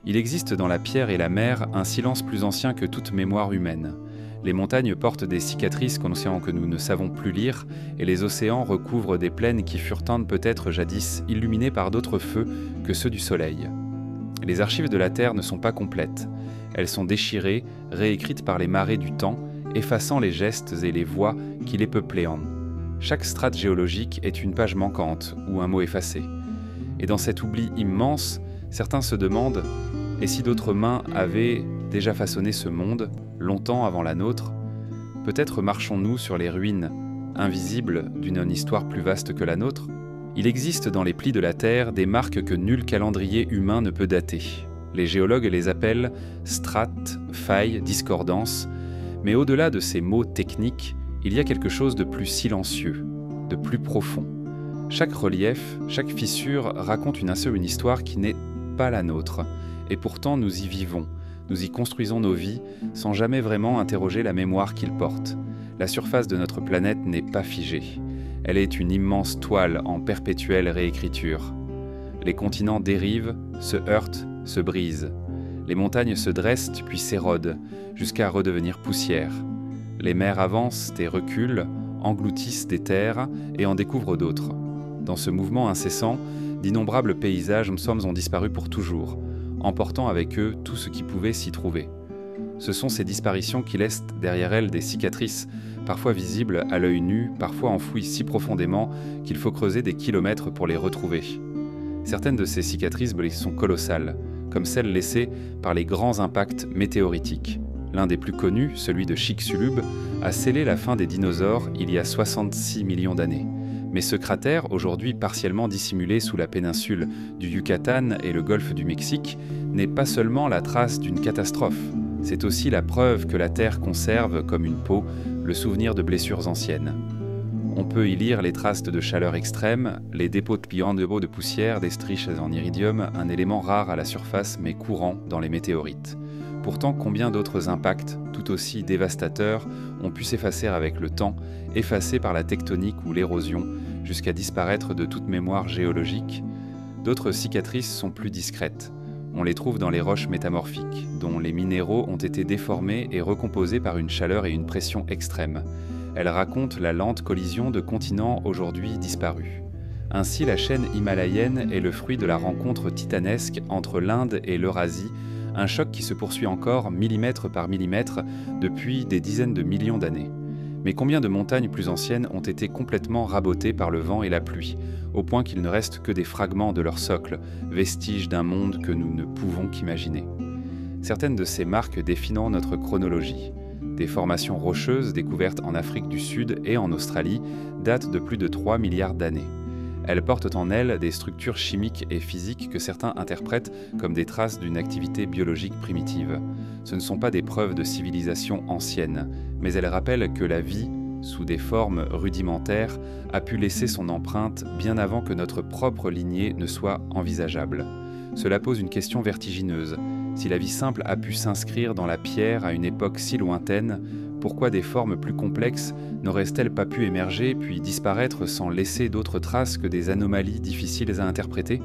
Il existe dans la pierre et la mer un silence plus ancien que toute mémoire humaine. Les montagnes portent des cicatrices conscients que nous ne savons plus lire, et les océans recouvrent des plaines qui furent peut-être jadis illuminées par d'autres feux que ceux du soleil. Les archives de la Terre ne sont pas complètes. Elles sont déchirées, réécrites par les marées du temps, effaçant les gestes et les voix qui les peuplaient. Chaque strate géologique est une page manquante ou un mot effacé. Et dans cet oubli immense, certains se demandent « Et si d'autres mains avaient déjà façonné ce monde, longtemps avant la nôtre, peut-être marchons-nous sur les ruines invisibles d'une histoire plus vaste que la nôtre ?» Il existe dans les plis de la Terre des marques que nul calendrier humain ne peut dater. Les géologues les appellent strates, failles, discordances, mais au-delà de ces mots techniques, il y a quelque chose de plus silencieux, de plus profond. Chaque relief, chaque fissure raconte une histoire qui n'est pas la nôtre, et pourtant nous y vivons, nous y construisons nos vies sans jamais vraiment interroger la mémoire qu'ils portent. La surface de notre planète n'est pas figée. Elle est une immense toile en perpétuelle réécriture. Les continents dérivent, se heurtent, se brisent. Les montagnes se dressent puis s'érodent, jusqu'à redevenir poussière. Les mers avancent et reculent, engloutissent des terres et en découvrent d'autres. Dans ce mouvement incessant, d'innombrables paysages ont disparu pour toujours, emportant avec eux tout ce qui pouvait s'y trouver. Ce sont ces disparitions qui laissent derrière elles des cicatrices, parfois visibles à l'œil nu, parfois enfouies si profondément qu'il faut creuser des kilomètres pour les retrouver. Certaines de ces cicatrices sont colossales, comme celles laissées par les grands impacts météoritiques. L'un des plus connus, celui de Chicxulub, a scellé la fin des dinosaures il y a 66 millions d'années. Mais ce cratère, aujourd'hui partiellement dissimulé sous la péninsule du Yucatan et le golfe du Mexique, n'est pas seulement la trace d'une catastrophe. C'est aussi la preuve que la Terre conserve, comme une peau, le souvenir de blessures anciennes. On peut y lire les traces de chaleur extrême, les dépôts de poussière, des striches en iridium, un élément rare à la surface mais courant dans les météorites. Pourtant, combien d'autres impacts, tout aussi dévastateurs, ont pu s'effacer avec le temps, effacés par la tectonique ou l'érosion, jusqu'à disparaître de toute mémoire géologique. D'autres cicatrices sont plus discrètes. On les trouve dans les roches métamorphiques, dont les minéraux ont été déformés et recomposés par une chaleur et une pression extrêmes. Elles racontent la lente collision de continents aujourd'hui disparus. Ainsi, la chaîne himalayenne est le fruit de la rencontre titanesque entre l'Inde et l'Eurasie, un choc qui se poursuit encore millimètre par millimètre depuis des dizaines de millions d'années. Mais combien de montagnes plus anciennes ont été complètement rabotées par le vent et la pluie, au point qu'il ne reste que des fragments de leur socle, vestiges d'un monde que nous ne pouvons qu'imaginer. Certaines de ces marques définant notre chronologie. Des formations rocheuses découvertes en Afrique du Sud et en Australie datent de plus de 3 milliards d'années. Elles portent en elles des structures chimiques et physiques que certains interprètent comme des traces d'une activité biologique primitive. Ce ne sont pas des preuves de civilisation ancienne, mais elles rappellent que la vie, sous des formes rudimentaires, a pu laisser son empreinte bien avant que notre propre lignée ne soit envisageable. Cela pose une question vertigineuse. Si la vie simple a pu s'inscrire dans la pierre à une époque si lointaine, pourquoi des formes plus complexes n'auraient-elles pas pu émerger puis disparaître sans laisser d'autres traces que des anomalies difficiles à interpréter ?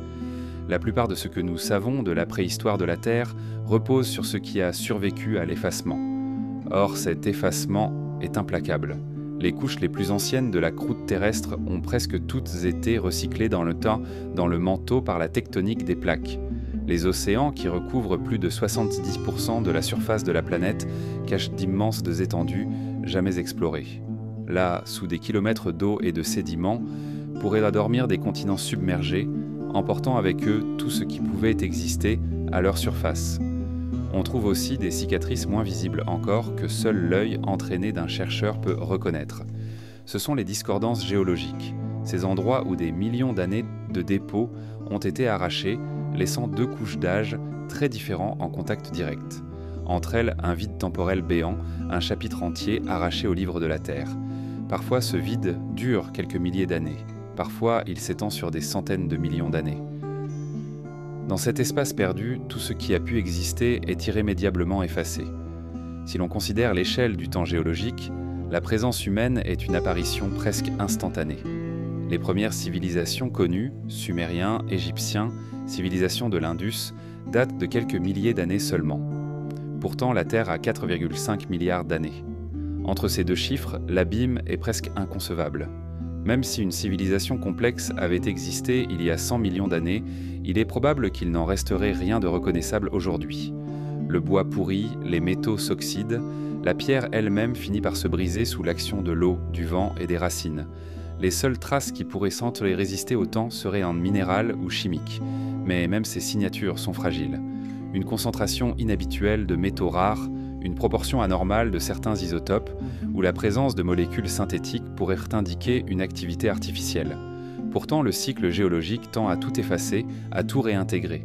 La plupart de ce que nous savons de la préhistoire de la Terre repose sur ce qui a survécu à l'effacement. Or, cet effacement est implacable. Les couches les plus anciennes de la croûte terrestre ont presque toutes été recyclées dans le temps, dans le manteau par la tectonique des plaques. Les océans, qui recouvrent plus de 70% de la surface de la planète, cachent d'immenses étendues jamais explorées. Là, sous des kilomètres d'eau et de sédiments, pourraient dormir des continents submergés, emportant avec eux tout ce qui pouvait exister à leur surface. On trouve aussi des cicatrices moins visibles encore que seul l'œil entraîné d'un chercheur peut reconnaître. Ce sont les discordances géologiques, ces endroits où des millions d'années de dépôts ont été arrachés, laissant deux couches d'âge très différents en contact direct. Entre elles, un vide temporel béant, un chapitre entier arraché au livre de la Terre. Parfois, ce vide dure quelques milliers d'années. Parfois, il s'étend sur des centaines de millions d'années. Dans cet espace perdu, tout ce qui a pu exister est irrémédiablement effacé. Si l'on considère l'échelle du temps géologique, la présence humaine est une apparition presque instantanée. Les premières civilisations connues, sumériens, égyptiens, civilisations de l'Indus, date de quelques milliers d'années seulement. Pourtant, la Terre a 4,5 milliards d'années. Entre ces deux chiffres, l'abîme est presque inconcevable. Même si une civilisation complexe avait existé il y a 100 millions d'années, il est probable qu'il n'en resterait rien de reconnaissable aujourd'hui. Le bois pourrit, les métaux s'oxydent, la pierre elle-même finit par se briser sous l'action de l'eau, du vent et des racines. Les seules traces qui pourraient s'entrer résister au temps seraient en minéral ou chimique, mais même ces signatures sont fragiles. Une concentration inhabituelle de métaux rares, une proportion anormale de certains isotopes ou la présence de molécules synthétiques pourraient indiquer une activité artificielle. Pourtant, le cycle géologique tend à tout effacer, à tout réintégrer.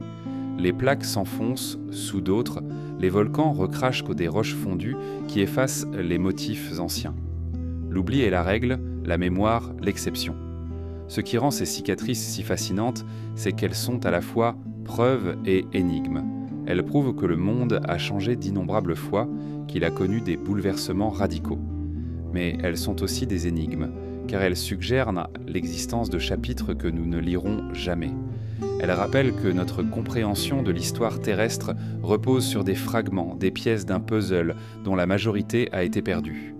Les plaques s'enfoncent sous d'autres, les volcans recrachent des roches fondues qui effacent les motifs anciens. L'oubli est la règle, la mémoire l'exception. Ce qui rend ces cicatrices si fascinantes, c'est qu'elles sont à la fois preuve et énigme. Elles prouvent que le monde a changé d'innombrables fois, qu'il a connu des bouleversements radicaux. Mais elles sont aussi des énigmes, car elles suggèrent l'existence de chapitres que nous ne lirons jamais. Elles rappellent que notre compréhension de l'histoire terrestre repose sur des fragments, des pièces d'un puzzle dont la majorité a été perdue.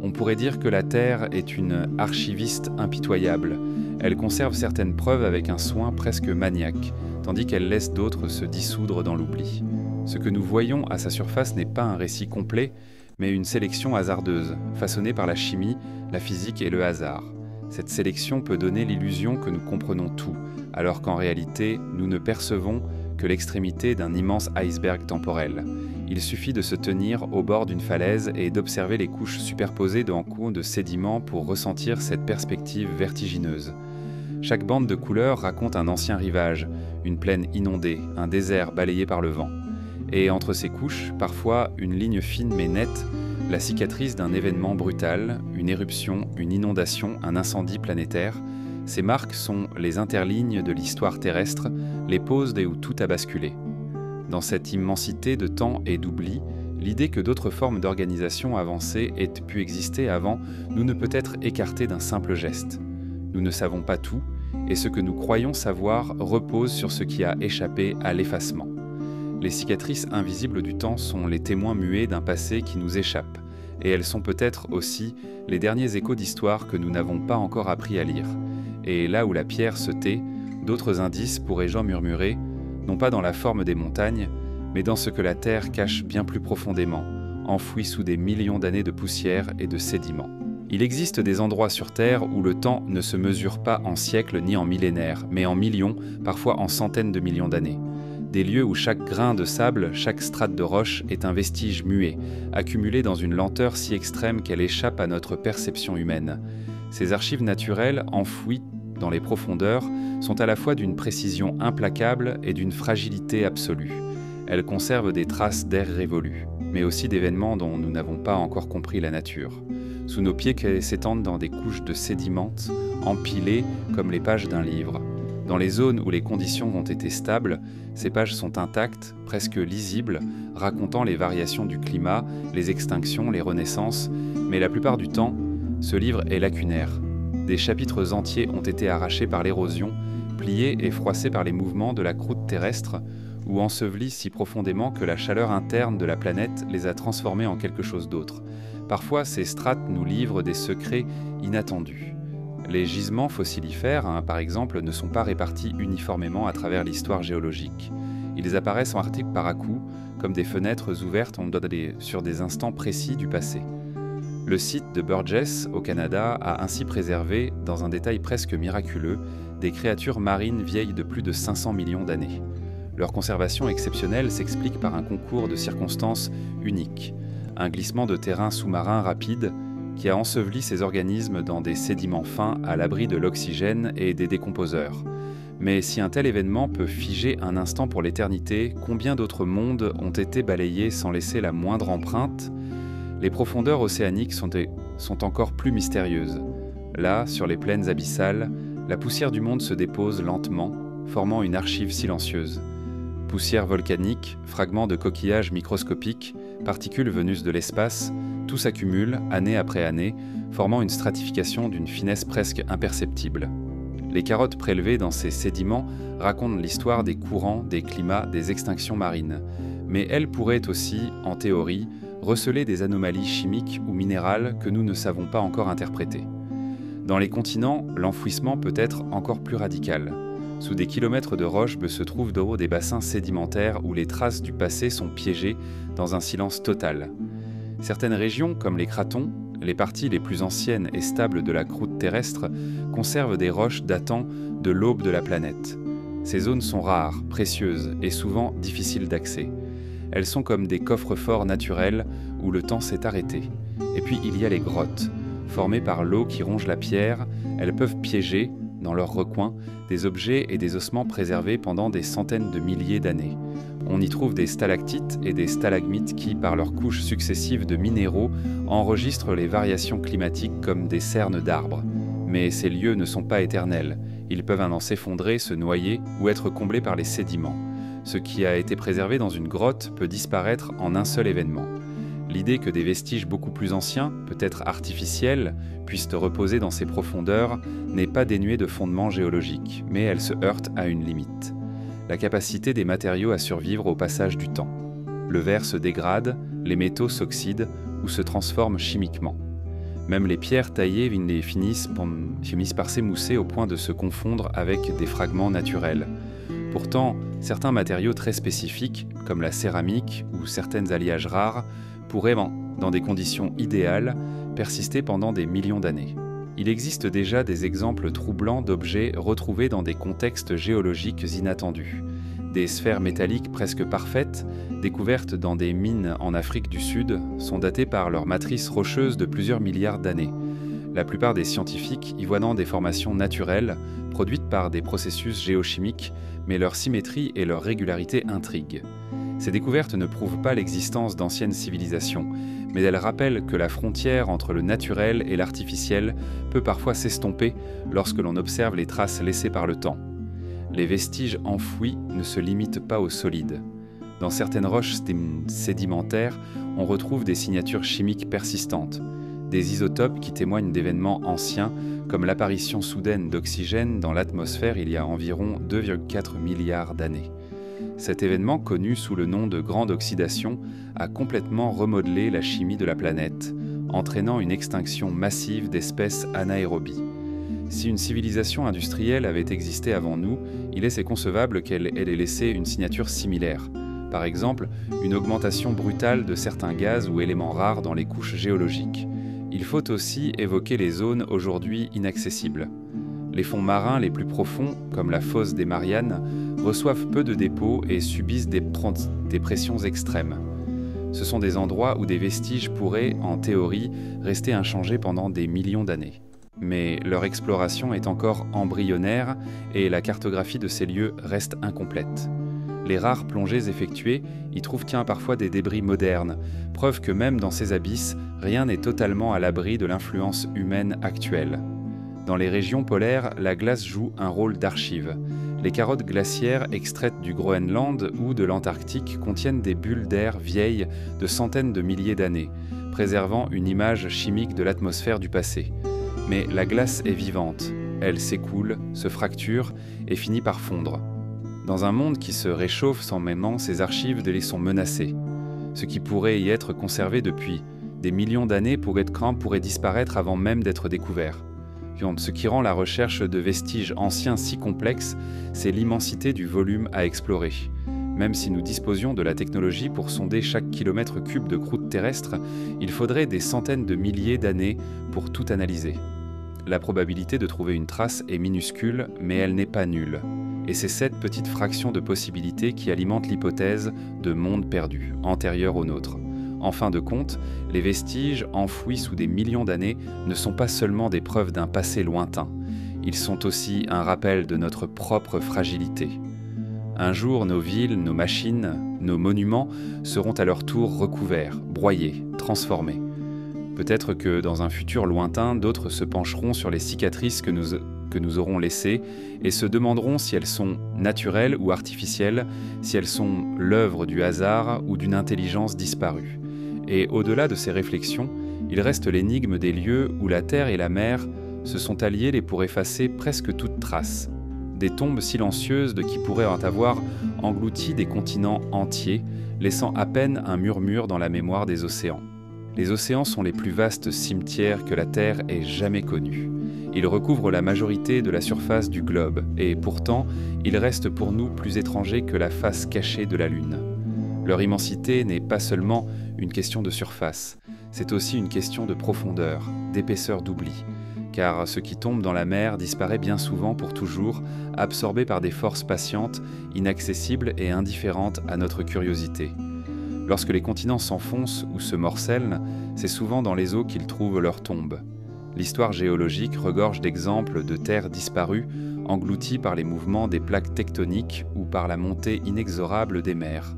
On pourrait dire que la Terre est une archiviste impitoyable. Elle conserve certaines preuves avec un soin presque maniaque, tandis qu'elle laisse d'autres se dissoudre dans l'oubli. Ce que nous voyons à sa surface n'est pas un récit complet, mais une sélection hasardeuse, façonnée par la chimie, la physique et le hasard. Cette sélection peut donner l'illusion que nous comprenons tout, alors qu'en réalité, nous ne percevons que l'extrémité d'un immense iceberg temporel. Il suffit de se tenir au bord d'une falaise et d'observer les couches superposées d'enclos de sédiments pour ressentir cette perspective vertigineuse. Chaque bande de couleurs raconte un ancien rivage, une plaine inondée, un désert balayé par le vent. Et entre ces couches, parfois une ligne fine mais nette, la cicatrice d'un événement brutal, une éruption, une inondation, un incendie planétaire. Ces marques sont les interlignes de l'histoire terrestre, les pauses où tout a basculé. Dans cette immensité de temps et d'oubli, l'idée que d'autres formes d'organisation avancée aient pu exister avant nous ne peut être écartée d'un simple geste. Nous ne savons pas tout, et ce que nous croyons savoir repose sur ce qui a échappé à l'effacement. Les cicatrices invisibles du temps sont les témoins muets d'un passé qui nous échappe, et elles sont peut-être aussi les derniers échos d'histoire que nous n'avons pas encore appris à lire. Et là où la pierre se tait, d'autres indices pourrais-je murmurer, non pas dans la forme des montagnes, mais dans ce que la terre cache bien plus profondément, enfoui sous des millions d'années de poussière et de sédiments. Il existe des endroits sur Terre où le temps ne se mesure pas en siècles ni en millénaires, mais en millions, parfois en centaines de millions d'années. Des lieux où chaque grain de sable, chaque strate de roche est un vestige muet, accumulé dans une lenteur si extrême qu'elle échappe à notre perception humaine. Ces archives naturelles, enfouies dans les profondeurs, sont à la fois d'une précision implacable et d'une fragilité absolue. Elles conservent des traces d'ères révolues, mais aussi d'événements dont nous n'avons pas encore compris la nature. Sous nos pieds qu'elles s'étendent dans des couches de sédiments, empilées comme les pages d'un livre. Dans les zones où les conditions ont été stables, ces pages sont intactes, presque lisibles, racontant les variations du climat, les extinctions, les renaissances, mais la plupart du temps, ce livre est lacunaire. Des chapitres entiers ont été arrachés par l'érosion, pliés et froissés par les mouvements de la croûte terrestre, ou ensevelis si profondément que la chaleur interne de la planète les a transformés en quelque chose d'autre. Parfois, ces strates nous livrent des secrets inattendus. Les gisements fossilifères, par exemple, ne sont pas répartis uniformément à travers l'histoire géologique. Ils apparaissent en articles par à-coups, comme des fenêtres ouvertes sur des instants précis du passé. Le site de Burgess, au Canada, a ainsi préservé, dans un détail presque miraculeux, des créatures marines vieilles de plus de 500 millions d'années. Leur conservation exceptionnelle s'explique par un concours de circonstances uniques. Un glissement de terrain sous-marin rapide qui a enseveli ces organismes dans des sédiments fins à l'abri de l'oxygène et des décomposeurs. Mais si un tel événement peut figer un instant pour l'éternité, combien d'autres mondes ont été balayés sans laisser la moindre empreinte ? Les profondeurs océaniques sont encore plus mystérieuses. Là, sur les plaines abyssales, la poussière du monde se dépose lentement, formant une archive silencieuse. Poussière volcanique, fragments de coquillages microscopiques, particules venues de l'espace, tout s'accumule, année après année, formant une stratification d'une finesse presque imperceptible. Les carottes prélevées dans ces sédiments racontent l'histoire des courants, des climats, des extinctions marines. Mais elles pourraient aussi, en théorie, receler des anomalies chimiques ou minérales que nous ne savons pas encore interpréter. Dans les continents, l'enfouissement peut être encore plus radical. Sous des kilomètres de roches se trouvent des bassins sédimentaires où les traces du passé sont piégées dans un silence total. Certaines régions, comme les cratons, les parties les plus anciennes et stables de la croûte terrestre, conservent des roches datant de l'aube de la planète. Ces zones sont rares, précieuses et souvent difficiles d'accès. Elles sont comme des coffres-forts naturels où le temps s'est arrêté. Et puis il y a les grottes. Formées par l'eau qui ronge la pierre, elles peuvent piéger, dans leurs recoins, des objets et des ossements préservés pendant des centaines de milliers d'années. On y trouve des stalactites et des stalagmites qui, par leurs couches successives de minéraux, enregistrent les variations climatiques comme des cernes d'arbres. Mais ces lieux ne sont pas éternels. Ils peuvent en s'effondrer, se noyer ou être comblés par les sédiments. Ce qui a été préservé dans une grotte peut disparaître en un seul événement. L'idée que des vestiges beaucoup plus anciens, peut-être artificiels, puissent reposer dans ces profondeurs n'est pas dénuée de fondements géologiques, mais elle se heurte à une limite. La capacité des matériaux à survivre au passage du temps. Le verre se dégrade, les métaux s'oxydent ou se transforment chimiquement. Même les pierres taillées finissent par s'émousser au point de se confondre avec des fragments naturels. Pourtant, certains matériaux très spécifiques, comme la céramique ou certains alliages rares, pourraient, dans des conditions idéales, persister pendant des millions d'années. Il existe déjà des exemples troublants d'objets retrouvés dans des contextes géologiques inattendus. Des sphères métalliques presque parfaites, découvertes dans des mines en Afrique du Sud, sont datées par leur matrice rocheuse de plusieurs milliards d'années. La plupart des scientifiques y voient des formations naturelles, produites par des processus géochimiques, mais leur symétrie et leur régularité intriguent. Ces découvertes ne prouvent pas l'existence d'anciennes civilisations, mais elles rappellent que la frontière entre le naturel et l'artificiel peut parfois s'estomper lorsque l'on observe les traces laissées par le temps. Les vestiges enfouis ne se limitent pas au solide. Dans certaines roches sédimentaires, on retrouve des signatures chimiques persistantes, des isotopes qui témoignent d'événements anciens, comme l'apparition soudaine d'oxygène dans l'atmosphère il y a environ 2,4 milliards d'années. Cet événement, connu sous le nom de Grande Oxydation, a complètement remodelé la chimie de la planète, entraînant une extinction massive d'espèces anaérobies. Si une civilisation industrielle avait existé avant nous, il est concevable qu'elle ait laissé une signature similaire. Par exemple, une augmentation brutale de certains gaz ou éléments rares dans les couches géologiques. Il faut aussi évoquer les zones aujourd'hui inaccessibles. Les fonds marins les plus profonds, comme la fosse des Mariannes, reçoivent peu de dépôts et subissent des pressions extrêmes. Ce sont des endroits où des vestiges pourraient, en théorie, rester inchangés pendant des millions d'années. Mais leur exploration est encore embryonnaire et la cartographie de ces lieux reste incomplète. Les rares plongées effectuées y trouvent parfois des débris modernes, preuve que même dans ces abysses, rien n'est totalement à l'abri de l'influence humaine actuelle. Dans les régions polaires, la glace joue un rôle d'archive. Les carottes glaciaires extraites du Groenland ou de l'Antarctique contiennent des bulles d'air vieilles de centaines de milliers d'années, préservant une image chimique de l'atmosphère du passé. Mais la glace est vivante, elle s'écoule, se fracture et finit par fondre. Dans un monde qui se réchauffe sans maintenant, ces archives sont menacées. Ce qui pourrait y être conservé depuis des millions d'années pourrait disparaître avant même d'être découvert. Ce qui rend la recherche de vestiges anciens si complexe, c'est l'immensité du volume à explorer. Même si nous disposions de la technologie pour sonder chaque kilomètre cube de croûte terrestre, il faudrait des centaines de milliers d'années pour tout analyser. La probabilité de trouver une trace est minuscule, mais elle n'est pas nulle. Et c'est cette petite fraction de possibilité qui alimente l'hypothèse de monde perdu, antérieur au nôtre. En fin de compte, les vestiges enfouis sous des millions d'années ne sont pas seulement des preuves d'un passé lointain, ils sont aussi un rappel de notre propre fragilité. Un jour, nos villes, nos machines, nos monuments seront à leur tour recouverts, broyés, transformés. Peut-être que dans un futur lointain, d'autres se pencheront sur les cicatrices que nous aurons laissées et se demanderont si elles sont naturelles ou artificielles, si elles sont l'œuvre du hasard ou d'une intelligence disparue. Et au-delà de ces réflexions, il reste l'énigme des lieux où la terre et la mer se sont alliés pour effacer presque toute trace. Des tombes silencieuses de qui pourraient en avoir englouti des continents entiers, laissant à peine un murmure dans la mémoire des océans. Les océans sont les plus vastes cimetières que la Terre ait jamais connus. Ils recouvrent la majorité de la surface du globe, et pourtant, ils restent pour nous plus étrangers que la face cachée de la Lune. Leur immensité n'est pas seulement une question de surface, c'est aussi une question de profondeur, d'épaisseur d'oubli, car ce qui tombe dans la mer disparaît bien souvent pour toujours, absorbé par des forces patientes, inaccessibles et indifférentes à notre curiosité. Lorsque les continents s'enfoncent ou se morcellent, c'est souvent dans les eaux qu'ils trouvent leur tombe. L'histoire géologique regorge d'exemples de terres disparues, englouties par les mouvements des plaques tectoniques ou par la montée inexorable des mers.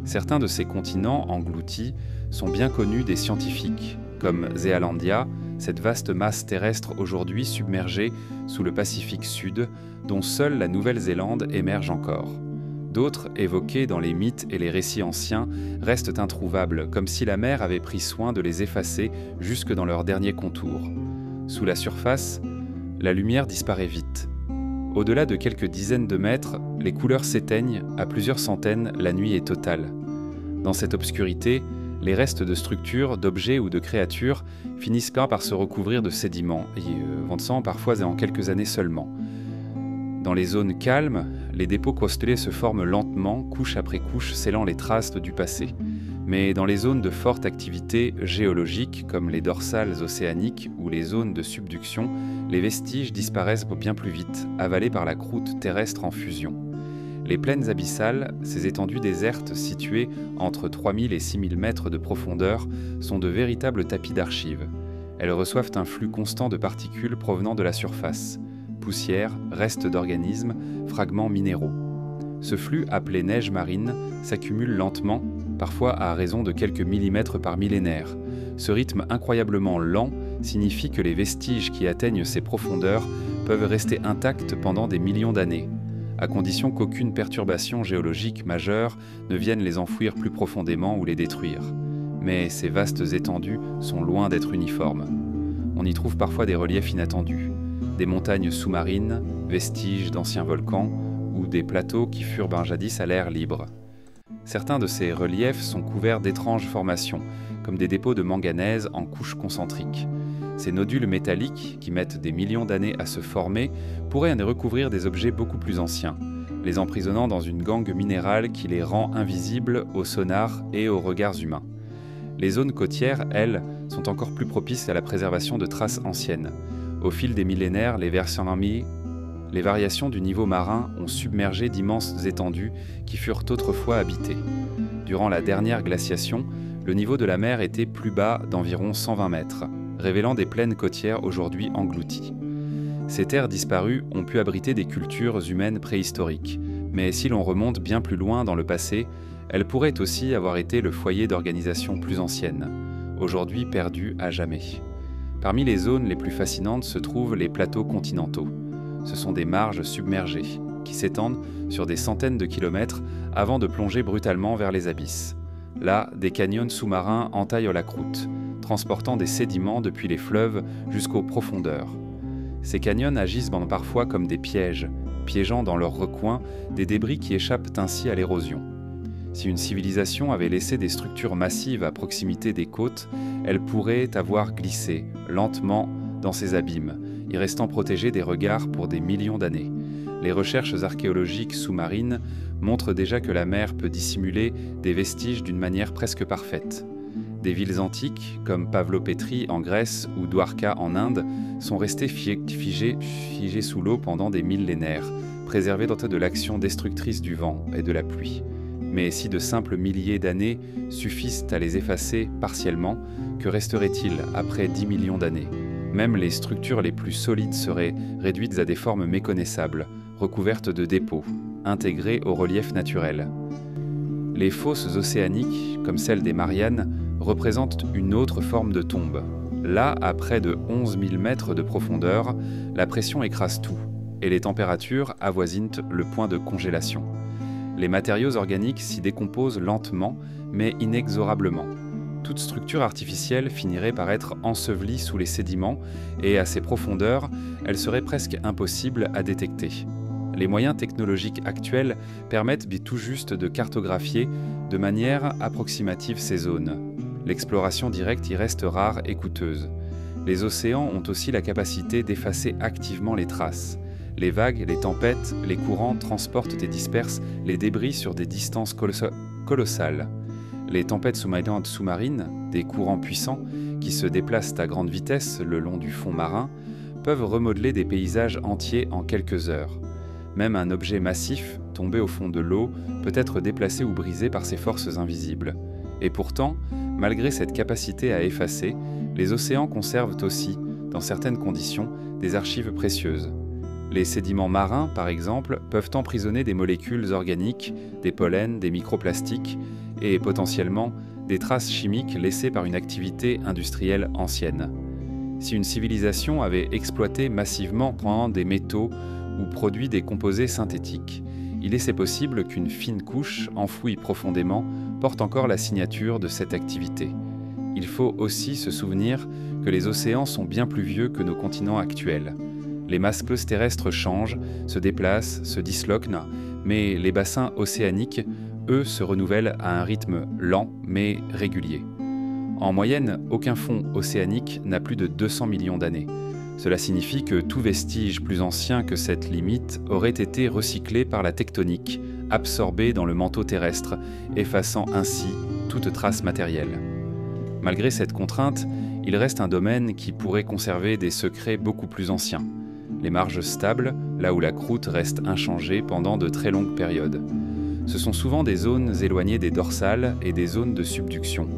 Certains de ces continents engloutis sont bien connus des scientifiques, comme Zealandia, cette vaste masse terrestre aujourd'hui submergée sous le Pacifique Sud, dont seule la Nouvelle-Zélande émerge encore. D'autres, évoqués dans les mythes et les récits anciens, restent introuvables, comme si la mer avait pris soin de les effacer jusque dans leur dernier contour. Sous la surface, la lumière disparaît vite. Au-delà de quelques dizaines de mètres, les couleurs s'éteignent, à plusieurs centaines, la nuit est totale. Dans cette obscurité, les restes de structures, d'objets ou de créatures finissent par se recouvrir de sédiments, vont de sang parfois et en quelques années seulement. Dans les zones calmes, les dépôts crosteliers se forment lentement, couche après couche, scellant les traces du passé. Mais dans les zones de forte activité géologique, comme les dorsales océaniques ou les zones de subduction, les vestiges disparaissent bien plus vite, avalés par la croûte terrestre en fusion. Les plaines abyssales, ces étendues désertes situées entre 3000 et 6000 mètres de profondeur, sont de véritables tapis d'archives. Elles reçoivent un flux constant de particules provenant de la surface. Poussière, restes d'organismes, fragments minéraux. Ce flux, appelé neige marine, s'accumule lentement, parfois à raison de quelques millimètres par millénaire. Ce rythme incroyablement lent signifie que les vestiges qui atteignent ces profondeurs peuvent rester intacts pendant des millions d'années, à condition qu'aucune perturbation géologique majeure ne vienne les enfouir plus profondément ou les détruire. Mais ces vastes étendues sont loin d'être uniformes. On y trouve parfois des reliefs inattendus. Des montagnes sous-marines, vestiges d'anciens volcans, ou des plateaux qui furent jadis à l'air libre. Certains de ces reliefs sont couverts d'étranges formations, comme des dépôts de manganèse en couches concentriques. Ces nodules métalliques, qui mettent des millions d'années à se former, pourraient en recouvrir des objets beaucoup plus anciens, les emprisonnant dans une gangue minérale qui les rend invisibles au sonar et aux regards humains. Les zones côtières, elles, sont encore plus propices à la préservation de traces anciennes. Au fil des millénaires, les variations du niveau marin ont submergé d'immenses étendues qui furent autrefois habitées. Durant la dernière glaciation, le niveau de la mer était plus bas d'environ 120 mètres, révélant des plaines côtières aujourd'hui englouties. Ces terres disparues ont pu abriter des cultures humaines préhistoriques, mais si l'on remonte bien plus loin dans le passé, elles pourraient aussi avoir été le foyer d'organisations plus anciennes, aujourd'hui perdues à jamais. Parmi les zones les plus fascinantes se trouvent les plateaux continentaux. Ce sont des marges submergées, qui s'étendent sur des centaines de kilomètres avant de plonger brutalement vers les abysses. Là, des canyons sous-marins entaillent la croûte, transportant des sédiments depuis les fleuves jusqu'aux profondeurs. Ces canyons agissent parfois comme des pièges, piégeant dans leurs recoins des débris qui échappent ainsi à l'érosion. Si une civilisation avait laissé des structures massives à proximité des côtes, elle pourrait avoir glissé, lentement, dans ces abîmes, y restant protégée des regards pour des millions d'années. Les recherches archéologiques sous-marines montrent déjà que la mer peut dissimuler des vestiges d'une manière presque parfaite. Des villes antiques, comme Pavlopétrie en Grèce ou Dwarka en Inde, sont restées figées sous l'eau pendant des millénaires, préservées de l'action destructrice du vent et de la pluie. Mais si de simples milliers d'années suffisent à les effacer partiellement, que resterait-il après 10 millions d'années ? Même les structures les plus solides seraient réduites à des formes méconnaissables, recouvertes de dépôts, intégrées au relief naturel. Les fosses océaniques, comme celle des Mariannes, représentent une autre forme de tombe. Là, à près de 11 000 mètres de profondeur, la pression écrase tout, et les températures avoisinent le point de congélation. Les matériaux organiques s'y décomposent lentement, mais inexorablement. toute structure artificielle finirait par être ensevelie sous les sédiments et à ces profondeurs, elle serait presque impossible à détecter. Les moyens technologiques actuels permettent tout juste de cartographier de manière approximative ces zones. L'exploration directe y reste rare et coûteuse. Les océans ont aussi la capacité d'effacer activement les traces. Les vagues, les tempêtes, les courants transportent et dispersent les débris sur des distances colossales. Les tempêtes sous-marines, des courants puissants qui se déplacent à grande vitesse le long du fond marin, peuvent remodeler des paysages entiers en quelques heures. Même un objet massif, tombé au fond de l'eau, peut être déplacé ou brisé par ces forces invisibles. Et pourtant, malgré cette capacité à effacer, les océans conservent aussi, dans certaines conditions, des archives précieuses. Les sédiments marins, par exemple, peuvent emprisonner des molécules organiques, des pollens, des microplastiques et potentiellement des traces chimiques laissées par une activité industrielle ancienne. Si une civilisation avait exploité massivement des métaux ou produit des composés synthétiques, il est possible qu'une fine couche, enfouie profondément, porte encore la signature de cette activité. Il faut aussi se souvenir que les océans sont bien plus vieux que nos continents actuels. Les masses terrestres changent, se déplacent, se disloquent, mais les bassins océaniques, eux, se renouvellent à un rythme lent mais régulier. En moyenne, aucun fond océanique n'a plus de 200 millions d'années. Cela signifie que tout vestige plus ancien que cette limite aurait été recyclé par la tectonique, absorbé dans le manteau terrestre, effaçant ainsi toute trace matérielle. Malgré cette contrainte, il reste un domaine qui pourrait conserver des secrets beaucoup plus anciens. Les marges stables, là où la croûte reste inchangée pendant de très longues périodes. Ce sont souvent des zones éloignées des dorsales et des zones de subduction,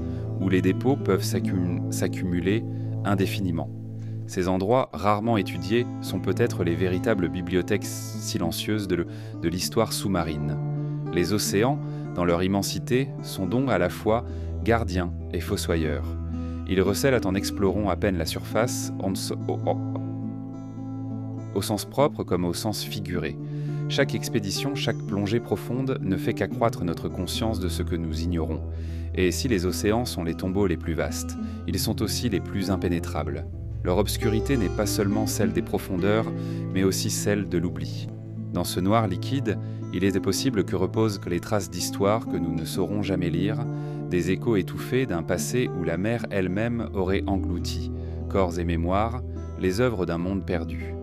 où les dépôts peuvent s'accumuler indéfiniment. Ces endroits rarement étudiés sont peut-être les véritables bibliothèques silencieuses de l'histoire sous-marine. Les océans, dans leur immensité, sont donc à la fois gardiens et fossoyeurs. Ils recèlent en explorant à peine la surface, au sens propre comme au sens figuré. Chaque expédition, chaque plongée profonde ne fait qu'accroître notre conscience de ce que nous ignorons. Et si les océans sont les tombeaux les plus vastes, ils sont aussi les plus impénétrables. Leur obscurité n'est pas seulement celle des profondeurs, mais aussi celle de l'oubli. Dans ce noir liquide, il est possible que reposent les traces d'histoire que nous ne saurons jamais lire, des échos étouffés d'un passé où la mer elle-même aurait englouti, corps et mémoire, les œuvres d'un monde perdu.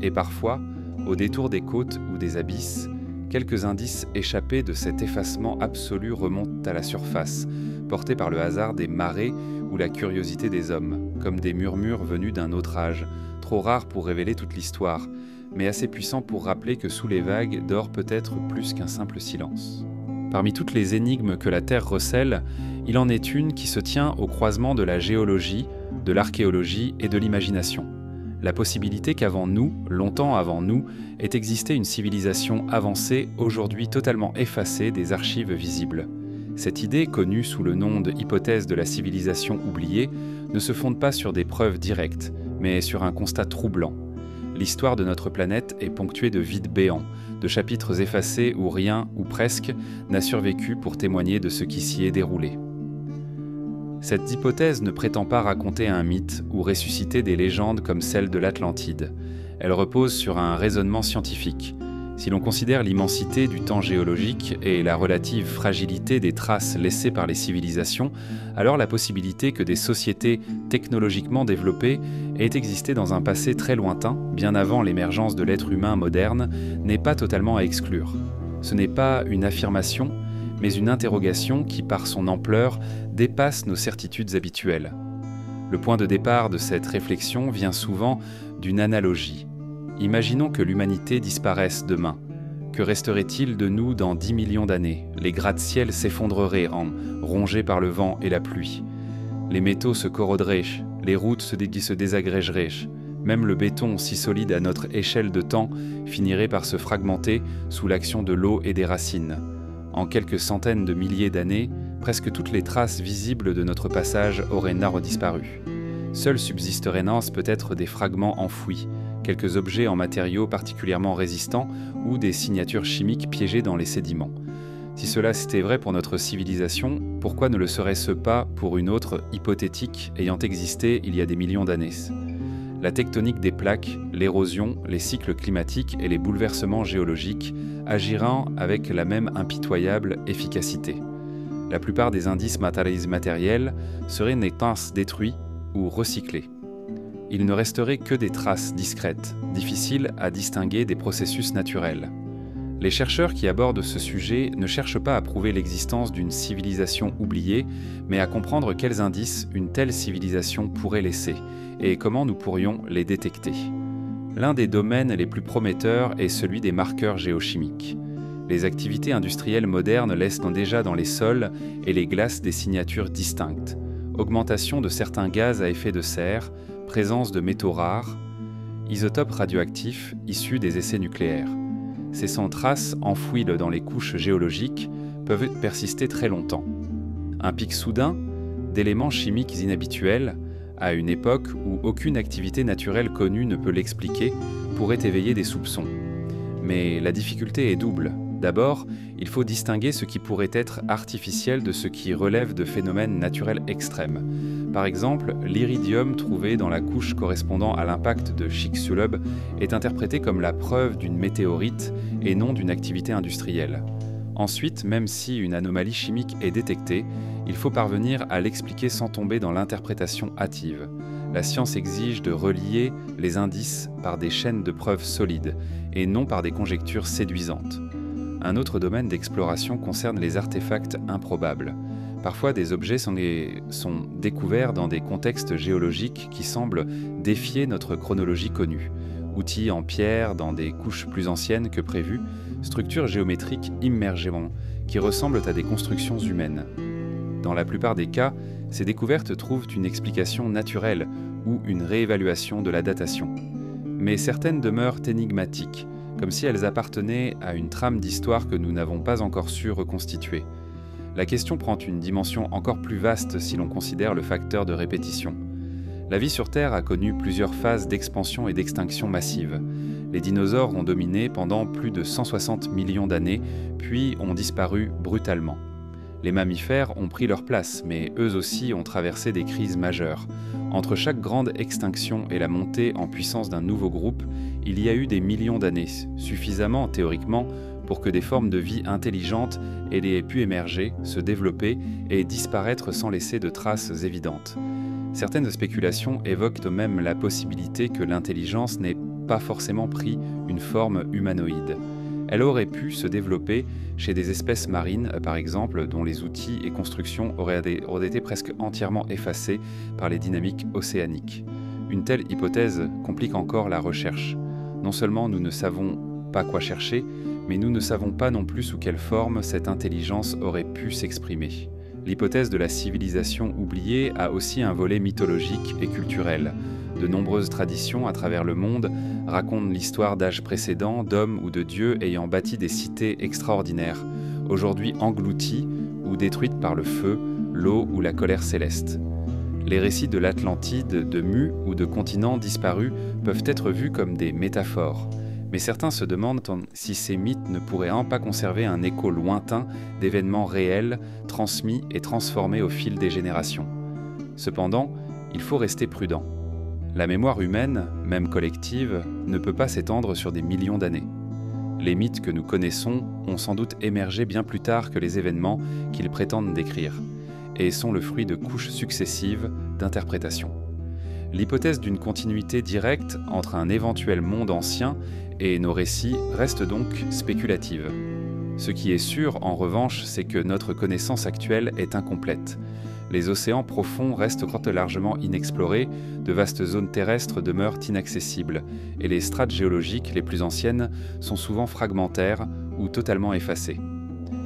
Et parfois, au détour des côtes ou des abysses, quelques indices échappés de cet effacement absolu remontent à la surface, portés par le hasard des marées ou la curiosité des hommes, comme des murmures venus d'un autre âge, trop rares pour révéler toute l'histoire, mais assez puissants pour rappeler que sous les vagues dort peut-être plus qu'un simple silence. Parmi toutes les énigmes que la Terre recèle, il en est une qui se tient au croisement de la géologie, de l'archéologie et de l'imagination. La possibilité qu'avant nous, longtemps avant nous, ait existé une civilisation avancée, aujourd'hui totalement effacée des archives visibles. Cette idée, connue sous le nom de hypothèse de la civilisation oubliée, ne se fonde pas sur des preuves directes, mais sur un constat troublant. L'histoire de notre planète est ponctuée de vides béants, de chapitres effacés où rien, ou presque, n'a survécu pour témoigner de ce qui s'y est déroulé. Cette hypothèse ne prétend pas raconter un mythe ou ressusciter des légendes comme celle de l'Atlantide. Elle repose sur un raisonnement scientifique. Si l'on considère l'immensité du temps géologique et la relative fragilité des traces laissées par les civilisations, alors la possibilité que des sociétés technologiquement développées aient existé dans un passé très lointain, bien avant l'émergence de l'être humain moderne, n'est pas totalement à exclure. Ce n'est pas une affirmation, mais une interrogation qui, par son ampleur, dépasse nos certitudes habituelles. Le point de départ de cette réflexion vient souvent d'une analogie. Imaginons que l'humanité disparaisse demain. Que resterait-il de nous dans 10 millions d'années? Les gratte-ciel s'effondreraient, rongés par le vent et la pluie. Les métaux se corroderaient, les routes se désagrégeraient. Même le béton, si solide à notre échelle de temps, finirait par se fragmenter sous l'action de l'eau et des racines. En quelques centaines de milliers d'années, presque toutes les traces visibles de notre passage auraient disparu. Seuls subsisteraient peut-être des fragments enfouis, quelques objets en matériaux particulièrement résistants ou des signatures chimiques piégées dans les sédiments. Si cela c'était vrai pour notre civilisation, pourquoi ne le serait-ce pas pour une autre hypothétique ayant existé il y a des millions d'années ? La tectonique des plaques, l'érosion, les cycles climatiques et les bouleversements géologiques agiront avec la même impitoyable efficacité. La plupart des indices matériels seraient néanmoins détruits ou recyclés. Il ne resterait que des traces discrètes, difficiles à distinguer des processus naturels. Les chercheurs qui abordent ce sujet ne cherchent pas à prouver l'existence d'une civilisation oubliée, mais à comprendre quels indices une telle civilisation pourrait laisser et comment nous pourrions les détecter. L'un des domaines les plus prometteurs est celui des marqueurs géochimiques. Les activités industrielles modernes laissent déjà dans les sols et les glaces des signatures distinctes. Augmentation de certains gaz à effet de serre, présence de métaux rares, isotopes radioactifs issus des essais nucléaires. Ces traces enfouies dans les couches géologiques peuvent persister très longtemps. Un pic soudain d'éléments chimiques inhabituels, à une époque où aucune activité naturelle connue ne peut l'expliquer, pourrait éveiller des soupçons. Mais la difficulté est double. D'abord, il faut distinguer ce qui pourrait être artificiel de ce qui relève de phénomènes naturels extrêmes. Par exemple, l'iridium trouvé dans la couche correspondant à l'impact de Chicxulub est interprété comme la preuve d'une météorite et non d'une activité industrielle. Ensuite, même si une anomalie chimique est détectée, il faut parvenir à l'expliquer sans tomber dans l'interprétation hâtive. La science exige de relier les indices par des chaînes de preuves solides et non par des conjectures séduisantes. Un autre domaine d'exploration concerne les artefacts improbables. Parfois, des objets sont découverts dans des contextes géologiques qui semblent défier notre chronologie connue. Outils en pierre dans des couches plus anciennes que prévues, structures géométriques immergément qui ressemblent à des constructions humaines. Dans la plupart des cas, ces découvertes trouvent une explication naturelle ou une réévaluation de la datation. Mais certaines demeurent énigmatiques, comme si elles appartenaient à une trame d'histoire que nous n'avons pas encore su reconstituer. La question prend une dimension encore plus vaste si l'on considère le facteur de répétition. La vie sur Terre a connu plusieurs phases d'expansion et d'extinction massive. Les dinosaures ont dominé pendant plus de 160 millions d'années, puis ont disparu brutalement. Les mammifères ont pris leur place, mais eux aussi ont traversé des crises majeures. Entre chaque grande extinction et la montée en puissance d'un nouveau groupe, il y a eu des millions d'années, suffisamment théoriquement pour que des formes de vie intelligentes aient pu émerger, se développer et disparaître sans laisser de traces évidentes. Certaines spéculations évoquent même la possibilité que l'intelligence n'ait pas forcément pris une forme humanoïde. Elle aurait pu se développer chez des espèces marines, par exemple, dont les outils et constructions auraient été presque entièrement effacés par les dynamiques océaniques. Une telle hypothèse complique encore la recherche. Non seulement nous ne savons pas quoi chercher, mais nous ne savons pas non plus sous quelle forme cette intelligence aurait pu s'exprimer. L'hypothèse de la civilisation oubliée a aussi un volet mythologique et culturel. De nombreuses traditions à travers le monde racontent l'histoire d'âges précédents, d'hommes ou de dieux ayant bâti des cités extraordinaires, aujourd'hui englouties ou détruites par le feu, l'eau ou la colère céleste. Les récits de l'Atlantide, de Mu ou de continents disparus peuvent être vus comme des métaphores, mais certains se demandent si ces mythes ne pourraient pas conserver un écho lointain d'événements réels, transmis et transformés au fil des générations. Cependant, il faut rester prudent. La mémoire humaine, même collective, ne peut pas s'étendre sur des millions d'années. Les mythes que nous connaissons ont sans doute émergé bien plus tard que les événements qu'ils prétendent décrire, et sont le fruit de couches successives d'interprétations. L'hypothèse d'une continuité directe entre un éventuel monde ancien et nos récits reste donc spéculative. Ce qui est sûr, en revanche, c'est que notre connaissance actuelle est incomplète. Les océans profonds restent encore largement inexplorés, de vastes zones terrestres demeurent inaccessibles, et les strates géologiques les plus anciennes sont souvent fragmentaires ou totalement effacées.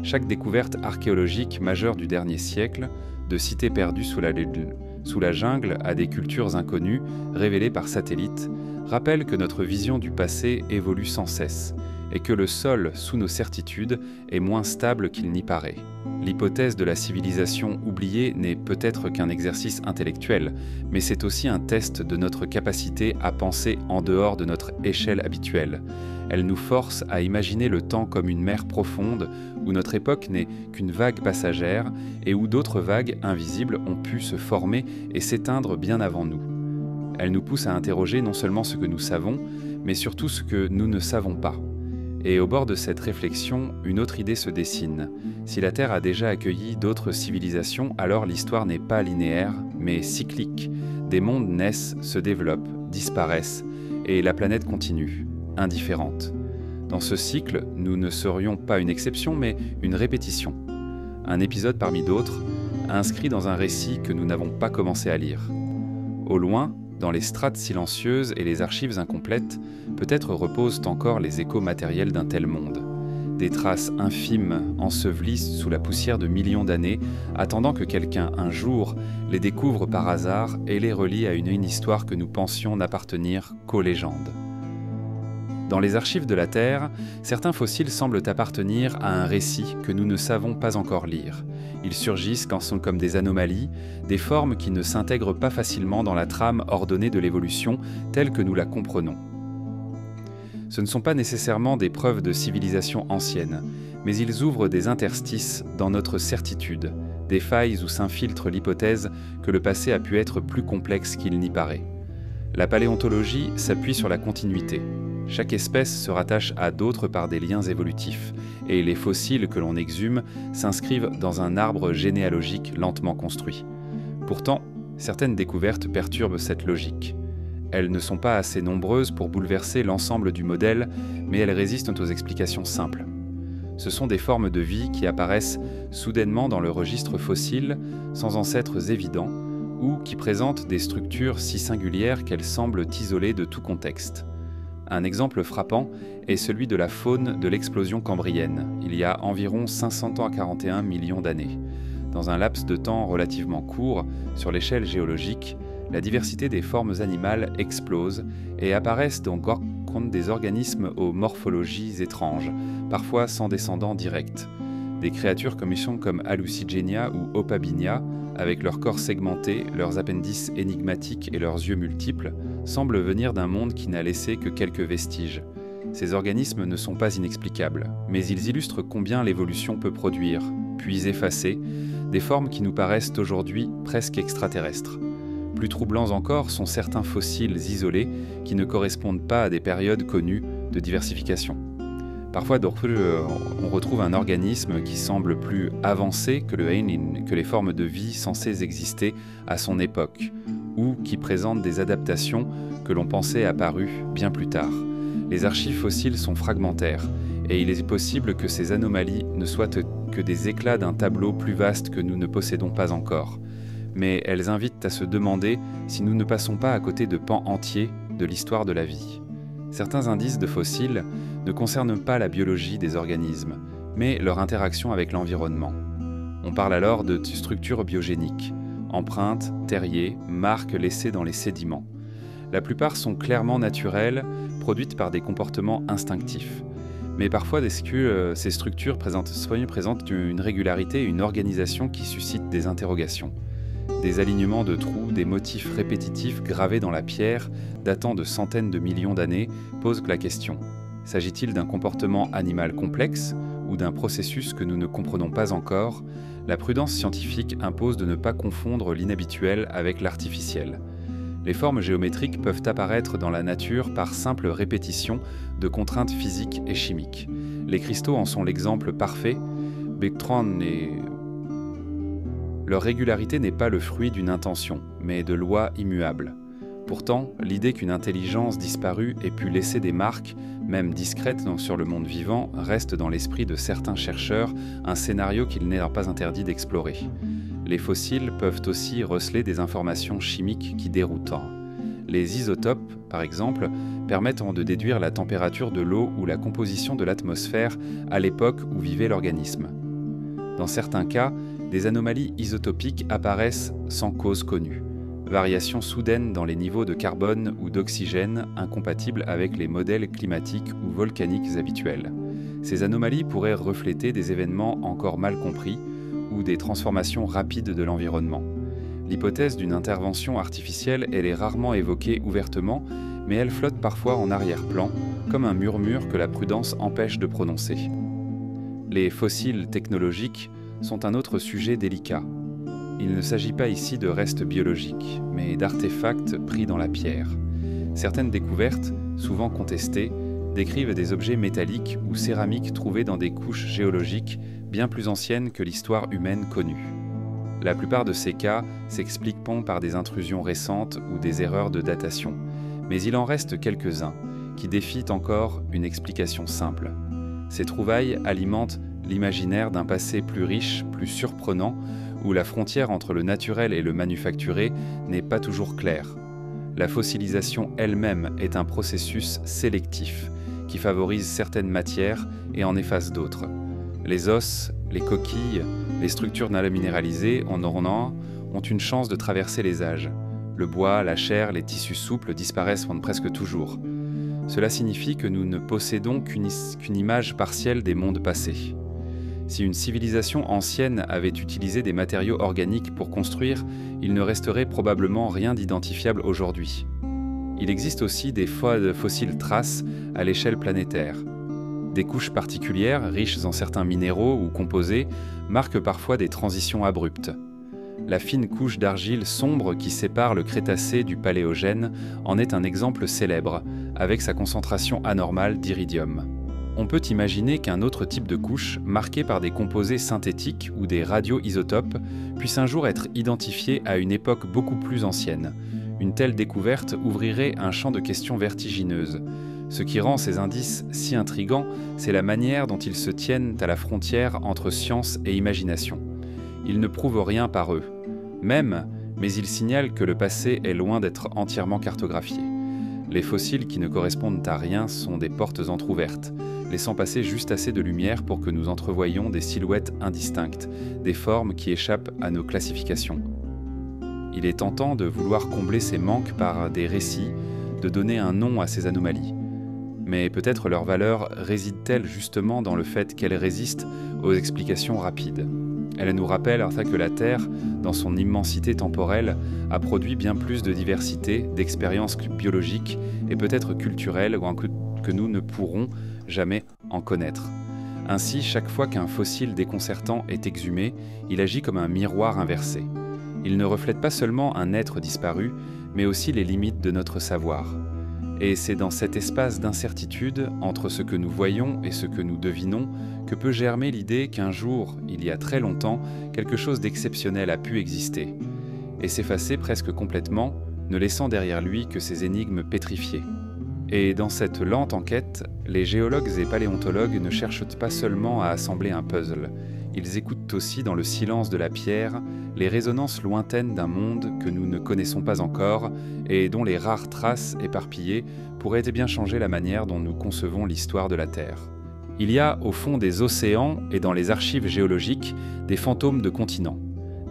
Chaque découverte archéologique majeure du dernier siècle, de cités perdues sous la jungle à des cultures inconnues, révélées par satellite, rappelle que notre vision du passé évolue sans cesse, et que le sol sous nos certitudes est moins stable qu'il n'y paraît. L'hypothèse de la civilisation oubliée n'est peut-être qu'un exercice intellectuel, mais c'est aussi un test de notre capacité à penser en dehors de notre échelle habituelle. Elle nous force à imaginer le temps comme une mer profonde où notre époque n'est qu'une vague passagère et où d'autres vagues invisibles ont pu se former et s'éteindre bien avant nous. Elle nous pousse à interroger non seulement ce que nous savons, mais surtout ce que nous ne savons pas. Et au bord de cette réflexion, une autre idée se dessine. Si la Terre a déjà accueilli d'autres civilisations, alors l'histoire n'est pas linéaire, mais cyclique. Des mondes naissent, se développent, disparaissent, et la planète continue, indifférente. Dans ce cycle, nous ne serions pas une exception, mais une répétition. Un épisode parmi d'autres, inscrit dans un récit que nous n'avons pas commencé à lire. Au loin, dans les strates silencieuses et les archives incomplètes, peut-être reposent encore les échos matériels d'un tel monde. Des traces infimes ensevelies sous la poussière de millions d'années, attendant que quelqu'un, un jour, les découvre par hasard et les relie à une histoire que nous pensions n'appartenir qu'aux légendes. Dans les archives de la Terre, certains fossiles semblent appartenir à un récit que nous ne savons pas encore lire. Ils surgissent quand sont comme des anomalies, des formes qui ne s'intègrent pas facilement dans la trame ordonnée de l'évolution telle que nous la comprenons. Ce ne sont pas nécessairement des preuves de civilisation ancienne, mais ils ouvrent des interstices dans notre certitude, des failles où s'infiltre l'hypothèse que le passé a pu être plus complexe qu'il n'y paraît. La paléontologie s'appuie sur la continuité. Chaque espèce se rattache à d'autres par des liens évolutifs, et les fossiles que l'on exhume s'inscrivent dans un arbre généalogique lentement construit. Pourtant, certaines découvertes perturbent cette logique. Elles ne sont pas assez nombreuses pour bouleverser l'ensemble du modèle, mais elles résistent aux explications simples. Ce sont des formes de vie qui apparaissent soudainement dans le registre fossile, sans ancêtres évidents, ou qui présentent des structures si singulières qu'elles semblent isolées de tout contexte. Un exemple frappant est celui de la faune de l'explosion cambrienne, il y a environ 541 millions d'années. Dans un laps de temps relativement court, sur l'échelle géologique, la diversité des formes animales explose et apparaissent donc des organismes aux morphologies étranges, parfois sans descendants directs. Des créatures comme Hallucigenia ou Opabinia, avec leurs corps segmentés, leurs appendices énigmatiques et leurs yeux multiples, semblent venir d'un monde qui n'a laissé que quelques vestiges. Ces organismes ne sont pas inexplicables, mais ils illustrent combien l'évolution peut produire, puis effacer, des formes qui nous paraissent aujourd'hui presque extraterrestres. Plus troublants encore sont certains fossiles isolés qui ne correspondent pas à des périodes connues de diversification. Parfois, on retrouve un organisme qui semble plus avancé que le Heinin, que les formes de vie censées exister à son époque, ou qui présente des adaptations que l'on pensait apparues bien plus tard. Les archives fossiles sont fragmentaires, et il est possible que ces anomalies ne soient que des éclats d'un tableau plus vaste que nous ne possédons pas encore. Mais elles invitent à se demander si nous ne passons pas à côté de pans entiers de l'histoire de la vie. Certains indices de fossiles ne concernent pas la biologie des organismes, mais leur interaction avec l'environnement. On parle alors de structures biogéniques, empreintes, terriers, marques laissées dans les sédiments. La plupart sont clairement naturelles, produites par des comportements instinctifs. Mais parfois, ces structures présentent une régularité et une organisation qui suscitent des interrogations. Des alignements de trous, des motifs répétitifs gravés dans la pierre, datant de centaines de millions d'années, posent la question. S'agit-il d'un comportement animal complexe ou d'un processus que nous ne comprenons pas encore? La prudence scientifique impose de ne pas confondre l'inhabituel avec l'artificiel. Les formes géométriques peuvent apparaître dans la nature par simple répétition de contraintes physiques et chimiques. Les cristaux en sont l'exemple parfait. Leur régularité n'est pas le fruit d'une intention, mais de lois immuables. Pourtant, l'idée qu'une intelligence disparue ait pu laisser des marques, même discrètes sur le monde vivant, reste dans l'esprit de certains chercheurs un scénario qu'il n'est pas interdit d'explorer. Les fossiles peuvent aussi receler des informations chimiques qui déroutent. Les isotopes, par exemple, permettent de déduire la température de l'eau ou la composition de l'atmosphère à l'époque où vivait l'organisme. Dans certains cas, des anomalies isotopiques apparaissent sans cause connue. Variations soudaines dans les niveaux de carbone ou d'oxygène incompatibles avec les modèles climatiques ou volcaniques habituels. Ces anomalies pourraient refléter des événements encore mal compris ou des transformations rapides de l'environnement. L'hypothèse d'une intervention artificielle, elle est rarement évoquée ouvertement, mais elle flotte parfois en arrière-plan, comme un murmure que la prudence empêche de prononcer. Les fossiles technologiques sont un autre sujet délicat. Il ne s'agit pas ici de restes biologiques, mais d'artefacts pris dans la pierre. Certaines découvertes, souvent contestées, décrivent des objets métalliques ou céramiques trouvés dans des couches géologiques bien plus anciennes que l'histoire humaine connue. La plupart de ces cas s'expliquent par des intrusions récentes ou des erreurs de datation, mais il en reste quelques-uns qui défient encore une explication simple. Ces trouvailles alimentent l'imaginaire d'un passé plus riche, plus surprenant, où la frontière entre le naturel et le manufacturé n'est pas toujours claire. La fossilisation elle-même est un processus sélectif qui favorise certaines matières et en efface d'autres. Les os, les coquilles, les structures nano-minéralisées en ornant ont une chance de traverser les âges. Le bois, la chair, les tissus souples disparaissent presque toujours. Cela signifie que nous ne possédons qu'une image partielle des mondes passés. Si une civilisation ancienne avait utilisé des matériaux organiques pour construire, il ne resterait probablement rien d'identifiable aujourd'hui. Il existe aussi des fossiles traces à l'échelle planétaire. Des couches particulières, riches en certains minéraux ou composés, marquent parfois des transitions abruptes. La fine couche d'argile sombre qui sépare le Crétacé du Paléogène en est un exemple célèbre, avec sa concentration anormale d'iridium. On peut imaginer qu'un autre type de couche, marqué par des composés synthétiques ou des radioisotopes, puisse un jour être identifié à une époque beaucoup plus ancienne. Une telle découverte ouvrirait un champ de questions vertigineuses. Ce qui rend ces indices si intrigants, c'est la manière dont ils se tiennent à la frontière entre science et imagination. Ils ne prouvent rien par eux. Mais ils signalent que le passé est loin d'être entièrement cartographié. Les fossiles qui ne correspondent à rien sont des portes entr'ouvertes, laissant passer juste assez de lumière pour que nous entrevoyions des silhouettes indistinctes, des formes qui échappent à nos classifications. Il est tentant de vouloir combler ces manques par des récits, de donner un nom à ces anomalies. Mais peut-être leur valeur réside-t-elle justement dans le fait qu'elles résistent aux explications rapides. Elle nous rappelle que la Terre, dans son immensité temporelle, a produit bien plus de diversité, d'expériences biologiques et peut-être culturelles que nous ne pourrons jamais en connaître. Ainsi, chaque fois qu'un fossile déconcertant est exhumé, il agit comme un miroir inversé. Il ne reflète pas seulement un être disparu, mais aussi les limites de notre savoir. Et c'est dans cet espace d'incertitude entre ce que nous voyons et ce que nous devinons que peut germer l'idée qu'un jour, il y a très longtemps, quelque chose d'exceptionnel a pu exister, et s'effacer presque complètement, ne laissant derrière lui que ces énigmes pétrifiées. Et dans cette lente enquête, les géologues et paléontologues ne cherchent pas seulement à assembler un puzzle, ils écoutent aussi dans le silence de la pierre les résonances lointaines d'un monde que nous ne connaissons pas encore et dont les rares traces éparpillées pourraient bien changer la manière dont nous concevons l'histoire de la Terre. Il y a au fond des océans et dans les archives géologiques des fantômes de continents,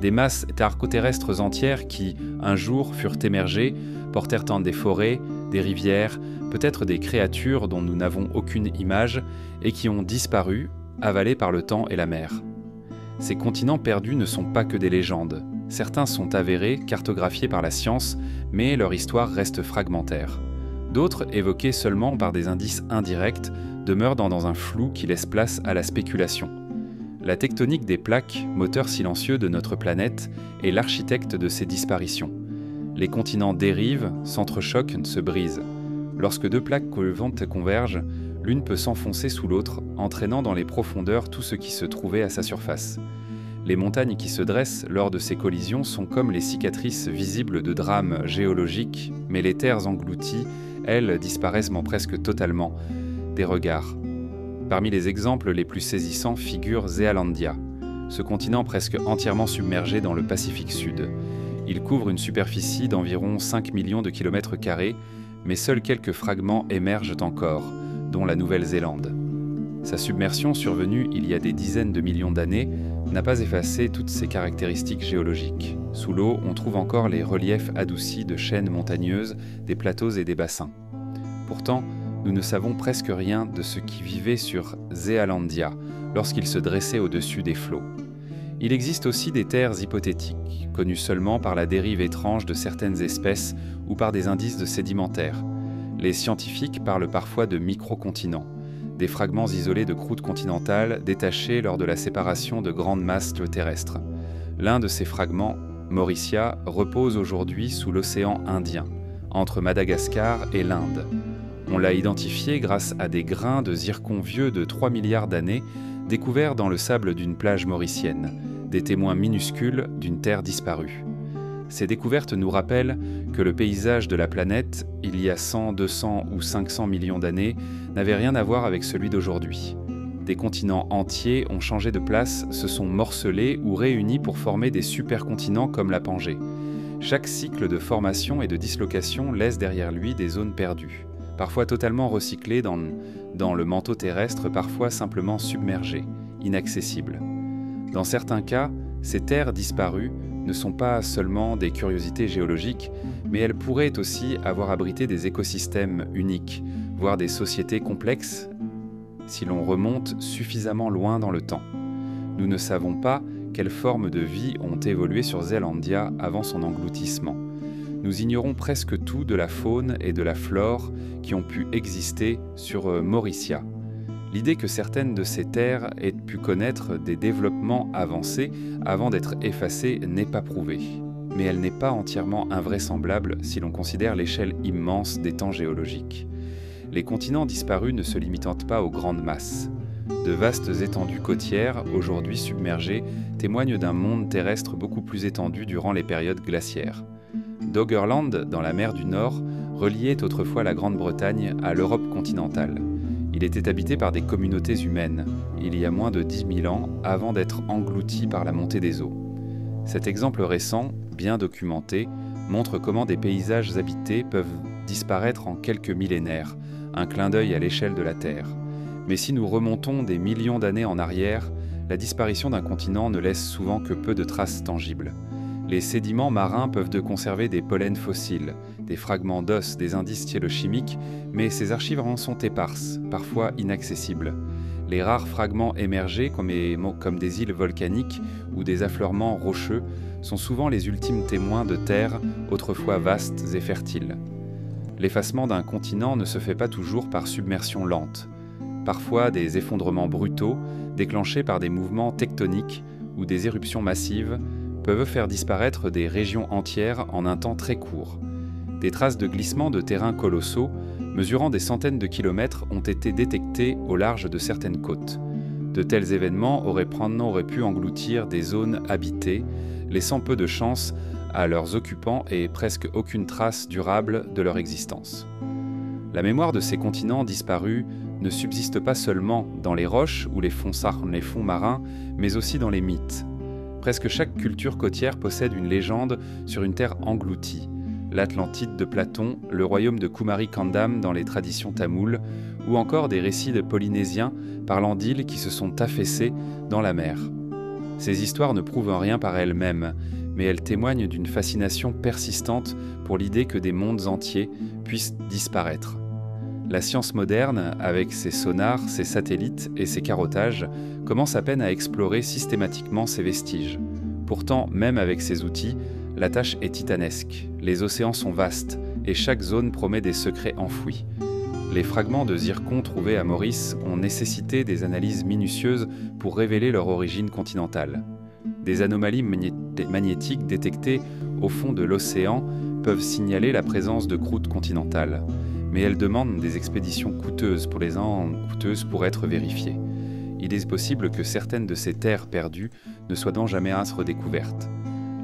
des masses arco-terrestres entières qui, un jour, furent émergées, portèrent des forêts, des rivières, peut-être des créatures dont nous n'avons aucune image et qui ont disparu, avalés par le temps et la mer. Ces continents perdus ne sont pas que des légendes. Certains sont avérés, cartographiés par la science, mais leur histoire reste fragmentaire. D'autres, évoqués seulement par des indices indirects, demeurent dans un flou qui laisse place à la spéculation. La tectonique des plaques, moteur silencieux de notre planète, est l'architecte de ces disparitions. Les continents dérivent, s'entrechoquent, se brisent. Lorsque deux plaques colvantes convergent, l'une peut s'enfoncer sous l'autre, entraînant dans les profondeurs tout ce qui se trouvait à sa surface. Les montagnes qui se dressent lors de ces collisions sont comme les cicatrices visibles de drames géologiques, mais les terres englouties, elles, disparaissent presque totalement des regards. Parmi les exemples les plus saisissants figure Zealandia, ce continent presque entièrement submergé dans le Pacifique Sud. Il couvre une superficie d'environ 5 millions de kilomètres carrés, mais seuls quelques fragments émergent encore, dont la Nouvelle-Zélande. Sa submersion, survenue il y a des dizaines de millions d'années, n'a pas effacé toutes ses caractéristiques géologiques. Sous l'eau, on trouve encore les reliefs adoucis de chaînes montagneuses, des plateaux et des bassins. Pourtant, nous ne savons presque rien de ce qui vivait sur Zealandia lorsqu'il se dressait au-dessus des flots. Il existe aussi des terres hypothétiques, connues seulement par la dérive étrange de certaines espèces ou par des indices sédimentaires. Les scientifiques parlent parfois de microcontinents, des fragments isolés de croûte continentale détachés lors de la séparation de grandes masses terrestres. L'un de ces fragments, Mauritia, repose aujourd'hui sous l'océan Indien, entre Madagascar et l'Inde. On l'a identifié grâce à des grains de zircon vieux de 3 milliards d'années découverts dans le sable d'une plage mauricienne, des témoins minuscules d'une terre disparue. Ces découvertes nous rappellent que le paysage de la planète, il y a 100, 200 ou 500 millions d'années, n'avait rien à voir avec celui d'aujourd'hui. Des continents entiers ont changé de place, se sont morcelés ou réunis pour former des supercontinents comme la Pangée. Chaque cycle de formation et de dislocation laisse derrière lui des zones perdues, parfois totalement recyclées dans le manteau terrestre, parfois simplement submergées, inaccessibles. Dans certains cas, ces terres disparues ne sont pas seulement des curiosités géologiques, mais elles pourraient aussi avoir abrité des écosystèmes uniques, voire des sociétés complexes, si l'on remonte suffisamment loin dans le temps. Nous ne savons pas quelles formes de vie ont évolué sur Zealandia avant son engloutissement. Nous ignorons presque tout de la faune et de la flore qui ont pu exister sur Mauritia. L'idée que certaines de ces terres aient pu connaître des développements avancés avant d'être effacées n'est pas prouvée. Mais elle n'est pas entièrement invraisemblable si l'on considère l'échelle immense des temps géologiques. Les continents disparus ne se limitent pas aux grandes masses. De vastes étendues côtières, aujourd'hui submergées, témoignent d'un monde terrestre beaucoup plus étendu durant les périodes glaciaires. Doggerland, dans la mer du Nord, reliait autrefois la Grande-Bretagne à l'Europe continentale. Il était habité par des communautés humaines, il y a moins de 10 000 ans, avant d'être englouti par la montée des eaux. Cet exemple récent, bien documenté, montre comment des paysages habités peuvent disparaître en quelques millénaires, un clin d'œil à l'échelle de la Terre. Mais si nous remontons des millions d'années en arrière, la disparition d'un continent ne laisse souvent que peu de traces tangibles. Les sédiments marins peuvent conserver des pollens fossiles, des fragments d'os, des indices chimiques, mais ces archives en sont éparses, parfois inaccessibles. Les rares fragments émergés, comme des îles volcaniques ou des affleurements rocheux, sont souvent les ultimes témoins de terres autrefois vastes et fertiles. L'effacement d'un continent ne se fait pas toujours par submersion lente. Parfois, des effondrements brutaux, déclenchés par des mouvements tectoniques ou des éruptions massives, peuvent faire disparaître des régions entières en un temps très court. Des traces de glissement de terrains colossaux, mesurant des centaines de kilomètres, ont été détectées au large de certaines côtes. De tels événements auraient pu engloutir des zones habitées, laissant peu de chance à leurs occupants et presque aucune trace durable de leur existence. La mémoire de ces continents disparus ne subsiste pas seulement dans les roches ou les fonds marins, mais aussi dans les mythes. Presque chaque culture côtière possède une légende sur une terre engloutie. L'Atlantide de Platon, le royaume de Kumari-Kandam dans les traditions tamoules, ou encore des récits de Polynésiens parlant d'îles qui se sont affaissées dans la mer. Ces histoires ne prouvent rien par elles-mêmes, mais elles témoignent d'une fascination persistante pour l'idée que des mondes entiers puissent disparaître. La science moderne, avec ses sonars, ses satellites et ses carottages, commence à peine à explorer systématiquement ces vestiges. Pourtant, même avec ces outils, la tâche est titanesque. Les océans sont vastes et chaque zone promet des secrets enfouis. Les fragments de zircon trouvés à Maurice ont nécessité des analyses minutieuses pour révéler leur origine continentale. Des anomalies magnétiques détectées au fond de l'océan peuvent signaler la présence de croûtes continentales, mais elles demandent des expéditions coûteuses pour être vérifiées. Il est possible que certaines de ces terres perdues ne soient donc jamais redécouvertes.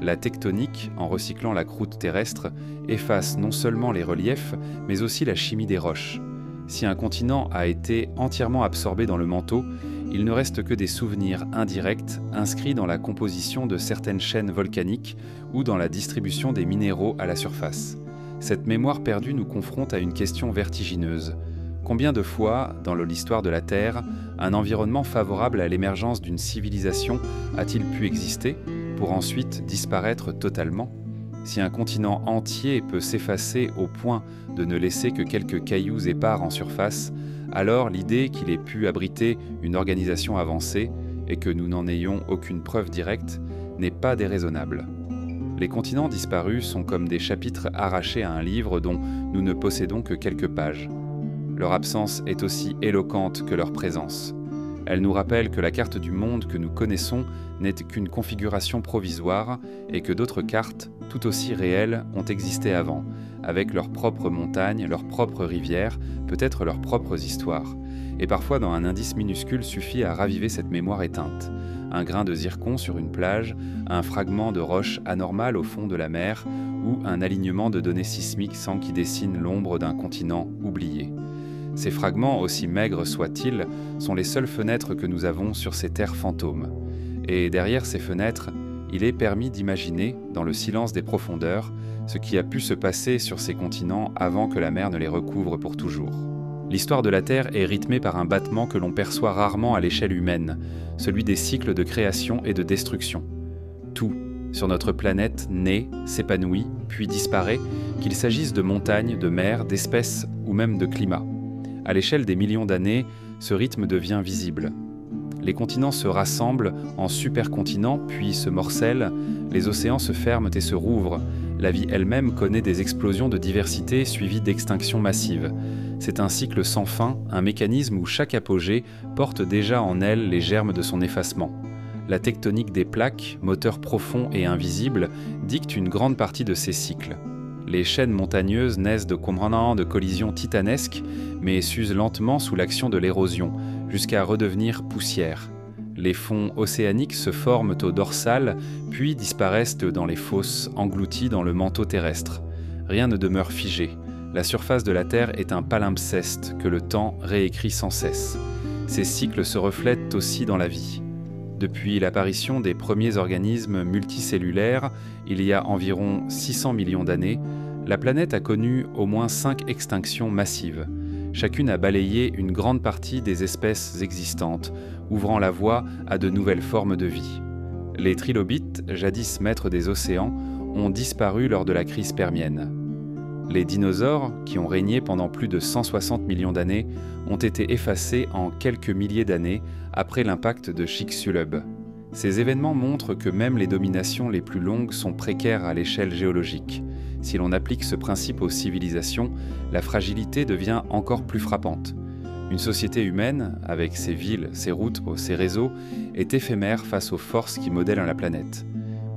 La tectonique, en recyclant la croûte terrestre, efface non seulement les reliefs, mais aussi la chimie des roches. Si un continent a été entièrement absorbé dans le manteau, il ne reste que des souvenirs indirects inscrits dans la composition de certaines chaînes volcaniques ou dans la distribution des minéraux à la surface. Cette mémoire perdue nous confronte à une question vertigineuse. Combien de fois, dans l'histoire de la Terre, un environnement favorable à l'émergence d'une civilisation a-t-il pu exister pour ensuite disparaître totalement ? Si un continent entier peut s'effacer au point de ne laisser que quelques cailloux épars en surface, alors l'idée qu'il ait pu abriter une organisation avancée et que nous n'en ayons aucune preuve directe n'est pas déraisonnable. Les continents disparus sont comme des chapitres arrachés à un livre dont nous ne possédons que quelques pages. Leur absence est aussi éloquente que leur présence. Elle nous rappelle que la carte du monde que nous connaissons n'est qu'une configuration provisoire et que d'autres cartes, tout aussi réelles, ont existé avant, avec leurs propres montagnes, leurs propres rivières, peut-être leurs propres histoires. Et parfois, dans un indice minuscule suffit à raviver cette mémoire éteinte. Un grain de zircon sur une plage, un fragment de roche anormale au fond de la mer ou un alignement de données sismiques sans qui dessine l'ombre d'un continent oublié. Ces fragments, aussi maigres soient-ils, sont les seules fenêtres que nous avons sur ces terres fantômes. Et derrière ces fenêtres, il est permis d'imaginer, dans le silence des profondeurs, ce qui a pu se passer sur ces continents avant que la mer ne les recouvre pour toujours. L'histoire de la Terre est rythmée par un battement que l'on perçoit rarement à l'échelle humaine, celui des cycles de création et de destruction. Tout, sur notre planète, naît, s'épanouit, puis disparaît, qu'il s'agisse de montagnes, de mers, d'espèces ou même de climat. À l'échelle des millions d'années, ce rythme devient visible. Les continents se rassemblent en supercontinents, puis se morcellent, les océans se ferment et se rouvrent, la vie elle-même connaît des explosions de diversité suivies d'extinctions massives. C'est un cycle sans fin, un mécanisme où chaque apogée porte déjà en elle les germes de son effacement. La tectonique des plaques, moteur profond et invisible, dicte une grande partie de ces cycles. Les chaînes montagneuses naissent de collisions titanesques, mais s'usent lentement sous l'action de l'érosion, jusqu'à redevenir poussière. Les fonds océaniques se forment au dorsal, puis disparaissent dans les fosses, engloutis dans le manteau terrestre. Rien ne demeure figé. La surface de la Terre est un palimpseste que le temps réécrit sans cesse. Ces cycles se reflètent aussi dans la vie. Depuis l'apparition des premiers organismes multicellulaires, il y a environ 600 millions d'années, la planète a connu au moins 5 extinctions massives. Chacune a balayé une grande partie des espèces existantes, ouvrant la voie à de nouvelles formes de vie. Les trilobites, jadis maîtres des océans, ont disparu lors de la crise permienne. Les dinosaures, qui ont régné pendant plus de 160 millions d'années, ont été effacés en quelques milliers d'années après l'impact de Chicxulub. Ces événements montrent que même les dominations les plus longues sont précaires à l'échelle géologique. Si l'on applique ce principe aux civilisations, la fragilité devient encore plus frappante. Une société humaine, avec ses villes, ses routes, ses réseaux, est éphémère face aux forces qui modèlent la planète.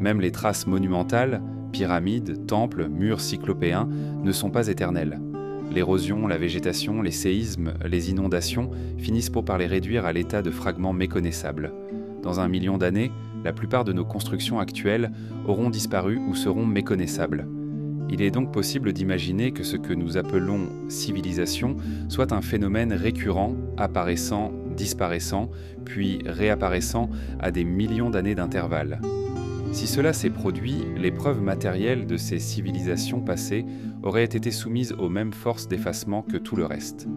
Même les traces monumentales, pyramides, temples, murs cyclopéens, ne sont pas éternelles. L'érosion, la végétation, les séismes, les inondations finissent par les réduire à l'état de fragments méconnaissables. Dans 1 million d'années, la plupart de nos constructions actuelles auront disparu ou seront méconnaissables. Il est donc possible d'imaginer que ce que nous appelons civilisation soit un phénomène récurrent, apparaissant, disparaissant, puis réapparaissant à des millions d'années d'intervalle. Si cela s'est produit, les preuves matérielles de ces civilisations passées auraient été soumises aux mêmes forces d'effacement que tout le reste.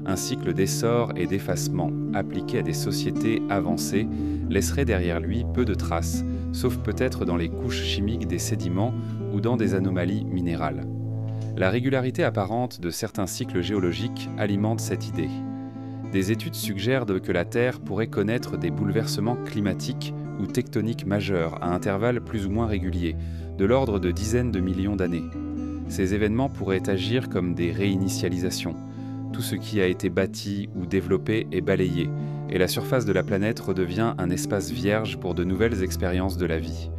Un cycle d'essor et d'effacement appliqué à des sociétés avancées laisserait derrière lui peu de traces, sauf peut-être dans les couches chimiques des sédiments ou dans des anomalies minérales. La régularité apparente de certains cycles géologiques alimente cette idée. Des études suggèrent que la Terre pourrait connaître des bouleversements climatiques ou tectoniques majeurs à intervalles plus ou moins réguliers, de l'ordre de dizaines de millions d'années. Ces événements pourraient agir comme des réinitialisations. Tout ce qui a été bâti ou développé est balayé, et la surface de la planète redevient un espace vierge pour de nouvelles expériences de la vie.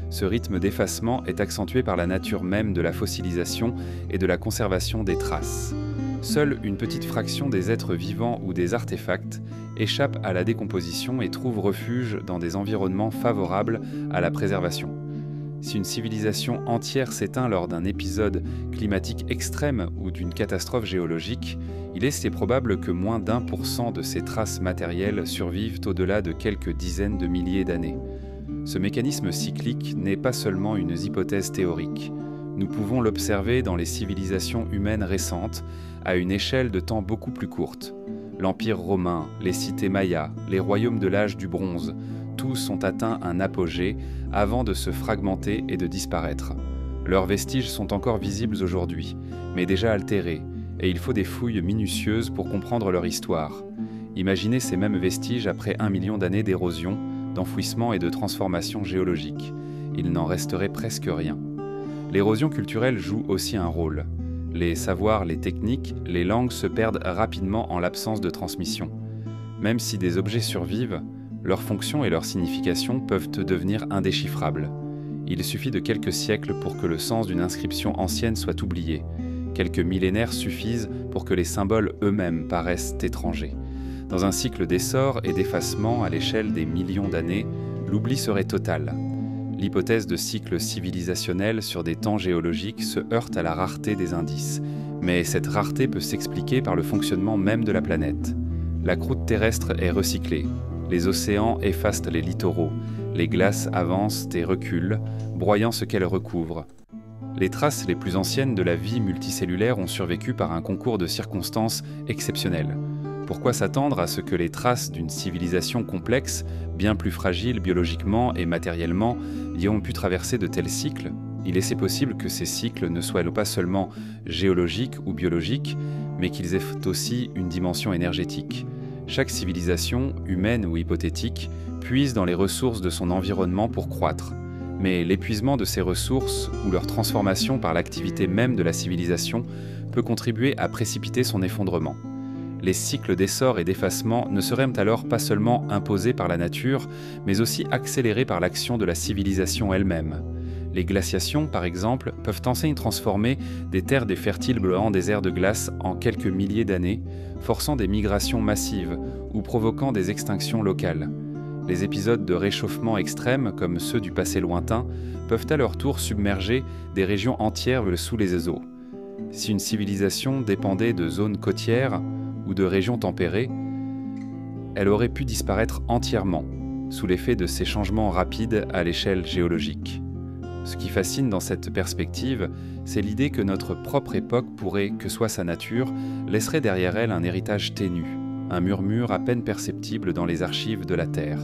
Ce rythme d'effacement est accentué par la nature même de la fossilisation et de la conservation des traces. Seule une petite fraction des êtres vivants ou des artefacts échappe à la décomposition et trouve refuge dans des environnements favorables à la préservation. Si une civilisation entière s'éteint lors d'un épisode climatique extrême ou d'une catastrophe géologique, il est assez probable que moins d'1% de ces traces matérielles survivent au-delà de quelques dizaines de milliers d'années. Ce mécanisme cyclique n'est pas seulement une hypothèse théorique. Nous pouvons l'observer dans les civilisations humaines récentes, à une échelle de temps beaucoup plus courte. L'Empire romain, les cités mayas, les royaumes de l'âge du bronze, tous ont atteint un apogée avant de se fragmenter et de disparaître. Leurs vestiges sont encore visibles aujourd'hui, mais déjà altérés, et il faut des fouilles minutieuses pour comprendre leur histoire. Imaginez ces mêmes vestiges après 1 million d'années d'érosion, d'enfouissement et de transformation géologique. Il n'en resterait presque rien. L'érosion culturelle joue aussi un rôle. Les savoirs, les techniques, les langues se perdent rapidement en l'absence de transmission. Même si des objets survivent, leur fonction et leur signification peuvent devenir indéchiffrables. Il suffit de quelques siècles pour que le sens d'une inscription ancienne soit oublié. Quelques millénaires suffisent pour que les symboles eux-mêmes paraissent étrangers. Dans un cycle d'essor et d'effacement à l'échelle des millions d'années, l'oubli serait total. L'hypothèse de cycle civilisationnel sur des temps géologiques se heurte à la rareté des indices, mais cette rareté peut s'expliquer par le fonctionnement même de la planète. La croûte terrestre est recyclée, les océans effacent les littoraux, les glaces avancent et reculent, broyant ce qu'elles recouvrent. Les traces les plus anciennes de la vie multicellulaire ont survécu par un concours de circonstances exceptionnelles. Pourquoi s'attendre à ce que les traces d'une civilisation complexe, bien plus fragile biologiquement et matériellement, y ont pu traverser de tels cycles ? Il est assez possible que ces cycles ne soient pas seulement géologiques ou biologiques, mais qu'ils aient aussi une dimension énergétique. Chaque civilisation, humaine ou hypothétique, puise dans les ressources de son environnement pour croître. Mais l'épuisement de ces ressources ou leur transformation par l'activité même de la civilisation peut contribuer à précipiter son effondrement. Les cycles d'essor et d'effacement ne seraient alors pas seulement imposés par la nature, mais aussi accélérés par l'action de la civilisation elle-même. Les glaciations, par exemple, peuvent ainsi transformer des terres des fertiles blancs déserts de glace en quelques milliers d'années, forçant des migrations massives ou provoquant des extinctions locales. Les épisodes de réchauffement extrême, comme ceux du passé lointain, peuvent à leur tour submerger des régions entières sous les eaux. Si une civilisation dépendait de zones côtières ou de régions tempérées, elle aurait pu disparaître entièrement, sous l'effet de ces changements rapides à l'échelle géologique. Ce qui fascine dans cette perspective, c'est l'idée que notre propre époque pourrait, que soit sa nature, laisserait derrière elle un héritage ténu, un murmure à peine perceptible dans les archives de la Terre.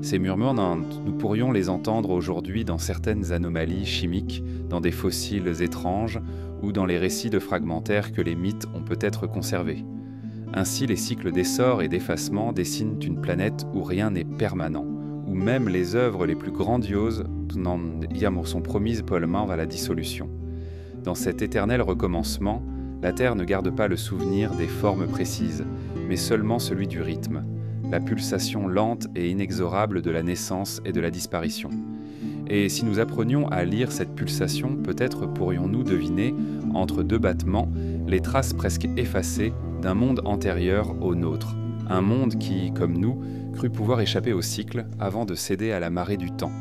Ces murmures, nous pourrions les entendre aujourd'hui dans certaines anomalies chimiques, dans des fossiles étranges ou dans les récits de fragmentaires que les mythes ont peut-être conservés. Ainsi, les cycles d'essor et d'effacement dessinent une planète où rien n'est permanent, où même les œuvres les plus grandioses sont promises à la dissolution. Dans cet éternel recommencement, la Terre ne garde pas le souvenir des formes précises, mais seulement celui du rythme, la pulsation lente et inexorable de la naissance et de la disparition. Et si nous apprenions à lire cette pulsation, peut-être pourrions-nous deviner, entre deux battements, les traces presque effacées d'un monde antérieur au nôtre. Un monde qui, comme nous, crut pouvoir échapper au cycle avant de céder à la marée du temps.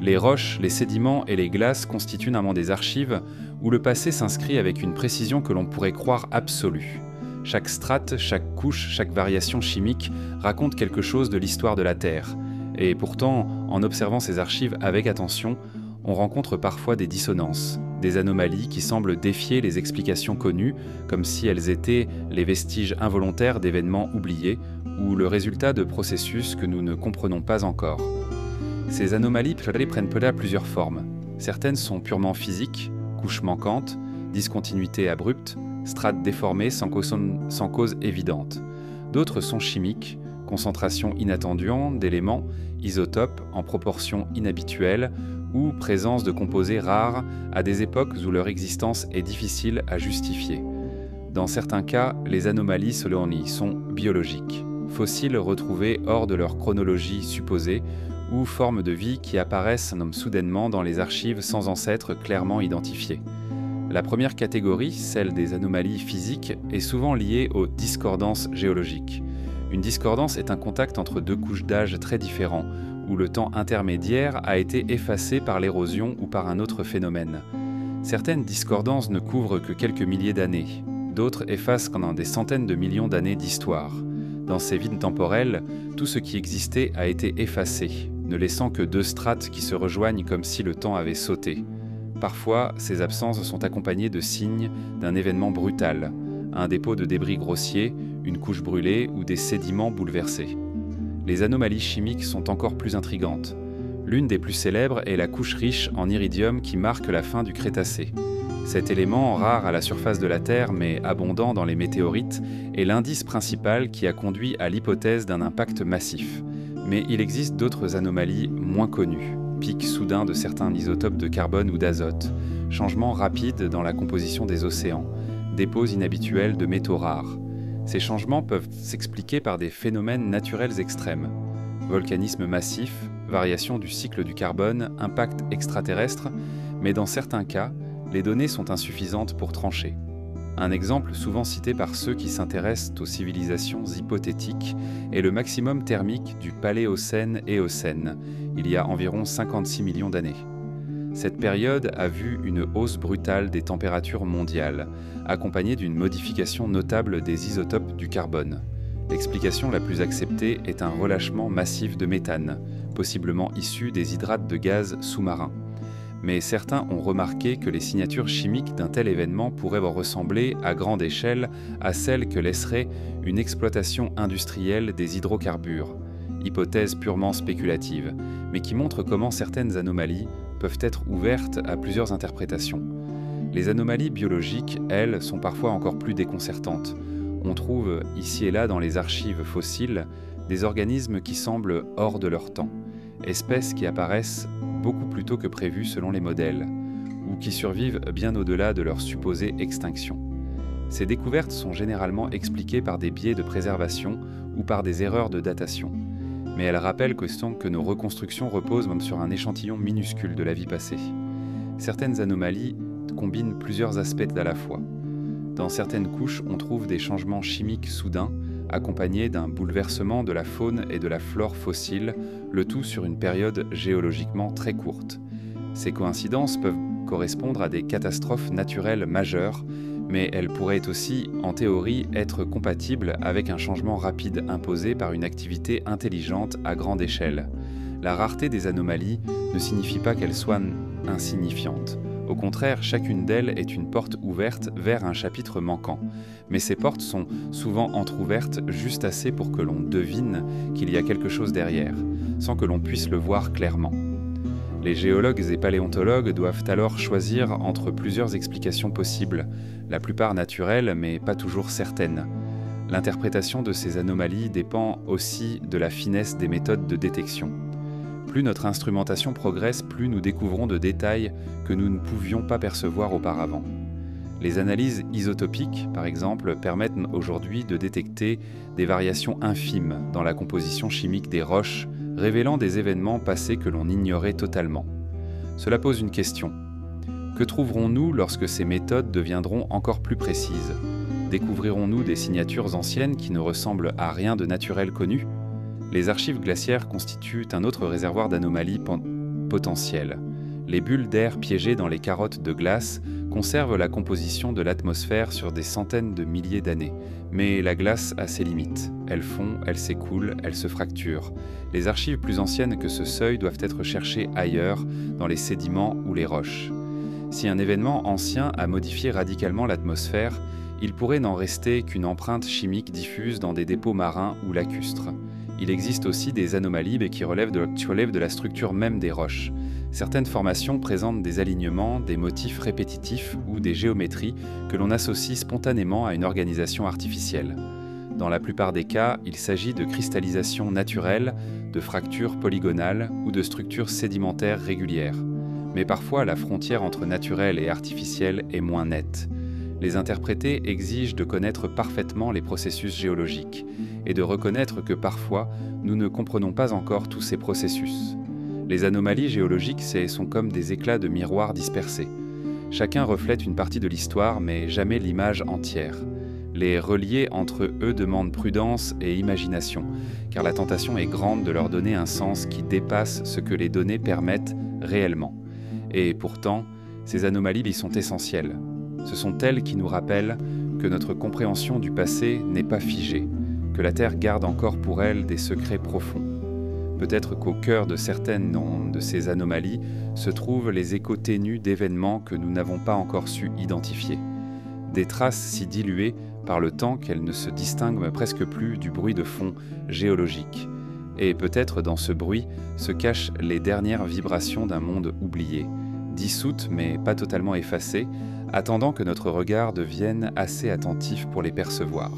Les roches, les sédiments et les glaces constituent notamment des archives où le passé s'inscrit avec une précision que l'on pourrait croire absolue. Chaque strate, chaque couche, chaque variation chimique raconte quelque chose de l'histoire de la Terre. Et pourtant, en observant ces archives avec attention, on rencontre parfois des dissonances, des anomalies qui semblent défier les explications connues, comme si elles étaient les vestiges involontaires d'événements oubliés ou le résultat de processus que nous ne comprenons pas encore. Ces anomalies prennent plusieurs formes. Certaines sont purement physiques, couches manquantes, discontinuités abruptes, strates déformées sans cause évidente. D'autres sont chimiques, concentration inattendue d'éléments, isotopes en proportions inhabituelles ou présence de composés rares à des époques où leur existence est difficile à justifier. Dans certains cas, les anomalies sont biologiques, fossiles retrouvés hors de leur chronologie supposée ou formes de vie qui apparaissent soudainement dans les archives sans ancêtres clairement identifiés. La première catégorie, celle des anomalies physiques, est souvent liée aux discordances géologiques. Une discordance est un contact entre deux couches d'âge très différents, où le temps intermédiaire a été effacé par l'érosion ou par un autre phénomène. Certaines discordances ne couvrent que quelques milliers d'années, d'autres effacent pendant des centaines de millions d'années d'histoire. Dans ces vides temporels, tout ce qui existait a été effacé, ne laissant que deux strates qui se rejoignent comme si le temps avait sauté. Parfois, ces absences sont accompagnées de signes d'un événement brutal, un dépôt de débris grossiers, une couche brûlée ou des sédiments bouleversés. Les anomalies chimiques sont encore plus intrigantes. L'une des plus célèbres est la couche riche en iridium qui marque la fin du Crétacé. Cet élément, rare à la surface de la Terre mais abondant dans les météorites, est l'indice principal qui a conduit à l'hypothèse d'un impact massif. Mais il existe d'autres anomalies moins connues, pic soudain de certains isotopes de carbone ou d'azote, changement rapide dans la composition des océans, dépôts inhabituels de métaux rares. Ces changements peuvent s'expliquer par des phénomènes naturels extrêmes. Volcanisme massif, variation du cycle du carbone, impact extraterrestre, mais dans certains cas, les données sont insuffisantes pour trancher. Un exemple souvent cité par ceux qui s'intéressent aux civilisations hypothétiques est le maximum thermique du Paléocène-Éocène, il y a environ 56 millions d'années. Cette période a vu une hausse brutale des températures mondiales, accompagnée d'une modification notable des isotopes du carbone. L'explication la plus acceptée est un relâchement massif de méthane, possiblement issu des hydrates de gaz sous-marins. Mais certains ont remarqué que les signatures chimiques d'un tel événement pourraient ressembler, à grande échelle, à celles que laisserait une exploitation industrielle des hydrocarbures. Hypothèse purement spéculative, mais qui montre comment certaines anomalies peuvent être ouvertes à plusieurs interprétations. Les anomalies biologiques, elles, sont parfois encore plus déconcertantes. On trouve, ici et là dans les archives fossiles, des organismes qui semblent hors de leur temps, espèces qui apparaissent beaucoup plus tôt que prévu selon les modèles, ou qui survivent bien au-delà de leur supposée extinction. Ces découvertes sont généralement expliquées par des biais de préservation ou par des erreurs de datation. Mais elles rappellent que nos reconstructions reposent même sur un échantillon minuscule de la vie passée. Certaines anomalies combinent plusieurs aspects à la fois. Dans certaines couches, on trouve des changements chimiques soudains, accompagnés d'un bouleversement de la faune et de la flore fossile, le tout sur une période géologiquement très courte. Ces coïncidences peuvent correspondre à des catastrophes naturelles majeures, mais elles pourraient aussi, en théorie, être compatibles avec un changement rapide imposé par une activité intelligente à grande échelle. La rareté des anomalies ne signifie pas qu'elles soient insignifiantes. Au contraire, chacune d'elles est une porte ouverte vers un chapitre manquant. Mais ces portes sont souvent entr'ouvertes juste assez pour que l'on devine qu'il y a quelque chose derrière, sans que l'on puisse le voir clairement. Les géologues et paléontologues doivent alors choisir entre plusieurs explications possibles, la plupart naturelles mais pas toujours certaines. L'interprétation de ces anomalies dépend aussi de la finesse des méthodes de détection. Plus notre instrumentation progresse, plus nous découvrons de détails que nous ne pouvions pas percevoir auparavant. Les analyses isotopiques, par exemple, permettent aujourd'hui de détecter des variations infimes dans la composition chimique des roches, révélant des événements passés que l'on ignorait totalement. Cela pose une question. Que trouverons-nous lorsque ces méthodes deviendront encore plus précises? Découvrirons-nous des signatures anciennes qui ne ressemblent à rien de naturel connu? Les archives glaciaires constituent un autre réservoir d'anomalies potentielles. Les bulles d'air piégées dans les carottes de glace conservent la composition de l'atmosphère sur des centaines de milliers d'années. Mais la glace a ses limites. Elle fond, elle s'écoule, elle se fracture. Les archives plus anciennes que ce seuil doivent être cherchées ailleurs, dans les sédiments ou les roches. Si un événement ancien a modifié radicalement l'atmosphère, il pourrait n'en rester qu'une empreinte chimique diffuse dans des dépôts marins ou lacustres. Il existe aussi des anomalies qui relèvent de la structure même des roches. Certaines formations présentent des alignements, des motifs répétitifs ou des géométries que l'on associe spontanément à une organisation artificielle. Dans la plupart des cas, il s'agit de cristallisation naturelle, de fractures polygonales ou de structures sédimentaires régulières. Mais parfois, la frontière entre naturel et artificiel est moins nette. Les interpréter exigent de connaître parfaitement les processus géologiques et de reconnaître que parfois, nous ne comprenons pas encore tous ces processus. Les anomalies géologiques sont comme des éclats de miroir dispersés. Chacun reflète une partie de l'histoire, mais jamais l'image entière. Les relier entre eux demande prudence et imagination, car la tentation est grande de leur donner un sens qui dépasse ce que les données permettent réellement. Et pourtant, ces anomalies y sont essentielles. Ce sont elles qui nous rappellent que notre compréhension du passé n'est pas figée, que la Terre garde encore pour elle des secrets profonds. Peut-être qu'au cœur de certaines de ces anomalies se trouvent les échos ténus d'événements que nous n'avons pas encore su identifier. Des traces si diluées par le temps qu'elles ne se distinguent presque plus du bruit de fond géologique. Et peut-être dans ce bruit se cachent les dernières vibrations d'un monde oublié, dissoutes mais pas totalement effacées, attendant que notre regard devienne assez attentif pour les percevoir.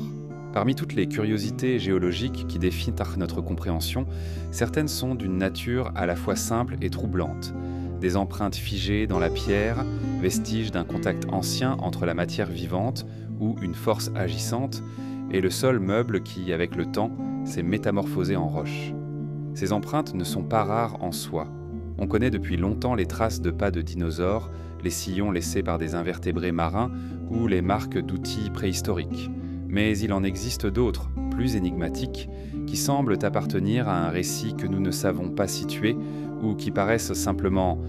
Parmi toutes les curiosités géologiques qui défient notre compréhension, certaines sont d'une nature à la fois simple et troublante. Des empreintes figées dans la pierre, vestiges d'un contact ancien entre la matière vivante ou une force agissante, et le sol meuble qui, avec le temps, s'est métamorphosé en roche. Ces empreintes ne sont pas rares en soi. On connaît depuis longtemps les traces de pas de dinosaures, les sillons laissés par des invertébrés marins ou les marques d'outils préhistoriques. Mais il en existe d'autres, plus énigmatiques, qui semblent appartenir à un récit que nous ne savons pas situer ou qui paraissent simplement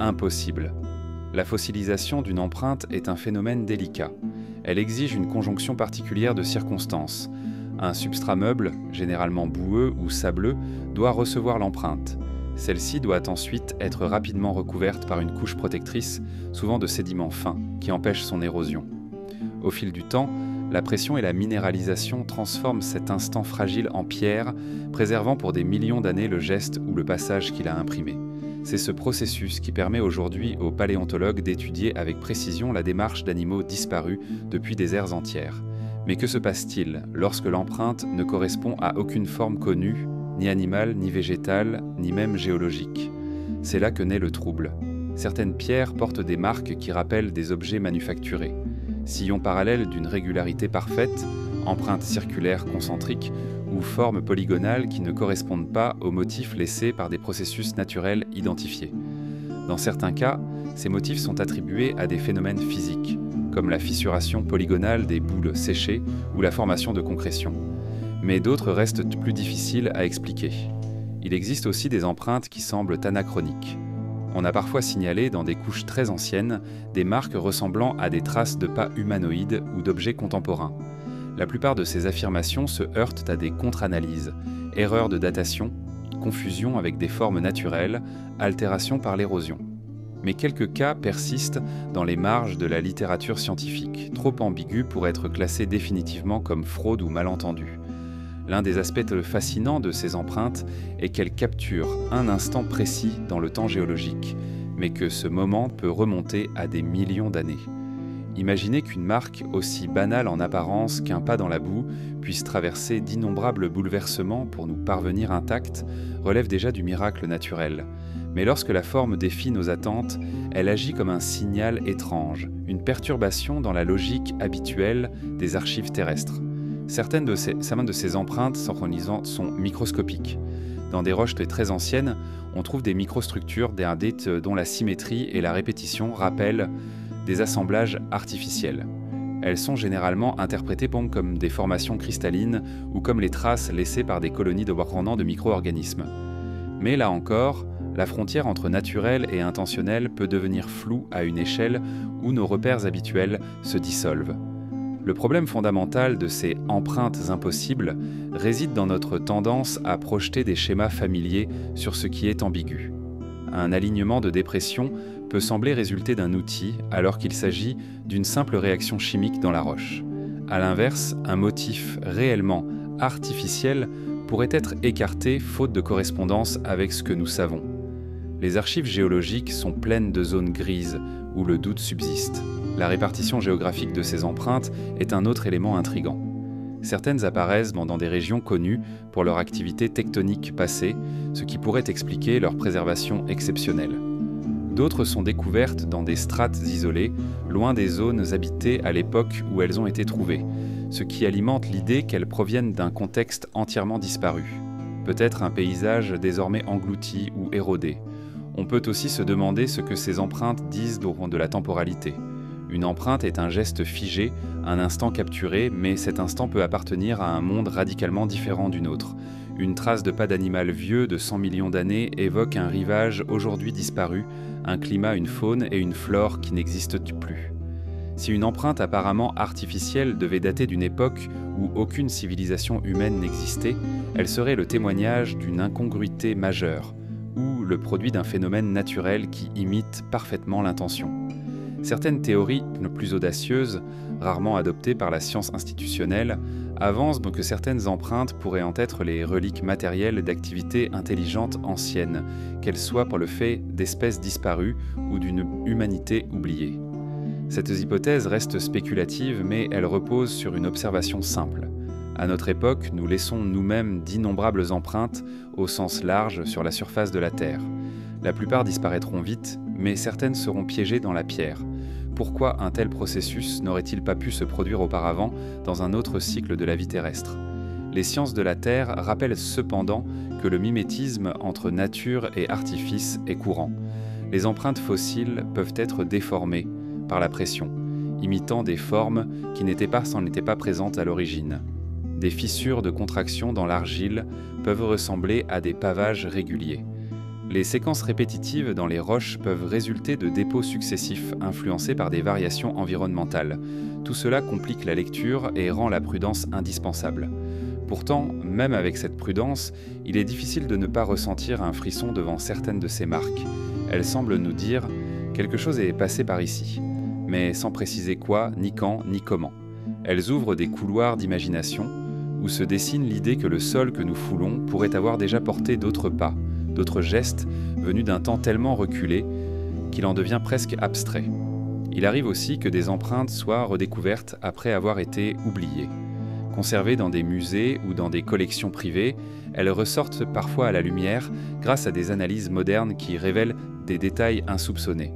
impossibles. La fossilisation d'une empreinte est un phénomène délicat. Elle exige une conjonction particulière de circonstances. Un substrat meuble, généralement boueux ou sableux, doit recevoir l'empreinte. Celle-ci doit ensuite être rapidement recouverte par une couche protectrice, souvent de sédiments fins, qui empêchent son érosion. Au fil du temps, la pression et la minéralisation transforment cet instant fragile en pierre, préservant pour des millions d'années le geste ou le passage qu'il a imprimé. C'est ce processus qui permet aujourd'hui aux paléontologues d'étudier avec précision la démarche d'animaux disparus depuis des ères entières. Mais que se passe-t-il lorsque l'empreinte ne correspond à aucune forme connue, ni animale, ni végétale, ni même géologique? C'est là que naît le trouble. Certaines pierres portent des marques qui rappellent des objets manufacturés. Sillons parallèles d'une régularité parfaite, empreintes circulaires concentriques ou formes polygonales qui ne correspondent pas aux motifs laissés par des processus naturels identifiés. Dans certains cas, ces motifs sont attribués à des phénomènes physiques, comme la fissuration polygonale des boules séchées ou la formation de concrétions. Mais d'autres restent plus difficiles à expliquer. Il existe aussi des empreintes qui semblent anachroniques. On a parfois signalé dans des couches très anciennes des marques ressemblant à des traces de pas humanoïdes ou d'objets contemporains. La plupart de ces affirmations se heurtent à des contre-analyses, erreurs de datation, confusion avec des formes naturelles, altération par l'érosion. Mais quelques cas persistent dans les marges de la littérature scientifique, trop ambigus pour être classés définitivement comme fraude ou malentendu. L'un des aspects fascinants de ces empreintes est qu'elles capturent un instant précis dans le temps géologique, mais que ce moment peut remonter à des millions d'années. Imaginez qu'une marque aussi banale en apparence qu'un pas dans la boue puisse traverser d'innombrables bouleversements pour nous parvenir intacts relève déjà du miracle naturel. Mais lorsque la forme défie nos attentes, elle agit comme un signal étrange, une perturbation dans la logique habituelle des archives terrestres. Certaines de ces empreintes sont microscopiques. Dans des roches très anciennes, on trouve des microstructures dont la symétrie et la répétition rappellent des assemblages artificiels. Elles sont généralement interprétées comme des formations cristallines ou comme les traces laissées par des colonies de micro-organismes. Mais là encore, la frontière entre naturel et intentionnel peut devenir floue à une échelle où nos repères habituels se dissolvent. Le problème fondamental de ces empreintes impossibles réside dans notre tendance à projeter des schémas familiers sur ce qui est ambigu. Un alignement de dépression peut sembler résulter d'un outil alors qu'il s'agit d'une simple réaction chimique dans la roche. A l'inverse, un motif réellement artificiel pourrait être écarté faute de correspondance avec ce que nous savons. Les archives géologiques sont pleines de zones grises où le doute subsiste. La répartition géographique de ces empreintes est un autre élément intrigant. Certaines apparaissent dans des régions connues pour leur activité tectonique passée, ce qui pourrait expliquer leur préservation exceptionnelle. D'autres sont découvertes dans des strates isolées, loin des zones habitées à l'époque où elles ont été trouvées, ce qui alimente l'idée qu'elles proviennent d'un contexte entièrement disparu. Peut-être un paysage désormais englouti ou érodé. On peut aussi se demander ce que ces empreintes disent de la temporalité. Une empreinte est un geste figé, un instant capturé, mais cet instant peut appartenir à un monde radicalement différent d'une autre. Une trace de pas d'animal vieux de 100 millions d'années évoque un rivage aujourd'hui disparu, un climat, une faune et une flore qui n'existent plus. Si une empreinte apparemment artificielle devait dater d'une époque où aucune civilisation humaine n'existait, elle serait le témoignage d'une incongruité majeure, ou le produit d'un phénomène naturel qui imite parfaitement l'intention. Certaines théories plus audacieuses, rarement adoptées par la science institutionnelle, avancent que certaines empreintes pourraient en être les reliques matérielles d'activités intelligentes anciennes, qu'elles soient pour le fait d'espèces disparues ou d'une humanité oubliée. Cette hypothèse reste spéculative, mais elle repose sur une observation simple. À notre époque, nous laissons nous-mêmes d'innombrables empreintes au sens large sur la surface de la Terre. La plupart disparaîtront vite, mais certaines seront piégées dans la pierre. Pourquoi un tel processus n'aurait-il pas pu se produire auparavant dans un autre cycle de la vie terrestre ? Les sciences de la Terre rappellent cependant que le mimétisme entre nature et artifice est courant. Les empreintes fossiles peuvent être déformées par la pression, imitant des formes qui n'étaient pas présentes à l'origine. Des fissures de contraction dans l'argile peuvent ressembler à des pavages réguliers. Les séquences répétitives dans les roches peuvent résulter de dépôts successifs influencés par des variations environnementales. Tout cela complique la lecture et rend la prudence indispensable. Pourtant, même avec cette prudence, il est difficile de ne pas ressentir un frisson devant certaines de ces marques. Elles semblent nous dire « quelque chose est passé par ici », mais sans préciser quoi, ni quand, ni comment. Elles ouvrent des couloirs d'imagination, où se dessine l'idée que le sol que nous foulons pourrait avoir déjà porté d'autres pas, d'autres gestes venus d'un temps tellement reculé qu'il en devient presque abstrait. Il arrive aussi que des empreintes soient redécouvertes après avoir été oubliées. Conservées dans des musées ou dans des collections privées, elles ressortent parfois à la lumière grâce à des analyses modernes qui révèlent des détails insoupçonnés.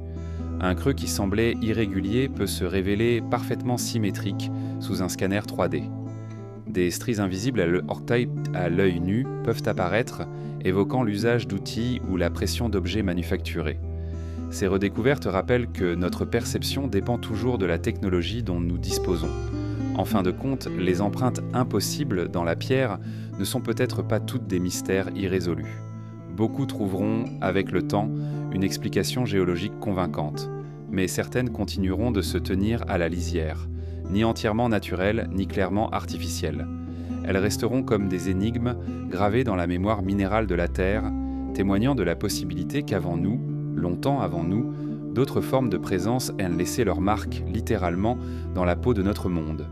Un creux qui semblait irrégulier peut se révéler parfaitement symétrique sous un scanner 3D. Des stries invisibles à l'œil nu peuvent apparaître, évoquant l'usage d'outils ou la pression d'objets manufacturés. Ces redécouvertes rappellent que notre perception dépend toujours de la technologie dont nous disposons. En fin de compte, les empreintes impossibles dans la pierre ne sont peut-être pas toutes des mystères irrésolus. Beaucoup trouveront, avec le temps, une explication géologique convaincante, mais certaines continueront de se tenir à la lisière, ni entièrement naturelles, ni clairement artificielles. Elles resteront comme des énigmes gravées dans la mémoire minérale de la Terre, témoignant de la possibilité qu'avant nous, longtemps avant nous, d'autres formes de présence aient laissé leur marque, littéralement, dans la peau de notre monde.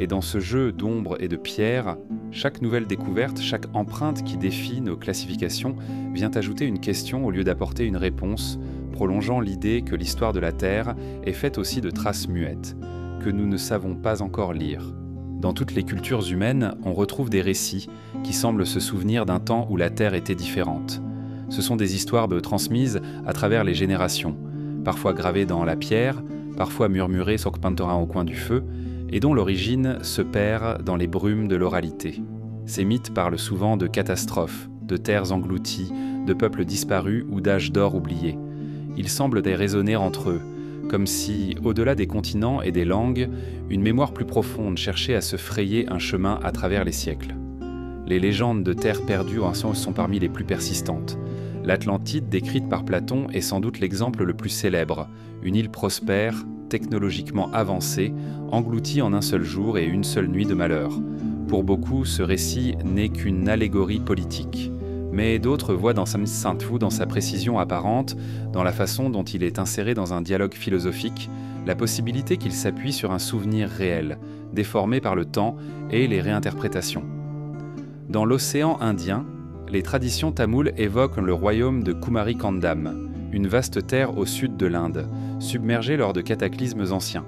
Et dans ce jeu d'ombre et de pierre, chaque nouvelle découverte, chaque empreinte qui défie nos classifications vient ajouter une question au lieu d'apporter une réponse, prolongeant l'idée que l'histoire de la Terre est faite aussi de traces muettes, que nous ne savons pas encore lire. Dans toutes les cultures humaines, on retrouve des récits qui semblent se souvenir d'un temps où la Terre était différente. Ce sont des histoires transmises à travers les générations, parfois gravées dans la pierre, parfois murmurées sur Pantorin au coin du feu, et dont l'origine se perd dans les brumes de l'oralité. Ces mythes parlent souvent de catastrophes, de terres englouties, de peuples disparus ou d'âges d'or oubliés. Ils semblent résonner entre eux, comme si, au-delà des continents et des langues, une mémoire plus profonde cherchait à se frayer un chemin à travers les siècles. Les légendes de terres perdues sont parmi les plus persistantes. L'Atlantide, décrite par Platon, est sans doute l'exemple le plus célèbre, une île prospère, technologiquement avancée, engloutie en un seul jour et une seule nuit de malheur. Pour beaucoup, ce récit n'est qu'une allégorie politique. Mais d'autres voient dans Sam Saint-Fou, dans sa précision apparente, dans la façon dont il est inséré dans un dialogue philosophique, la possibilité qu'il s'appuie sur un souvenir réel, déformé par le temps et les réinterprétations. Dans l'océan Indien, les traditions tamoules évoquent le royaume de Kumari-Kandam, une vaste terre au sud de l'Inde, submergée lors de cataclysmes anciens.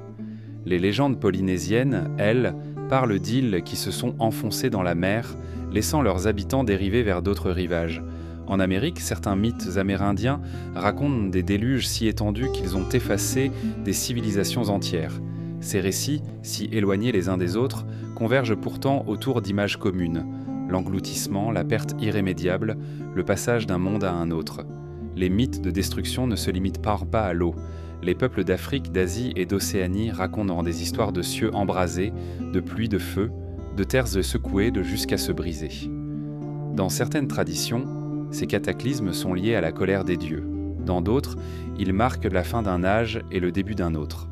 Les légendes polynésiennes, elles, parlent d'îles qui se sont enfoncées dans la mer, laissant leurs habitants dériver vers d'autres rivages. En Amérique, certains mythes amérindiens racontent des déluges si étendus qu'ils ont effacé des civilisations entières. Ces récits, si éloignés les uns des autres, convergent pourtant autour d'images communes. L'engloutissement, la perte irrémédiable, le passage d'un monde à un autre. Les mythes de destruction ne se limitent pas à l'eau. Les peuples d'Afrique, d'Asie et d'Océanie racontent des histoires de cieux embrasés, de pluies de feu, de terres secouées jusqu'à se briser. Dans certaines traditions, ces cataclysmes sont liés à la colère des dieux. Dans d'autres, ils marquent la fin d'un âge et le début d'un autre.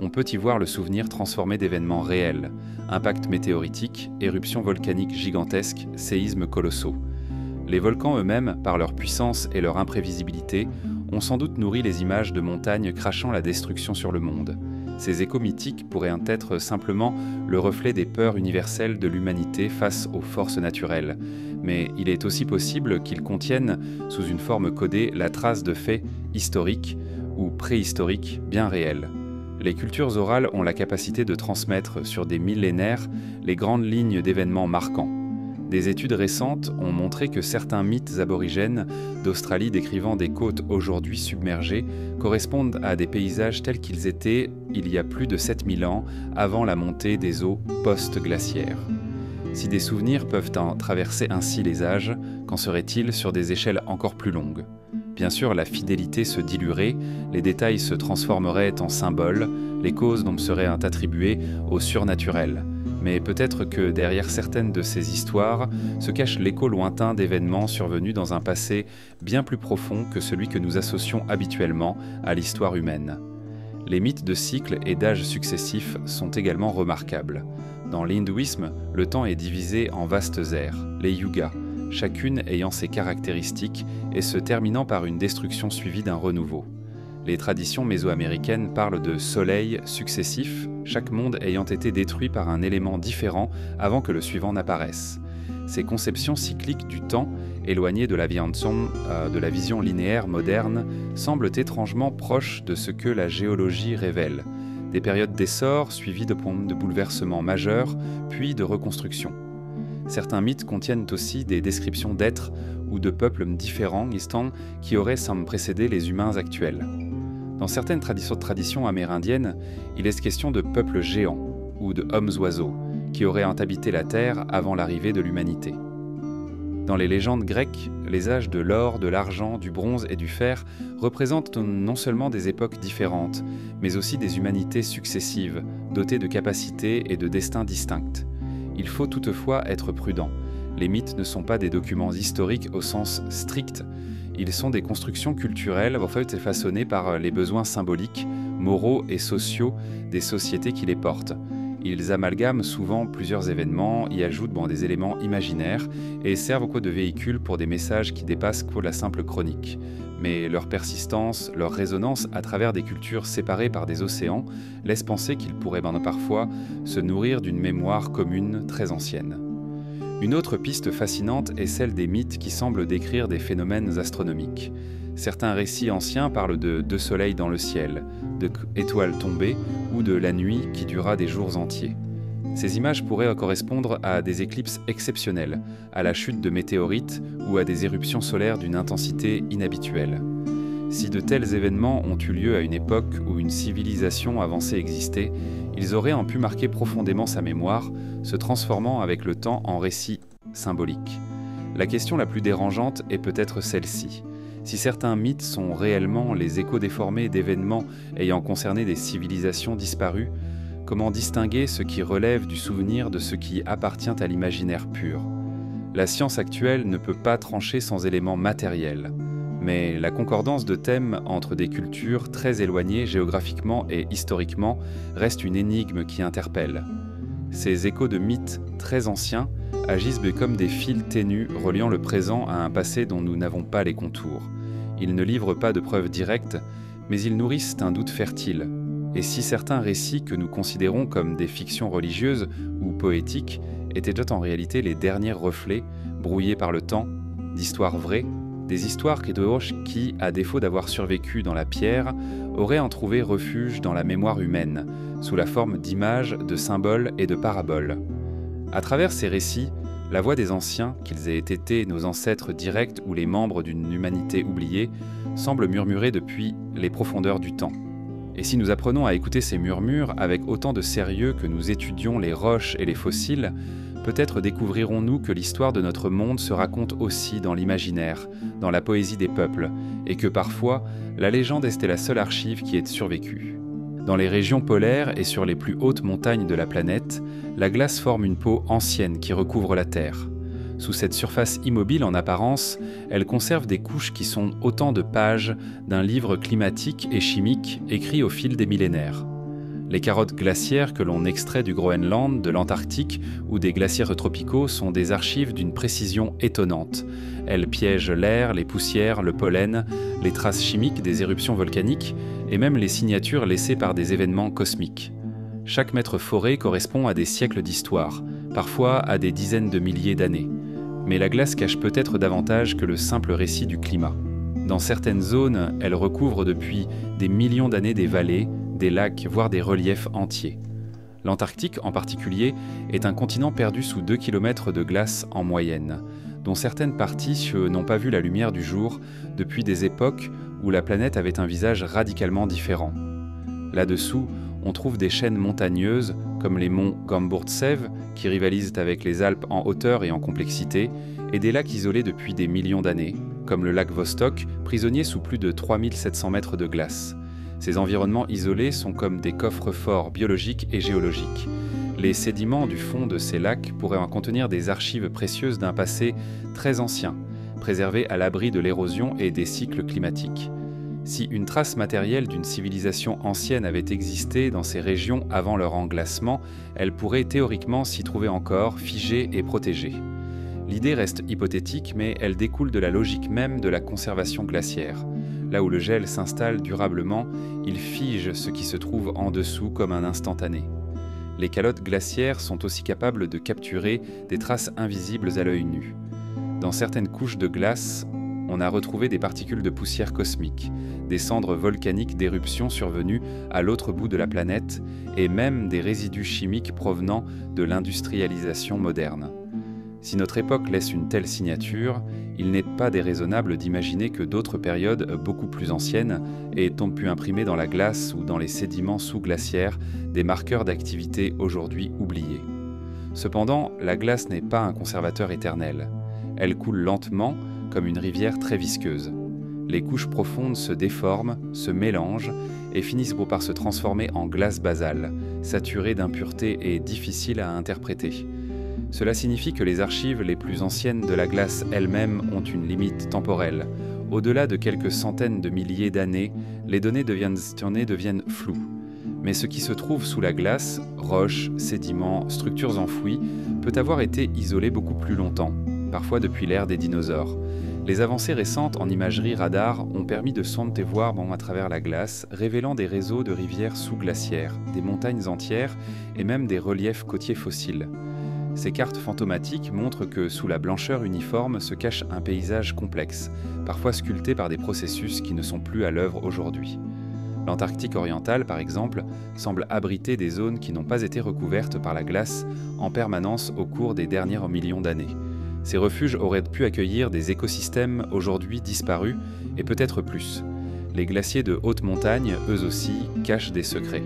On peut y voir le souvenir transformé d'événements réels, impacts météoritiques, éruptions volcaniques gigantesques, séismes colossaux. Les volcans eux-mêmes, par leur puissance et leur imprévisibilité, ont sans doute nourri les images de montagnes crachant la destruction sur le monde. Ces échos mythiques pourraient être simplement le reflet des peurs universelles de l'humanité face aux forces naturelles, mais il est aussi possible qu'ils contiennent, sous une forme codée, la trace de faits historiques ou préhistoriques bien réels. Les cultures orales ont la capacité de transmettre sur des millénaires les grandes lignes d'événements marquants. Des études récentes ont montré que certains mythes aborigènes d'Australie décrivant des côtes aujourd'hui submergées correspondent à des paysages tels qu'ils étaient il y a plus de 7000 ans avant la montée des eaux post-glaciaires. Si des souvenirs peuvent traverser ainsi les âges, qu'en serait-il sur des échelles encore plus longues ? Bien sûr, la fidélité se diluerait, les détails se transformeraient en symboles, les causes donc seraient attribuées au surnaturel. Mais peut-être que derrière certaines de ces histoires se cache l'écho lointain d'événements survenus dans un passé bien plus profond que celui que nous associons habituellement à l'histoire humaine. Les mythes de cycles et d'âges successifs sont également remarquables. Dans l'hindouisme, le temps est divisé en vastes ères, les yugas, chacune ayant ses caractéristiques et se terminant par une destruction suivie d'un renouveau. Les traditions mésoaméricaines parlent de soleils successifs, chaque monde ayant été détruit par un élément différent avant que le suivant n'apparaisse. Ces conceptions cycliques du temps, éloignées de la vision linéaire moderne, semblent étrangement proches de ce que la géologie révèle. Des périodes d'essor suivies de bouleversements majeurs, puis de reconstruction. Certains mythes contiennent aussi des descriptions d'êtres ou de peuples différents qui auraient précédé les humains actuels. Dans certaines traditions amérindiennes, il est question de peuples géants ou de hommes-oiseaux qui auraient habité la Terre avant l'arrivée de l'humanité. Dans les légendes grecques, les âges de l'or, de l'argent, du bronze et du fer représentent non seulement des époques différentes, mais aussi des humanités successives, dotées de capacités et de destins distincts. Il faut toutefois être prudent. Les mythes ne sont pas des documents historiques au sens strict. Ils sont des constructions culturelles façonnées par les besoins symboliques, moraux et sociaux des sociétés qui les portent. Ils amalgament souvent plusieurs événements, y ajoutent des éléments imaginaires et servent de véhicules pour des messages qui dépassent la simple chronique. Mais leur persistance, leur résonance à travers des cultures séparées par des océans laisse penser qu'ils pourraient parfois se nourrir d'une mémoire commune très ancienne. Une autre piste fascinante est celle des mythes qui semblent décrire des phénomènes astronomiques. Certains récits anciens parlent de deux soleils dans le ciel, d'étoiles tombées ou de la nuit qui dura des jours entiers. Ces images pourraient correspondre à des éclipses exceptionnelles, à la chute de météorites ou à des éruptions solaires d'une intensité inhabituelle. Si de tels événements ont eu lieu à une époque où une civilisation avancée existait, ils auraient pu marquer profondément sa mémoire, se transformant avec le temps en récits symboliques. La question la plus dérangeante est peut-être celle-ci. Si certains mythes sont réellement les échos déformés d'événements ayant concerné des civilisations disparues, comment distinguer ce qui relève du souvenir de ce qui appartient à l'imaginaire pur ? La science actuelle ne peut pas trancher sans éléments matériels. Mais la concordance de thèmes entre des cultures très éloignées géographiquement et historiquement reste une énigme qui interpelle. Ces échos de mythes très anciens agissent comme des fils ténus reliant le présent à un passé dont nous n'avons pas les contours. Ils ne livrent pas de preuves directes, mais ils nourrissent un doute fertile. Et si certains récits que nous considérons comme des fictions religieuses ou poétiques étaient en réalité les derniers reflets, brouillés par le temps, d'histoires vraies, des histoires qui, à défaut d'avoir survécu dans la pierre, auraient trouvé refuge dans la mémoire humaine, sous la forme d'images, de symboles et de paraboles. À travers ces récits, la voix des anciens, qu'ils aient été nos ancêtres directs ou les membres d'une humanité oubliée, semble murmurer depuis les profondeurs du temps. Et si nous apprenons à écouter ces murmures avec autant de sérieux que nous étudions les roches et les fossiles, peut-être découvrirons-nous que l'histoire de notre monde se raconte aussi dans l'imaginaire, dans la poésie des peuples, et que parfois, la légende est la seule archive qui ait survécu. Dans les régions polaires et sur les plus hautes montagnes de la planète, la glace forme une peau ancienne qui recouvre la Terre. Sous cette surface immobile en apparence, elle conserve des couches qui sont autant de pages d'un livre climatique et chimique écrit au fil des millénaires. Les carottes glaciaires que l'on extrait du Groenland, de l'Antarctique ou des glaciers tropicaux sont des archives d'une précision étonnante. Elles piègent l'air, les poussières, le pollen, les traces chimiques des éruptions volcaniques et même les signatures laissées par des événements cosmiques. Chaque mètre foré correspond à des siècles d'histoire, parfois à des dizaines de milliers d'années. Mais la glace cache peut-être davantage que le simple récit du climat. Dans certaines zones, elle recouvre depuis des millions d'années des vallées, des lacs, voire des reliefs entiers. L'Antarctique, en particulier, est un continent perdu sous 2 km de glace en moyenne, dont certaines parties n'ont pas vu la lumière du jour depuis des époques où la planète avait un visage radicalement différent. Là-dessous, on trouve des chaînes montagneuses, comme les monts Gamburtsev, qui rivalisent avec les Alpes en hauteur et en complexité, et des lacs isolés depuis des millions d'années, comme le lac Vostok, prisonnier sous plus de 3700 mètres de glace. Ces environnements isolés sont comme des coffres-forts biologiques et géologiques. Les sédiments du fond de ces lacs pourraient en contenir des archives précieuses d'un passé très ancien, préservé à l'abri de l'érosion et des cycles climatiques. Si une trace matérielle d'une civilisation ancienne avait existé dans ces régions avant leur englassement, elle pourrait théoriquement s'y trouver encore, figée et protégée. L'idée reste hypothétique, mais elle découle de la logique même de la conservation glaciaire. Là où le gel s'installe durablement, il fige ce qui se trouve en dessous comme un instantané. Les calottes glaciaires sont aussi capables de capturer des traces invisibles à l'œil nu. Dans certaines couches de glace, on a retrouvé des particules de poussière cosmique, des cendres volcaniques d'éruptions survenues à l'autre bout de la planète et même des résidus chimiques provenant de l'industrialisation moderne. Si notre époque laisse une telle signature, il n'est pas déraisonnable d'imaginer que d'autres périodes beaucoup plus anciennes aient pu imprimer dans la glace ou dans les sédiments sous-glaciaires des marqueurs d'activité aujourd'hui oubliés. Cependant, la glace n'est pas un conservateur éternel. Elle coule lentement, comme une rivière très visqueuse. Les couches profondes se déforment, se mélangent et finissent par se transformer en glace basale, saturée d'impuretés et difficile à interpréter. Cela signifie que les archives les plus anciennes de la glace elle-même ont une limite temporelle. Au-delà de quelques centaines de milliers d'années, les données deviennent floues. Mais ce qui se trouve sous la glace, roches, sédiments, structures enfouies, peut avoir été isolé beaucoup plus longtemps, parfois depuis l'ère des dinosaures. Les avancées récentes en imagerie radar ont permis de sonder voir à travers la glace, révélant des réseaux de rivières sous-glaciaires, des montagnes entières et même des reliefs côtiers fossiles. Ces cartes fantomatiques montrent que sous la blancheur uniforme se cache un paysage complexe, parfois sculpté par des processus qui ne sont plus à l'œuvre aujourd'hui. L'Antarctique orientale, par exemple, semble abriter des zones qui n'ont pas été recouvertes par la glace en permanence au cours des derniers millions d'années. Ces refuges auraient pu accueillir des écosystèmes aujourd'hui disparus et peut-être plus. Les glaciers de haute montagne, eux aussi, cachent des secrets.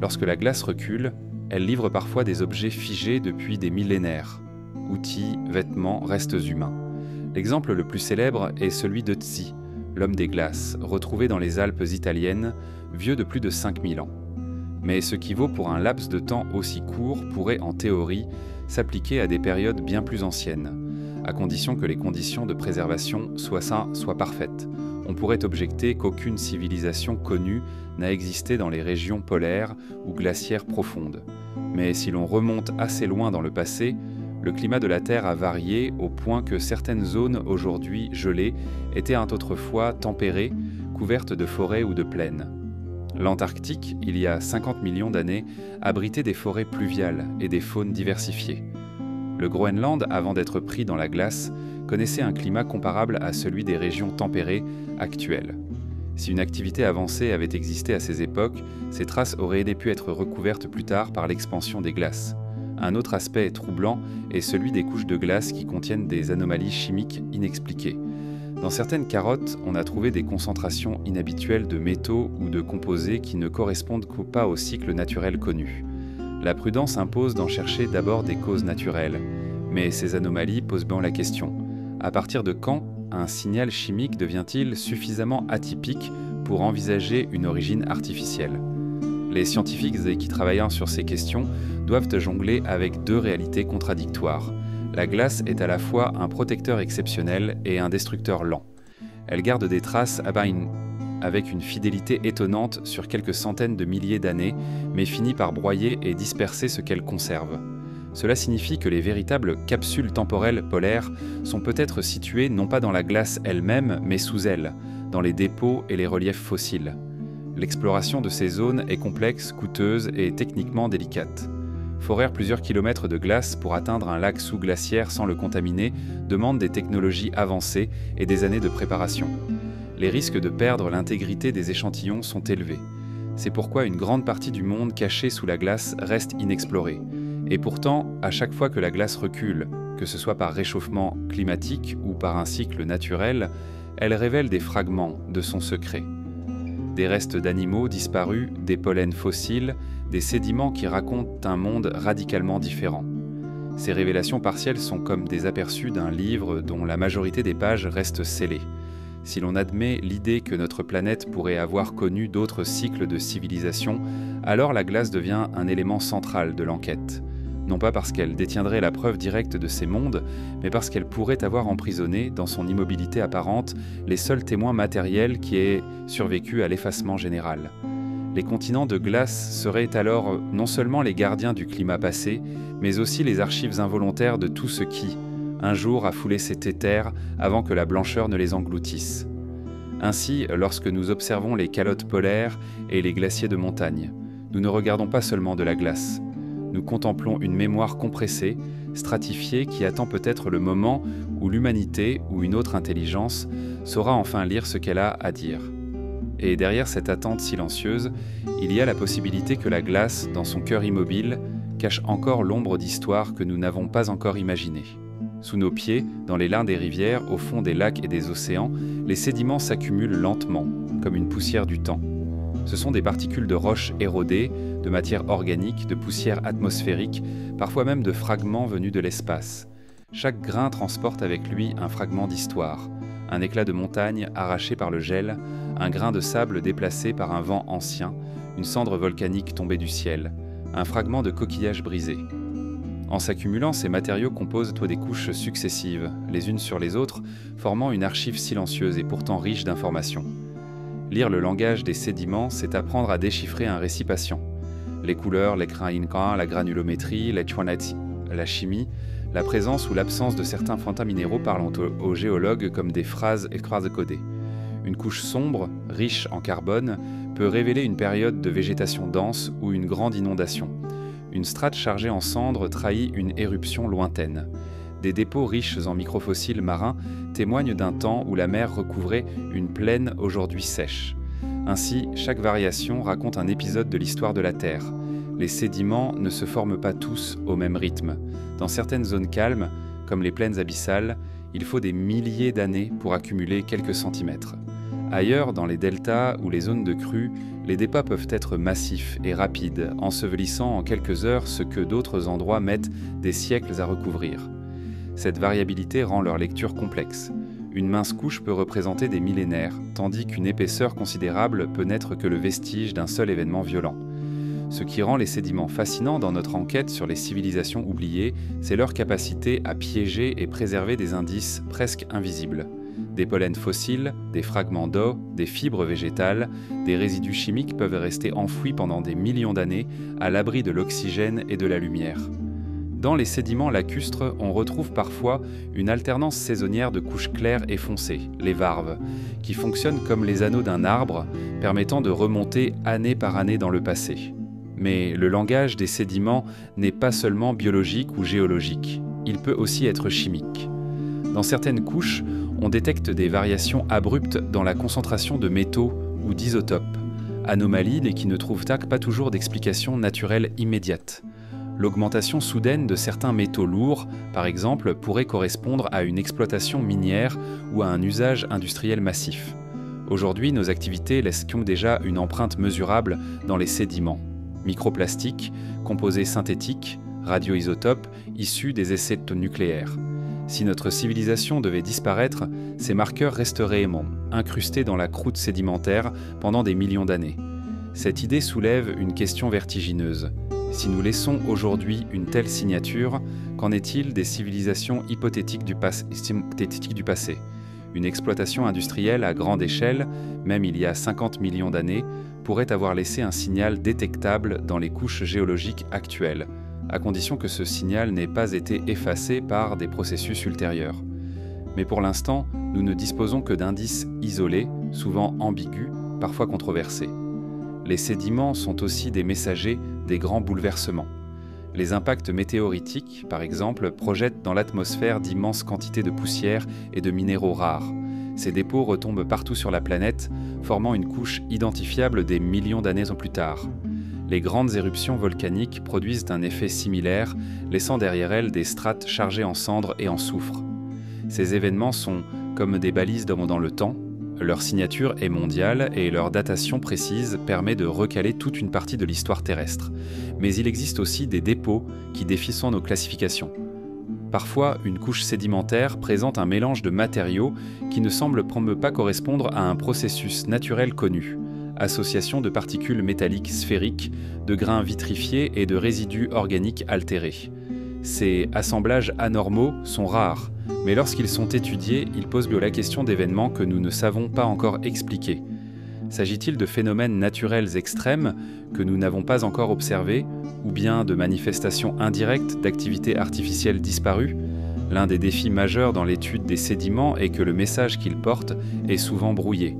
Lorsque la glace recule, elle livre parfois des objets figés depuis des millénaires. Outils, vêtements, restes humains. L'exemple le plus célèbre est celui de Tsi, l'homme des glaces, retrouvé dans les Alpes italiennes, vieux de plus de 5000 ans. Mais ce qui vaut pour un laps de temps aussi court pourrait, en théorie, s'appliquer à des périodes bien plus anciennes, à condition que les conditions de préservation soient parfaites. On pourrait objecter qu'aucune civilisation connue n'a existé dans les régions polaires ou glaciaires profondes. Mais si l'on remonte assez loin dans le passé, le climat de la Terre a varié au point que certaines zones aujourd'hui gelées étaient autrefois tempérées, couvertes de forêts ou de plaines. L'Antarctique, il y a 50 millions d'années, abritait des forêts pluviales et des faunes diversifiées. Le Groenland, avant d'être pris dans la glace, connaissait un climat comparable à celui des régions tempérées actuelles. Si une activité avancée avait existé à ces époques, ces traces auraient pu être recouvertes plus tard par l'expansion des glaces. Un autre aspect troublant est celui des couches de glace qui contiennent des anomalies chimiques inexpliquées. Dans certaines carottes, on a trouvé des concentrations inhabituelles de métaux ou de composés qui ne correspondent pas au cycle naturel connu. La prudence impose d'en chercher d'abord des causes naturelles, mais ces anomalies posent bien la question. À partir de quand un signal chimique devient-il suffisamment atypique pour envisager une origine artificielle ? Les scientifiques qui travaillent sur ces questions doivent jongler avec deux réalités contradictoires. La glace est à la fois un protecteur exceptionnel et un destructeur lent. Elle garde des traces avec une fidélité étonnante sur quelques centaines de milliers d'années, mais finit par broyer et disperser ce qu'elle conserve. Cela signifie que les véritables capsules temporelles polaires sont peut-être situées non pas dans la glace elle-même, mais sous elle, dans les dépôts et les reliefs fossiles. L'exploration de ces zones est complexe, coûteuse et techniquement délicate. Forer plusieurs kilomètres de glace pour atteindre un lac sous-glaciaire sans le contaminer demande des technologies avancées et des années de préparation. Les risques de perdre l'intégrité des échantillons sont élevés. C'est pourquoi une grande partie du monde caché sous la glace reste inexplorée. Et pourtant, à chaque fois que la glace recule, que ce soit par réchauffement climatique ou par un cycle naturel, elle révèle des fragments de son secret. Des restes d'animaux disparus, des pollens fossiles, des sédiments qui racontent un monde radicalement différent. Ces révélations partielles sont comme des aperçus d'un livre dont la majorité des pages restent scellées. Si l'on admet l'idée que notre planète pourrait avoir connu d'autres cycles de civilisation, alors la glace devient un élément central de l'enquête. Non pas parce qu'elle détiendrait la preuve directe de ces mondes, mais parce qu'elle pourrait avoir emprisonné, dans son immobilité apparente, les seuls témoins matériels qui aient survécu à l'effacement général. Les continents de glace seraient alors non seulement les gardiens du climat passé, mais aussi les archives involontaires de tout ce qui, un jour, a foulé ces terres avant que la blancheur ne les engloutisse. Ainsi, lorsque nous observons les calottes polaires et les glaciers de montagne, nous ne regardons pas seulement de la glace. Nous contemplons une mémoire compressée, stratifiée, qui attend peut-être le moment où l'humanité ou une autre intelligence saura enfin lire ce qu'elle a à dire. Et derrière cette attente silencieuse, il y a la possibilité que la glace, dans son cœur immobile, cache encore l'ombre d'histoire que nous n'avons pas encore imaginée. Sous nos pieds, dans les lins des rivières, au fond des lacs et des océans, les sédiments s'accumulent lentement, comme une poussière du temps. Ce sont des particules de roches érodées, de matière organique, de poussière atmosphérique, parfois même de fragments venus de l'espace. Chaque grain transporte avec lui un fragment d'histoire, un éclat de montagne arraché par le gel, un grain de sable déplacé par un vent ancien, une cendre volcanique tombée du ciel, un fragment de coquillage brisé. En s'accumulant, ces matériaux composent des couches successives, les unes sur les autres, formant une archive silencieuse et pourtant riche d'informations. Lire le langage des sédiments, c'est apprendre à déchiffrer un récit patient. Les couleurs, les grains, la granulométrie, la chimie, la présence ou l'absence de certains fantas minéraux parlent aux géologues comme des phrases codées. Une couche sombre, riche en carbone, peut révéler une période de végétation dense ou une grande inondation. Une strate chargée en cendres trahit une éruption lointaine. Des dépôts riches en microfossiles marins témoignent d'un temps où la mer recouvrait une plaine aujourd'hui sèche. Ainsi, chaque variation raconte un épisode de l'histoire de la Terre. Les sédiments ne se forment pas tous au même rythme. Dans certaines zones calmes, comme les plaines abyssales, il faut des milliers d'années pour accumuler quelques centimètres. Ailleurs, dans les deltas ou les zones de crue, les dépôts peuvent être massifs et rapides, ensevelissant en quelques heures ce que d'autres endroits mettent des siècles à recouvrir. Cette variabilité rend leur lecture complexe. Une mince couche peut représenter des millénaires, tandis qu'une épaisseur considérable peut n'être que le vestige d'un seul événement violent. Ce qui rend les sédiments fascinants dans notre enquête sur les civilisations oubliées, c'est leur capacité à piéger et préserver des indices presque invisibles. Des pollens fossiles, des fragments d'eau, des fibres végétales, des résidus chimiques peuvent rester enfouis pendant des millions d'années, à l'abri de l'oxygène et de la lumière. Dans les sédiments lacustres, on retrouve parfois une alternance saisonnière de couches claires et foncées, les varves, qui fonctionnent comme les anneaux d'un arbre, permettant de remonter année par année dans le passé. Mais le langage des sédiments n'est pas seulement biologique ou géologique, il peut aussi être chimique. Dans certaines couches, on détecte des variations abruptes dans la concentration de métaux ou d'isotopes, anomalies qui ne trouvent pas toujours d'explication naturelle immédiate. L'augmentation soudaine de certains métaux lourds, par exemple, pourrait correspondre à une exploitation minière ou à un usage industriel massif. Aujourd'hui, nos activités laissent déjà une empreinte mesurable dans les sédiments. Microplastiques, composés synthétiques, radioisotopes, issus des essais nucléaires. Si notre civilisation devait disparaître, ces marqueurs resteraient incrustés dans la croûte sédimentaire pendant des millions d'années. Cette idée soulève une question vertigineuse. Si nous laissons aujourd'hui une telle signature, qu'en est-il des civilisations hypothétiques du passé ? Une exploitation industrielle à grande échelle, même il y a 50 millions d'années, pourrait avoir laissé un signal détectable dans les couches géologiques actuelles, à condition que ce signal n'ait pas été effacé par des processus ultérieurs. Mais pour l'instant, nous ne disposons que d'indices isolés, souvent ambigus, parfois controversés. Les sédiments sont aussi des messagers des grands bouleversements. Les impacts météoritiques, par exemple, projettent dans l'atmosphère d'immenses quantités de poussière et de minéraux rares. Ces dépôts retombent partout sur la planète, formant une couche identifiable des millions d'années au plus tard. Les grandes éruptions volcaniques produisent un effet similaire, laissant derrière elles des strates chargées en cendres et en soufre. Ces événements sont comme des balises dans le temps. Leur signature est mondiale et leur datation précise permet de recaler toute une partie de l'histoire terrestre. Mais il existe aussi des dépôts qui défient nos classifications. Parfois, une couche sédimentaire présente un mélange de matériaux qui ne semble pas correspondre à un processus naturel connu. Association de particules métalliques sphériques, de grains vitrifiés et de résidus organiques altérés. Ces assemblages anormaux sont rares, mais lorsqu'ils sont étudiés, ils posent la question d'événements que nous ne savons pas encore expliquer. S'agit-il de phénomènes naturels extrêmes que nous n'avons pas encore observés, ou bien de manifestations indirectes d'activités artificielles disparues? L'un des défis majeurs dans l'étude des sédiments est que le message qu'ils portent est souvent brouillé.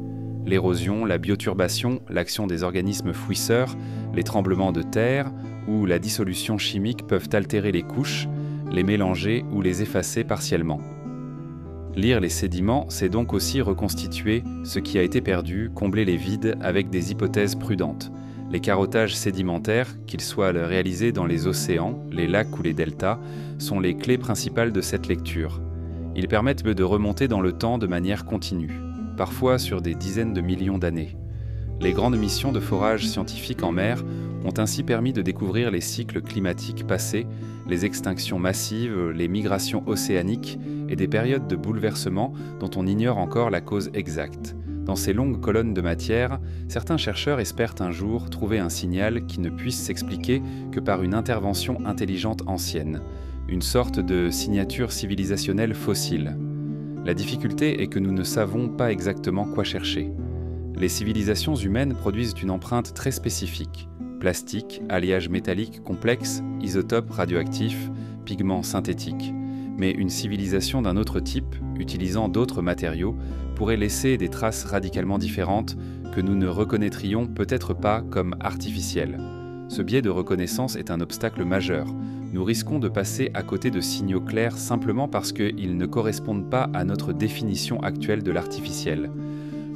L'érosion, la bioturbation, l'action des organismes fouisseurs, les tremblements de terre ou la dissolution chimique peuvent altérer les couches, les mélanger ou les effacer partiellement. Lire les sédiments, c'est donc aussi reconstituer ce qui a été perdu, combler les vides avec des hypothèses prudentes. Les carottages sédimentaires, qu'ils soient réalisés dans les océans, les lacs ou les deltas, sont les clés principales de cette lecture. Ils permettent de remonter dans le temps de manière continue, parfois sur des dizaines de millions d'années. Les grandes missions de forage scientifique en mer ont ainsi permis de découvrir les cycles climatiques passés, les extinctions massives, les migrations océaniques et des périodes de bouleversement dont on ignore encore la cause exacte. Dans ces longues colonnes de matière, certains chercheurs espèrent un jour trouver un signal qui ne puisse s'expliquer que par une intervention intelligente ancienne, une sorte de signature civilisationnelle fossile. La difficulté est que nous ne savons pas exactement quoi chercher. Les civilisations humaines produisent une empreinte très spécifique. Plastique, alliage métallique complexe, isotopes radioactifs, pigments synthétiques. Mais une civilisation d'un autre type, utilisant d'autres matériaux, pourrait laisser des traces radicalement différentes que nous ne reconnaîtrions peut-être pas comme artificielles. Ce biais de reconnaissance est un obstacle majeur. Nous risquons de passer à côté de signaux clairs simplement parce qu'ils ne correspondent pas à notre définition actuelle de l'artificiel.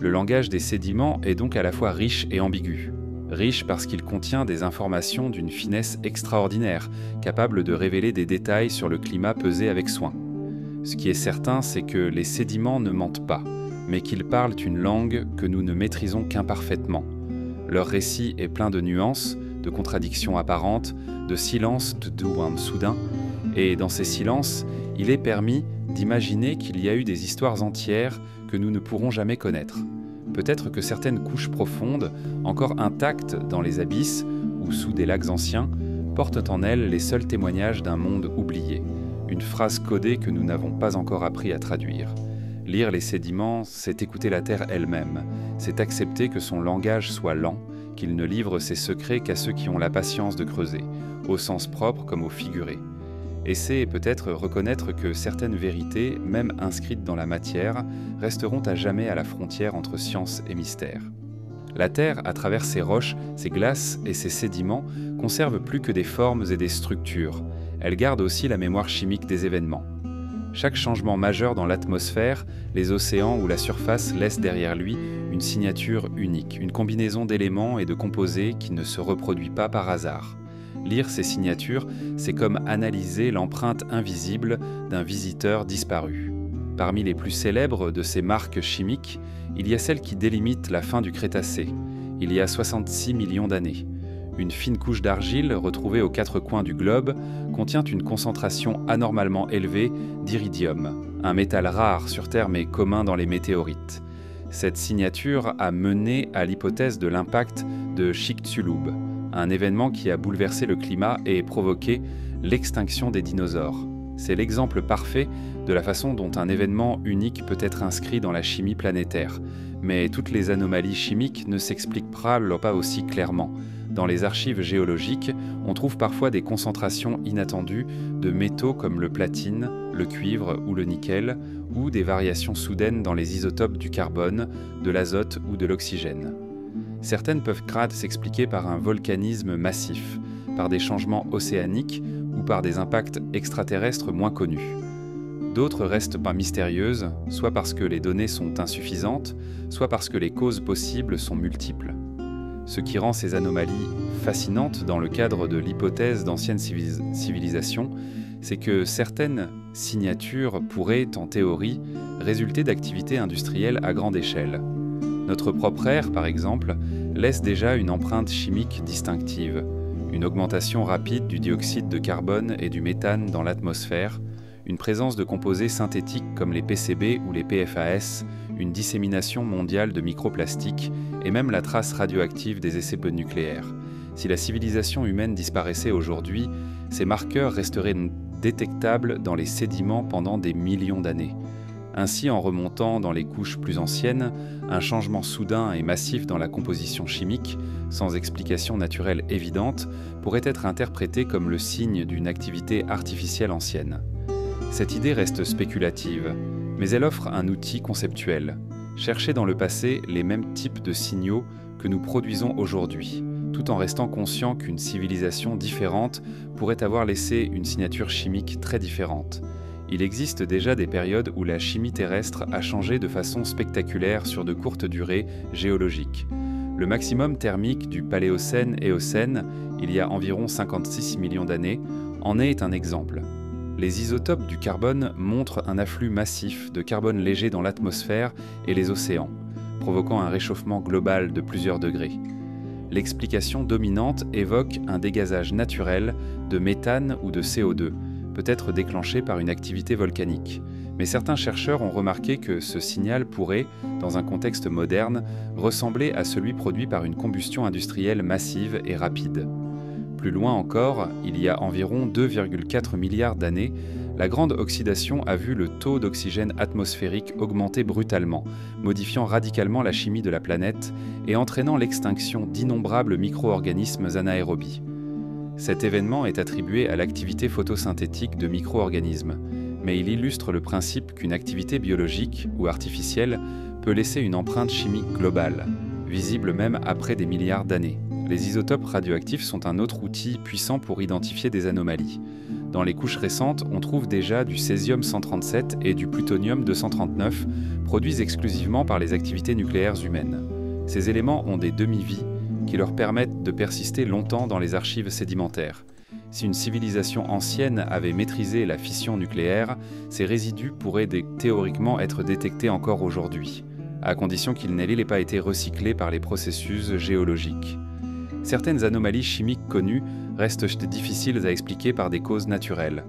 Le langage des sédiments est donc à la fois riche et ambigu. Riche parce qu'il contient des informations d'une finesse extraordinaire, capable de révéler des détails sur le climat pesé avec soin. Ce qui est certain, c'est que les sédiments ne mentent pas, mais qu'ils parlent une langue que nous ne maîtrisons qu'imparfaitement. Leur récit est plein de nuances, de contradictions apparentes, de silences de soudain, et dans ces silences, il est permis d'imaginer qu'il y a eu des histoires entières que nous ne pourrons jamais connaître. Peut-être que certaines couches profondes, encore intactes dans les abysses ou sous des lacs anciens, portent en elles les seuls témoignages d'un monde oublié, une phrase codée que nous n'avons pas encore appris à traduire. Lire les sédiments, c'est écouter la Terre elle-même, c'est accepter que son langage soit lent, qu'il ne livre ses secrets qu'à ceux qui ont la patience de creuser, au sens propre comme au figuré. Et c'est peut-être reconnaître que certaines vérités, même inscrites dans la matière, resteront à jamais à la frontière entre science et mystère. La Terre, à travers ses roches, ses glaces et ses sédiments, conserve plus que des formes et des structures. Elle garde aussi la mémoire chimique des événements. Chaque changement majeur dans l'atmosphère, les océans ou la surface laisse derrière lui une signature unique, une combinaison d'éléments et de composés qui ne se reproduit pas par hasard. Lire ces signatures, c'est comme analyser l'empreinte invisible d'un visiteur disparu. Parmi les plus célèbres de ces marques chimiques, il y a celle qui délimite la fin du Crétacé, il y a 66 millions d'années. Une fine couche d'argile retrouvée aux quatre coins du globe contient une concentration anormalement élevée d'iridium, un métal rare sur Terre mais commun dans les météorites. Cette signature a mené à l'hypothèse de l'impact de Chicxulub, un événement qui a bouleversé le climat et provoqué l'extinction des dinosaures. C'est l'exemple parfait de la façon dont un événement unique peut être inscrit dans la chimie planétaire. Mais toutes les anomalies chimiques ne s'expliquent pas aussi clairement. Dans les archives géologiques, on trouve parfois des concentrations inattendues de métaux comme le platine, le cuivre ou le nickel, ou des variations soudaines dans les isotopes du carbone, de l'azote ou de l'oxygène. Certaines peuvent s'expliquer par un volcanisme massif, par des changements océaniques ou par des impacts extraterrestres moins connus. D'autres restent pas mystérieuses, soit parce que les données sont insuffisantes, soit parce que les causes possibles sont multiples. Ce qui rend ces anomalies fascinantes dans le cadre de l'hypothèse d'anciennes civilisations, c'est que certaines signatures pourraient, en théorie, résulter d'activités industrielles à grande échelle. Notre propre air, par exemple, laisse déjà une empreinte chimique distinctive, une augmentation rapide du dioxyde de carbone et du méthane dans l'atmosphère, une présence de composés synthétiques comme les PCB ou les PFAS, une dissémination mondiale de microplastiques et même la trace radioactive des essais nucléaires. Si la civilisation humaine disparaissait aujourd'hui, ces marqueurs resteraient détectables dans les sédiments pendant des millions d'années. Ainsi, en remontant dans les couches plus anciennes, un changement soudain et massif dans la composition chimique, sans explication naturelle évidente, pourrait être interprété comme le signe d'une activité artificielle ancienne. Cette idée reste spéculative, mais elle offre un outil conceptuel. Chercher dans le passé les mêmes types de signaux que nous produisons aujourd'hui, tout en restant conscient qu'une civilisation différente pourrait avoir laissé une signature chimique très différente. Il existe déjà des périodes où la chimie terrestre a changé de façon spectaculaire sur de courtes durées géologiques. Le maximum thermique du Paléocène-Éocène, il y a environ 56 millions d'années, en est un exemple. Les isotopes du carbone montrent un afflux massif de carbone léger dans l'atmosphère et les océans, provoquant un réchauffement global de plusieurs degrés. L'explication dominante évoque un dégazage naturel de méthane ou de CO2, peut-être déclenché par une activité volcanique. Mais certains chercheurs ont remarqué que ce signal pourrait, dans un contexte moderne, ressembler à celui produit par une combustion industrielle massive et rapide. Plus loin encore, il y a environ 2,4 milliards d'années, la grande oxydation a vu le taux d'oxygène atmosphérique augmenter brutalement, modifiant radicalement la chimie de la planète et entraînant l'extinction d'innombrables micro-organismes anaérobies. Cet événement est attribué à l'activité photosynthétique de micro-organismes, mais il illustre le principe qu'une activité biologique ou artificielle peut laisser une empreinte chimique globale, visible même après des milliards d'années. Les isotopes radioactifs sont un autre outil puissant pour identifier des anomalies. Dans les couches récentes, on trouve déjà du césium-137 et du plutonium-239, produits exclusivement par les activités nucléaires humaines. Ces éléments ont des demi-vies qui leur permettent de persister longtemps dans les archives sédimentaires. Si une civilisation ancienne avait maîtrisé la fission nucléaire, ces résidus pourraient théoriquement être détectés encore aujourd'hui, à condition qu'ils n'aient pas été recyclés par les processus géologiques. Certaines anomalies chimiques connues restent difficiles à expliquer par des causes naturelles.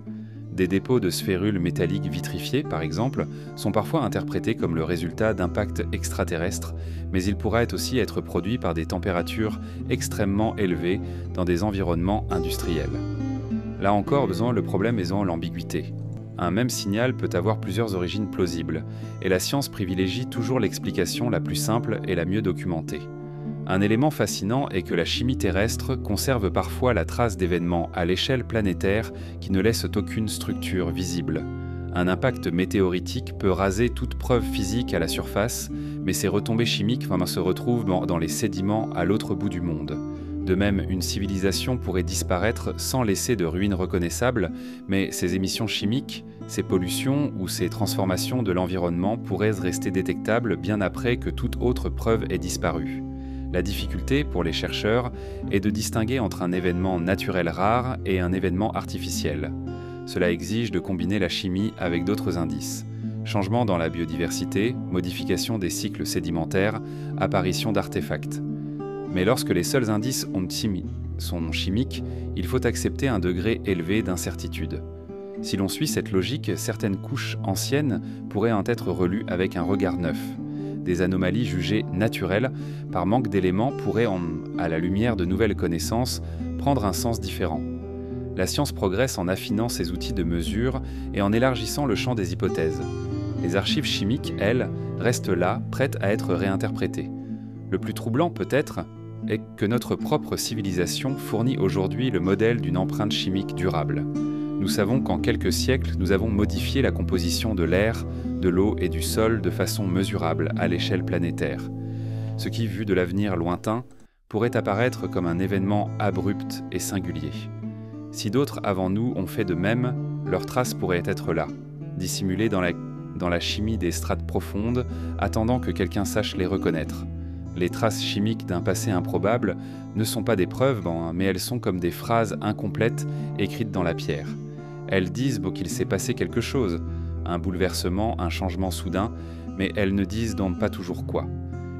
Des dépôts de sphérules métalliques vitrifiées, par exemple, sont parfois interprétés comme le résultat d'impacts extraterrestres, mais ils pourraient aussi être produits par des températures extrêmement élevées dans des environnements industriels. Là encore, le problème est dans l'ambiguïté. Un même signal peut avoir plusieurs origines plausibles, et la science privilégie toujours l'explication la plus simple et la mieux documentée. Un élément fascinant est que la chimie terrestre conserve parfois la trace d'événements à l'échelle planétaire qui ne laissent aucune structure visible. Un impact météoritique peut raser toute preuve physique à la surface, mais ces retombées chimiques se retrouvent dans les sédiments à l'autre bout du monde. De même, une civilisation pourrait disparaître sans laisser de ruines reconnaissables, mais ces émissions chimiques, ces pollutions ou ces transformations de l'environnement pourraient rester détectables bien après que toute autre preuve ait disparu. La difficulté, pour les chercheurs, est de distinguer entre un événement naturel rare et un événement artificiel. Cela exige de combiner la chimie avec d'autres indices. Changement dans la biodiversité, modification des cycles sédimentaires, apparition d'artefacts. Mais lorsque les seuls indices sont chimiques, il faut accepter un degré élevé d'incertitude. Si l'on suit cette logique, certaines couches anciennes pourraient en être relues avec un regard neuf. Des anomalies jugées naturelles par manque d'éléments pourraient, à la lumière de nouvelles connaissances, prendre un sens différent. La science progresse en affinant ses outils de mesure et en élargissant le champ des hypothèses. Les archives chimiques, elles, restent là, prêtes à être réinterprétées. Le plus troublant peut-être est que notre propre civilisation fournit aujourd'hui le modèle d'une empreinte chimique durable. Nous savons qu'en quelques siècles, nous avons modifié la composition de l'air, de l'eau et du sol de façon mesurable à l'échelle planétaire. Ce qui, vu de l'avenir lointain, pourrait apparaître comme un événement abrupt et singulier. Si d'autres avant nous ont fait de même, leurs traces pourraient être là. dissimulés dans la chimie des strates profondes, attendant que quelqu'un sache les reconnaître. Les traces chimiques d'un passé improbable ne sont pas des preuves, mais elles sont comme des phrases incomplètes écrites dans la pierre. Elles disent qu'il s'est passé quelque chose, un bouleversement, un changement soudain, mais elles ne disent donc pas toujours quoi.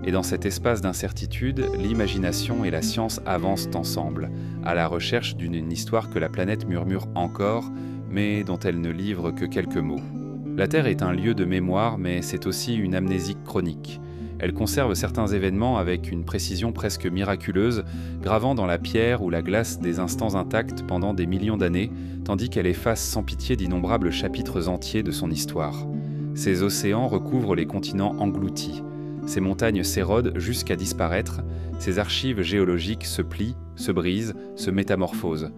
Et dans cet espace d'incertitude, l'imagination et la science avancent ensemble, à la recherche d'une histoire que la planète murmure encore, mais dont elle ne livre que quelques mots. La Terre est un lieu de mémoire, mais c'est aussi une amnésie chronique. Elle conserve certains événements avec une précision presque miraculeuse, gravant dans la pierre ou la glace des instants intacts pendant des millions d'années, tandis qu'elle efface sans pitié d'innombrables chapitres entiers de son histoire. Ces océans recouvrent les continents engloutis. Ces montagnes s'érodent jusqu'à disparaître, ces archives géologiques se plient, se brisent, se métamorphosent.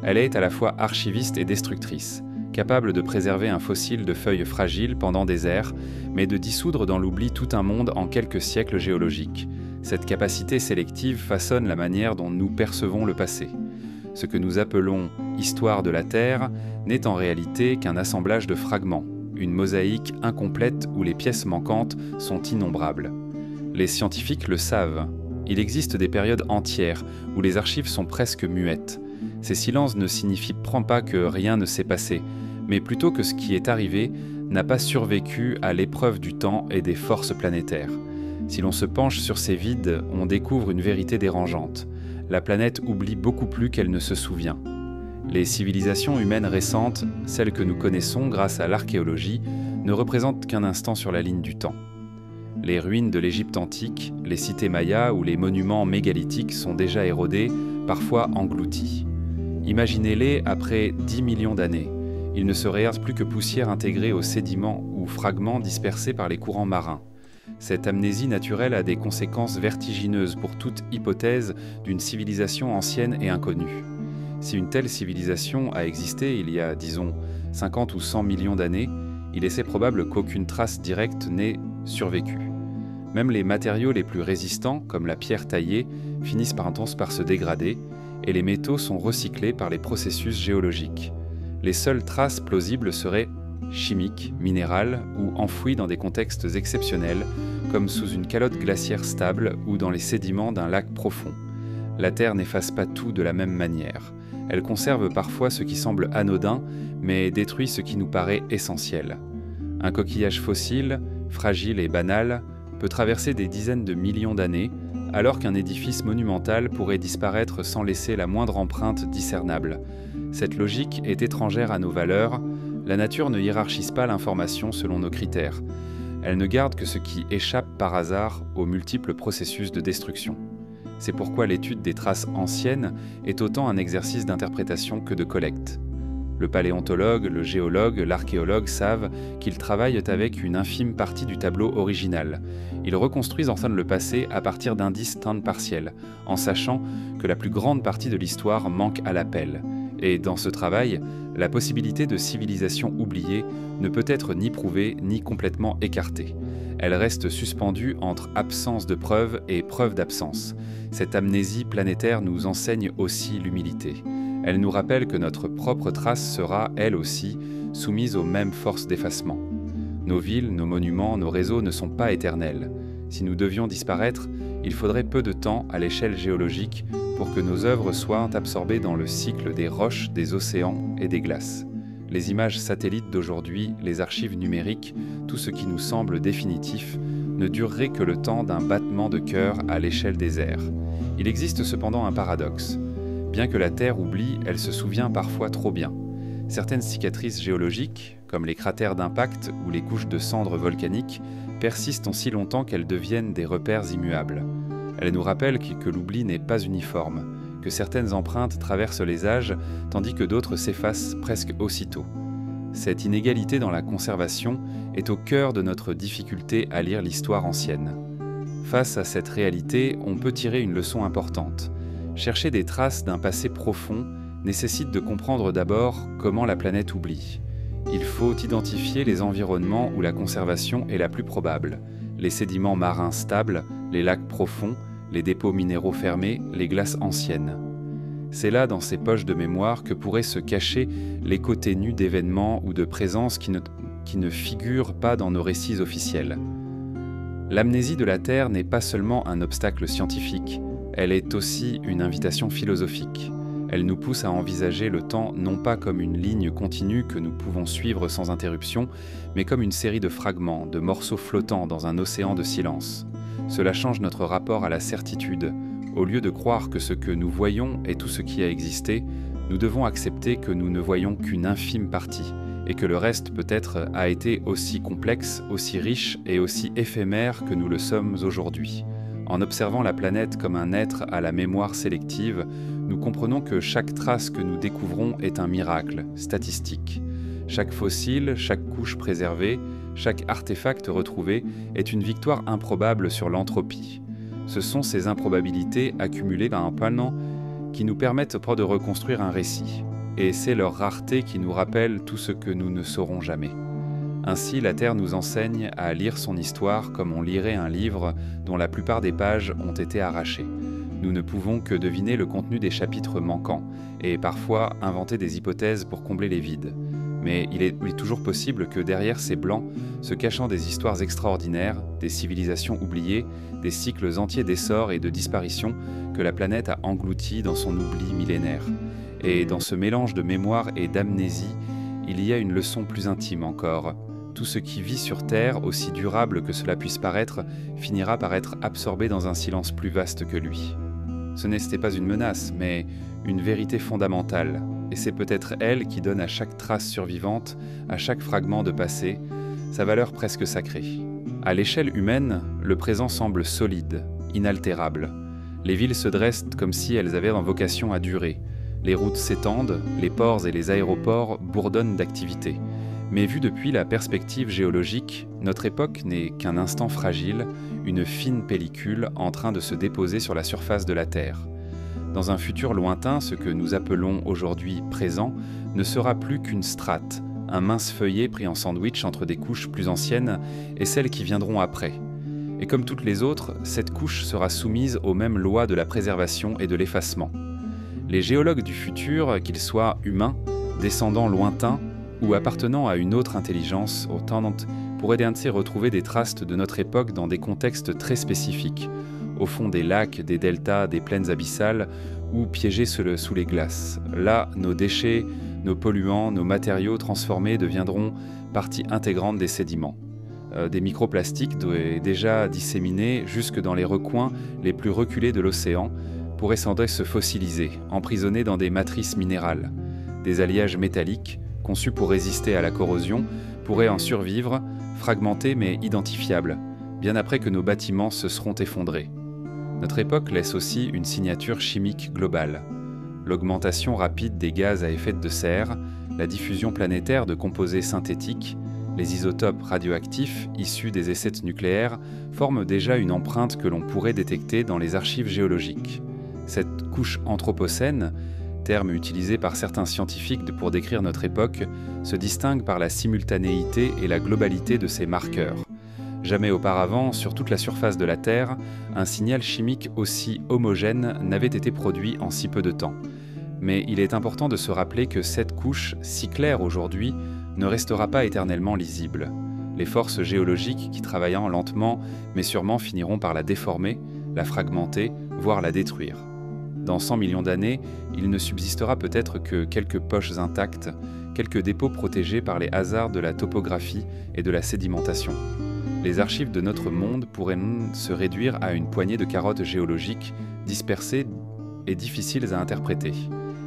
Elle est à la fois archiviste et destructrice, capable de préserver un fossile de feuilles fragiles pendant des ères, mais de dissoudre dans l'oubli tout un monde en quelques siècles géologiques. Cette capacité sélective façonne la manière dont nous percevons le passé. Ce que nous appelons « histoire de la Terre » n'est en réalité qu'un assemblage de fragments, une mosaïque incomplète où les pièces manquantes sont innombrables. Les scientifiques le savent. Il existe des périodes entières où les archives sont presque muettes. Ces silences ne signifient pas que rien ne s'est passé, mais plutôt que ce qui est arrivé n'a pas survécu à l'épreuve du temps et des forces planétaires. Si l'on se penche sur ces vides, on découvre une vérité dérangeante. La planète oublie beaucoup plus qu'elle ne se souvient. Les civilisations humaines récentes, celles que nous connaissons grâce à l'archéologie, ne représentent qu'un instant sur la ligne du temps. Les ruines de l'Égypte antique, les cités mayas ou les monuments mégalithiques sont déjà érodés, parfois engloutis. Imaginez-les après 10 millions d'années. Ils ne se réhersent plus que poussière intégrée aux sédiments ou fragments dispersés par les courants marins. Cette amnésie naturelle a des conséquences vertigineuses pour toute hypothèse d'une civilisation ancienne et inconnue. Si une telle civilisation a existé il y a, disons, 50 ou 100 millions d'années, il est assez probable qu'aucune trace directe n'ait survécu. Même les matériaux les plus résistants, comme la pierre taillée, finissent par se dégrader, et les métaux sont recyclés par les processus géologiques. Les seules traces plausibles seraient chimiques, minérales ou enfouies dans des contextes exceptionnels, comme sous une calotte glaciaire stable ou dans les sédiments d'un lac profond. La Terre n'efface pas tout de la même manière. Elle conserve parfois ce qui semble anodin, mais détruit ce qui nous paraît essentiel. Un coquillage fossile, fragile et banal, peut traverser des dizaines de millions d'années, alors qu'un édifice monumental pourrait disparaître sans laisser la moindre empreinte discernable. Cette logique est étrangère à nos valeurs. La nature ne hiérarchise pas l'information selon nos critères. Elle ne garde que ce qui échappe par hasard aux multiples processus de destruction. C'est pourquoi l'étude des traces anciennes est autant un exercice d'interprétation que de collecte. Le paléontologue, le géologue, l'archéologue savent qu'ils travaillent avec une infime partie du tableau original. Ils reconstruisent enfin le passé à partir d'indices temps partiels, en sachant que la plus grande partie de l'histoire manque à l'appel. Et dans ce travail, la possibilité de civilisation oubliée ne peut être ni prouvée ni complètement écartée. Elle reste suspendue entre absence de preuve et preuve d'absence. Cette amnésie planétaire nous enseigne aussi l'humilité. Elle nous rappelle que notre propre trace sera, elle aussi, soumise aux mêmes forces d'effacement. Nos villes, nos monuments, nos réseaux ne sont pas éternels. Si nous devions disparaître, il faudrait peu de temps à l'échelle géologique pour que nos œuvres soient absorbées dans le cycle des roches, des océans et des glaces. Les images satellites d'aujourd'hui, les archives numériques, tout ce qui nous semble définitif, ne durerait que le temps d'un battement de cœur à l'échelle des airs. Il existe cependant un paradoxe. Bien que la Terre oublie, elle se souvient parfois trop bien. Certaines cicatrices géologiques, comme les cratères d'impact ou les couches de cendres volcaniques, persistent en si longtemps qu'elles deviennent des repères immuables. Elles nous rappellent que l'oubli n'est pas uniforme, que certaines empreintes traversent les âges, tandis que d'autres s'effacent presque aussitôt. Cette inégalité dans la conservation est au cœur de notre difficulté à lire l'histoire ancienne. Face à cette réalité, on peut tirer une leçon importante. Chercher des traces d'un passé profond nécessite de comprendre d'abord comment la planète oublie. Il faut identifier les environnements où la conservation est la plus probable, les sédiments marins stables, les lacs profonds, les dépôts minéraux fermés, les glaces anciennes. C'est là, dans ces poches de mémoire, que pourraient se cacher les côtés nus d'événements ou de présences qui qui ne figurent pas dans nos récits officiels. L'amnésie de la Terre n'est pas seulement un obstacle scientifique, elle est aussi une invitation philosophique. Elle nous pousse à envisager le temps non pas comme une ligne continue que nous pouvons suivre sans interruption, mais comme une série de fragments, de morceaux flottants dans un océan de silence. Cela change notre rapport à la certitude. Au lieu de croire que ce que nous voyons est tout ce qui a existé, nous devons accepter que nous ne voyons qu'une infime partie, et que le reste peut-être a été aussi complexe, aussi riche et aussi éphémère que nous le sommes aujourd'hui. En observant la planète comme un être à la mémoire sélective, nous comprenons que chaque trace que nous découvrons est un miracle, statistique. Chaque fossile, chaque couche préservée, chaque artefact retrouvé est une victoire improbable sur l'entropie. Ce sont ces improbabilités accumulées par un panneau qui nous permettent de reconstruire un récit. Et c'est leur rareté qui nous rappelle tout ce que nous ne saurons jamais. Ainsi, la Terre nous enseigne à lire son histoire comme on lirait un livre dont la plupart des pages ont été arrachées. Nous ne pouvons que deviner le contenu des chapitres manquants et parfois inventer des hypothèses pour combler les vides. Mais il est toujours possible que derrière ces blancs, se cachant des histoires extraordinaires, des civilisations oubliées, des cycles entiers d'essor et de disparition que la planète a engloutis dans son oubli millénaire. Et dans ce mélange de mémoire et d'amnésie, il y a une leçon plus intime encore. Tout ce qui vit sur Terre, aussi durable que cela puisse paraître, finira par être absorbé dans un silence plus vaste que lui. Ce n'était pas une menace, mais une vérité fondamentale, et c'est peut-être elle qui donne à chaque trace survivante, à chaque fragment de passé, sa valeur presque sacrée. À l'échelle humaine, le présent semble solide, inaltérable. Les villes se dressent comme si elles avaient vocation à durer. Les routes s'étendent, les ports et les aéroports bourdonnent d'activité. Mais vu depuis la perspective géologique, notre époque n'est qu'un instant fragile, une fine pellicule en train de se déposer sur la surface de la Terre. Dans un futur lointain, ce que nous appelons aujourd'hui présent ne sera plus qu'une strate, un mince feuillet pris en sandwich entre des couches plus anciennes et celles qui viendront après. Et comme toutes les autres, cette couche sera soumise aux mêmes lois de la préservation et de l'effacement. Les géologues du futur, qu'ils soient humains, descendants lointains ou appartenant à une autre intelligence haute, pourraient ainsi retrouver des traces de notre époque dans des contextes très spécifiques, au fond des lacs, des deltas, des plaines abyssales ou piégés sous les glaces. Là, nos déchets, nos polluants, nos matériaux transformés deviendront partie intégrante des sédiments. Des microplastiques déjà disséminés jusque dans les recoins les plus reculés de l'océan pourraient sans doute se fossiliser, emprisonnés dans des matrices minérales. Des alliages métalliques, conçus pour résister à la corrosion, pourraient en survivre, fragmentés mais identifiables, bien après que nos bâtiments se seront effondrés. Notre époque laisse aussi une signature chimique globale. L'augmentation rapide des gaz à effet de serre, la diffusion planétaire de composés synthétiques, les isotopes radioactifs issus des essais nucléaires forment déjà une empreinte que l'on pourrait détecter dans les archives géologiques. Cette couche anthropocène, terme utilisé par certains scientifiques pour décrire notre époque, se distingue par la simultanéité et la globalité de ses marqueurs. Jamais auparavant, sur toute la surface de la Terre, un signal chimique aussi homogène n'avait été produit en si peu de temps. Mais il est important de se rappeler que cette couche, si claire aujourd'hui, ne restera pas éternellement lisible. Les forces géologiques qui, travaillant lentement mais sûrement, finiront par la déformer, la fragmenter, voire la détruire. Dans 100 millions d'années, il ne subsistera peut-être que quelques poches intactes, quelques dépôts protégés par les hasards de la topographie et de la sédimentation. Les archives de notre monde pourraient se réduire à une poignée de carottes géologiques dispersées et difficiles à interpréter.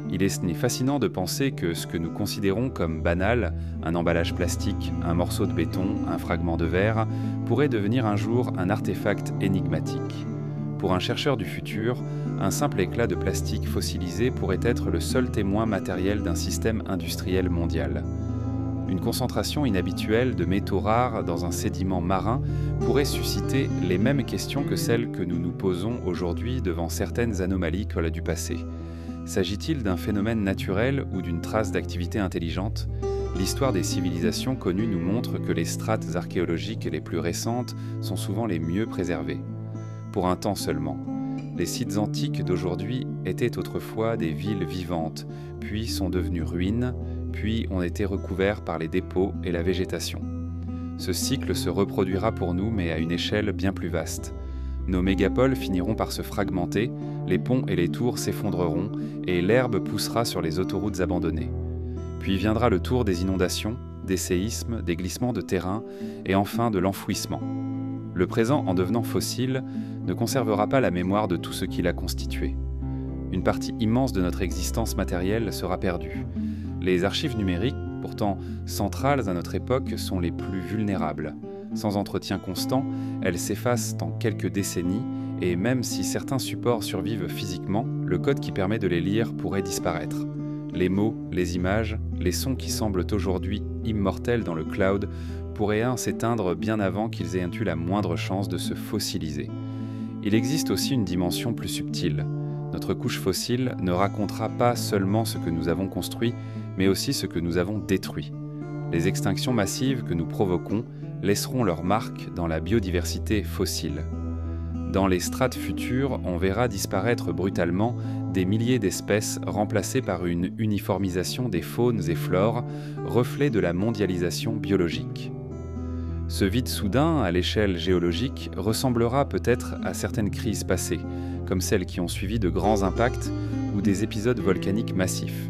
Il est fascinant de penser que ce que nous considérons comme banal, un emballage plastique, un morceau de béton, un fragment de verre, pourrait devenir un jour un artefact énigmatique. Pour un chercheur du futur, un simple éclat de plastique fossilisé pourrait être le seul témoin matériel d'un système industriel mondial. Une concentration inhabituelle de métaux rares dans un sédiment marin pourrait susciter les mêmes questions que celles que nous nous posons aujourd'hui devant certaines anomalies du passé. S'agit-il d'un phénomène naturel ou d'une trace d'activité intelligente ? L'histoire des civilisations connues nous montre que les strates archéologiques les plus récentes sont souvent les mieux préservées. Pour un temps seulement. Les sites antiques d'aujourd'hui étaient autrefois des villes vivantes, puis sont devenus ruines, puis ont été recouverts par les dépôts et la végétation. Ce cycle se reproduira pour nous, mais à une échelle bien plus vaste. Nos mégapoles finiront par se fragmenter, les ponts et les tours s'effondreront, et l'herbe poussera sur les autoroutes abandonnées. Puis viendra le tour des inondations, des séismes, des glissements de terrain, et enfin de l'enfouissement. Le présent, en devenant fossile, ne conservera pas la mémoire de tout ce qui l'a constitué. Une partie immense de notre existence matérielle sera perdue. Les archives numériques, pourtant centrales à notre époque, sont les plus vulnérables. Sans entretien constant, elles s'effacent en quelques décennies, et même si certains supports survivent physiquement, le code qui permet de les lire pourrait disparaître. Les mots, les images, les sons qui semblent aujourd'hui immortels dans le cloud pourraient s'éteindre bien avant qu'ils aient eu la moindre chance de se fossiliser. Il existe aussi une dimension plus subtile. Notre couche fossile ne racontera pas seulement ce que nous avons construit, mais aussi ce que nous avons détruit. Les extinctions massives que nous provoquons laisseront leur marque dans la biodiversité fossile. Dans les strates futures, on verra disparaître brutalement des milliers d'espèces remplacées par une uniformisation des faunes et flores, reflet de la mondialisation biologique. Ce vide soudain, à l'échelle géologique, ressemblera peut-être à certaines crises passées, comme celles qui ont suivi de grands impacts ou des épisodes volcaniques massifs.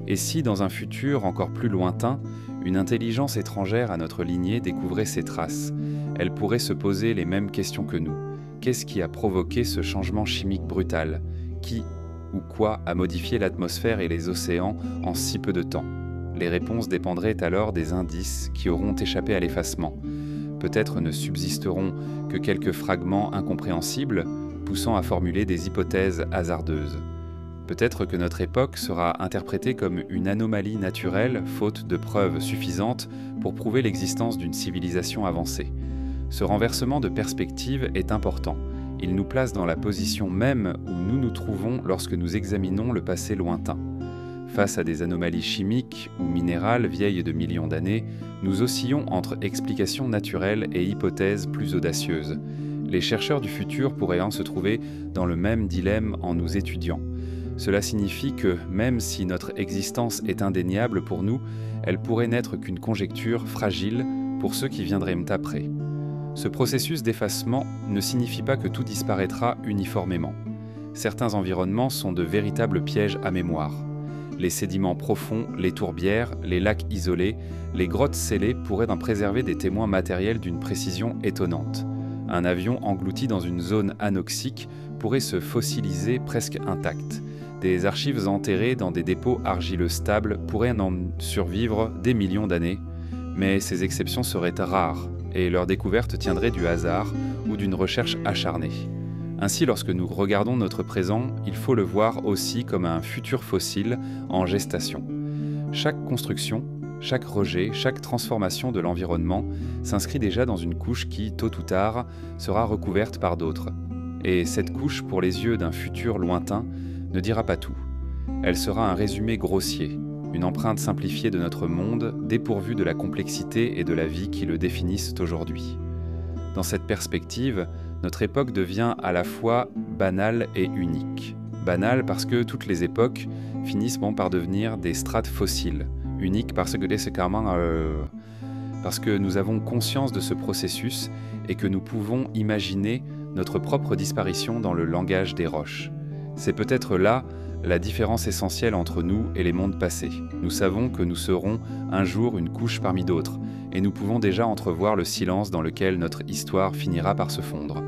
Et si, dans un futur encore plus lointain, une intelligence étrangère à notre lignée découvrait ces traces, elle pourrait se poser les mêmes questions que nous. Qu'est-ce qui a provoqué ce changement chimique brutal? Qui ou quoi a modifié l'atmosphère et les océans en si peu de temps? Les réponses dépendraient alors des indices qui auront échappé à l'effacement. Peut-être ne subsisteront que quelques fragments incompréhensibles, poussant à formuler des hypothèses hasardeuses. Peut-être que notre époque sera interprétée comme une anomalie naturelle, faute de preuves suffisantes pour prouver l'existence d'une civilisation avancée. Ce renversement de perspective est important. Il nous place dans la position même où nous nous trouvons lorsque nous examinons le passé lointain. Face à des anomalies chimiques ou minérales vieilles de millions d'années, nous oscillons entre explications naturelles et hypothèses plus audacieuses. Les chercheurs du futur pourraient se trouver dans le même dilemme en nous étudiant. Cela signifie que, même si notre existence est indéniable pour nous, elle pourrait n'être qu'une conjecture fragile pour ceux qui viendraient après. Ce processus d'effacement ne signifie pas que tout disparaîtra uniformément. Certains environnements sont de véritables pièges à mémoire. Les sédiments profonds, les tourbières, les lacs isolés, les grottes scellées pourraient en préserver des témoins matériels d'une précision étonnante. Un avion englouti dans une zone anoxique pourrait se fossiliser presque intact. Des archives enterrées dans des dépôts argileux stables pourraient en survivre des millions d'années, mais ces exceptions seraient rares et leur découverte tiendrait du hasard ou d'une recherche acharnée. Ainsi, lorsque nous regardons notre présent, il faut le voir aussi comme un futur fossile en gestation. Chaque construction, chaque rejet, chaque transformation de l'environnement s'inscrit déjà dans une couche qui, tôt ou tard, sera recouverte par d'autres. Et cette couche, pour les yeux d'un futur lointain, ne dira pas tout. Elle sera un résumé grossier, une empreinte simplifiée de notre monde, dépourvue de la complexité et de la vie qui le définissent aujourd'hui. Dans cette perspective, notre époque devient à la fois banale et unique. Banale parce que toutes les époques finissent par devenir des strates fossiles. Unique parce que nous avons conscience de ce processus et que nous pouvons imaginer notre propre disparition dans le langage des roches. C'est peut-être là la différence essentielle entre nous et les mondes passés. Nous savons que nous serons un jour une couche parmi d'autres, et nous pouvons déjà entrevoir le silence dans lequel notre histoire finira par se fondre.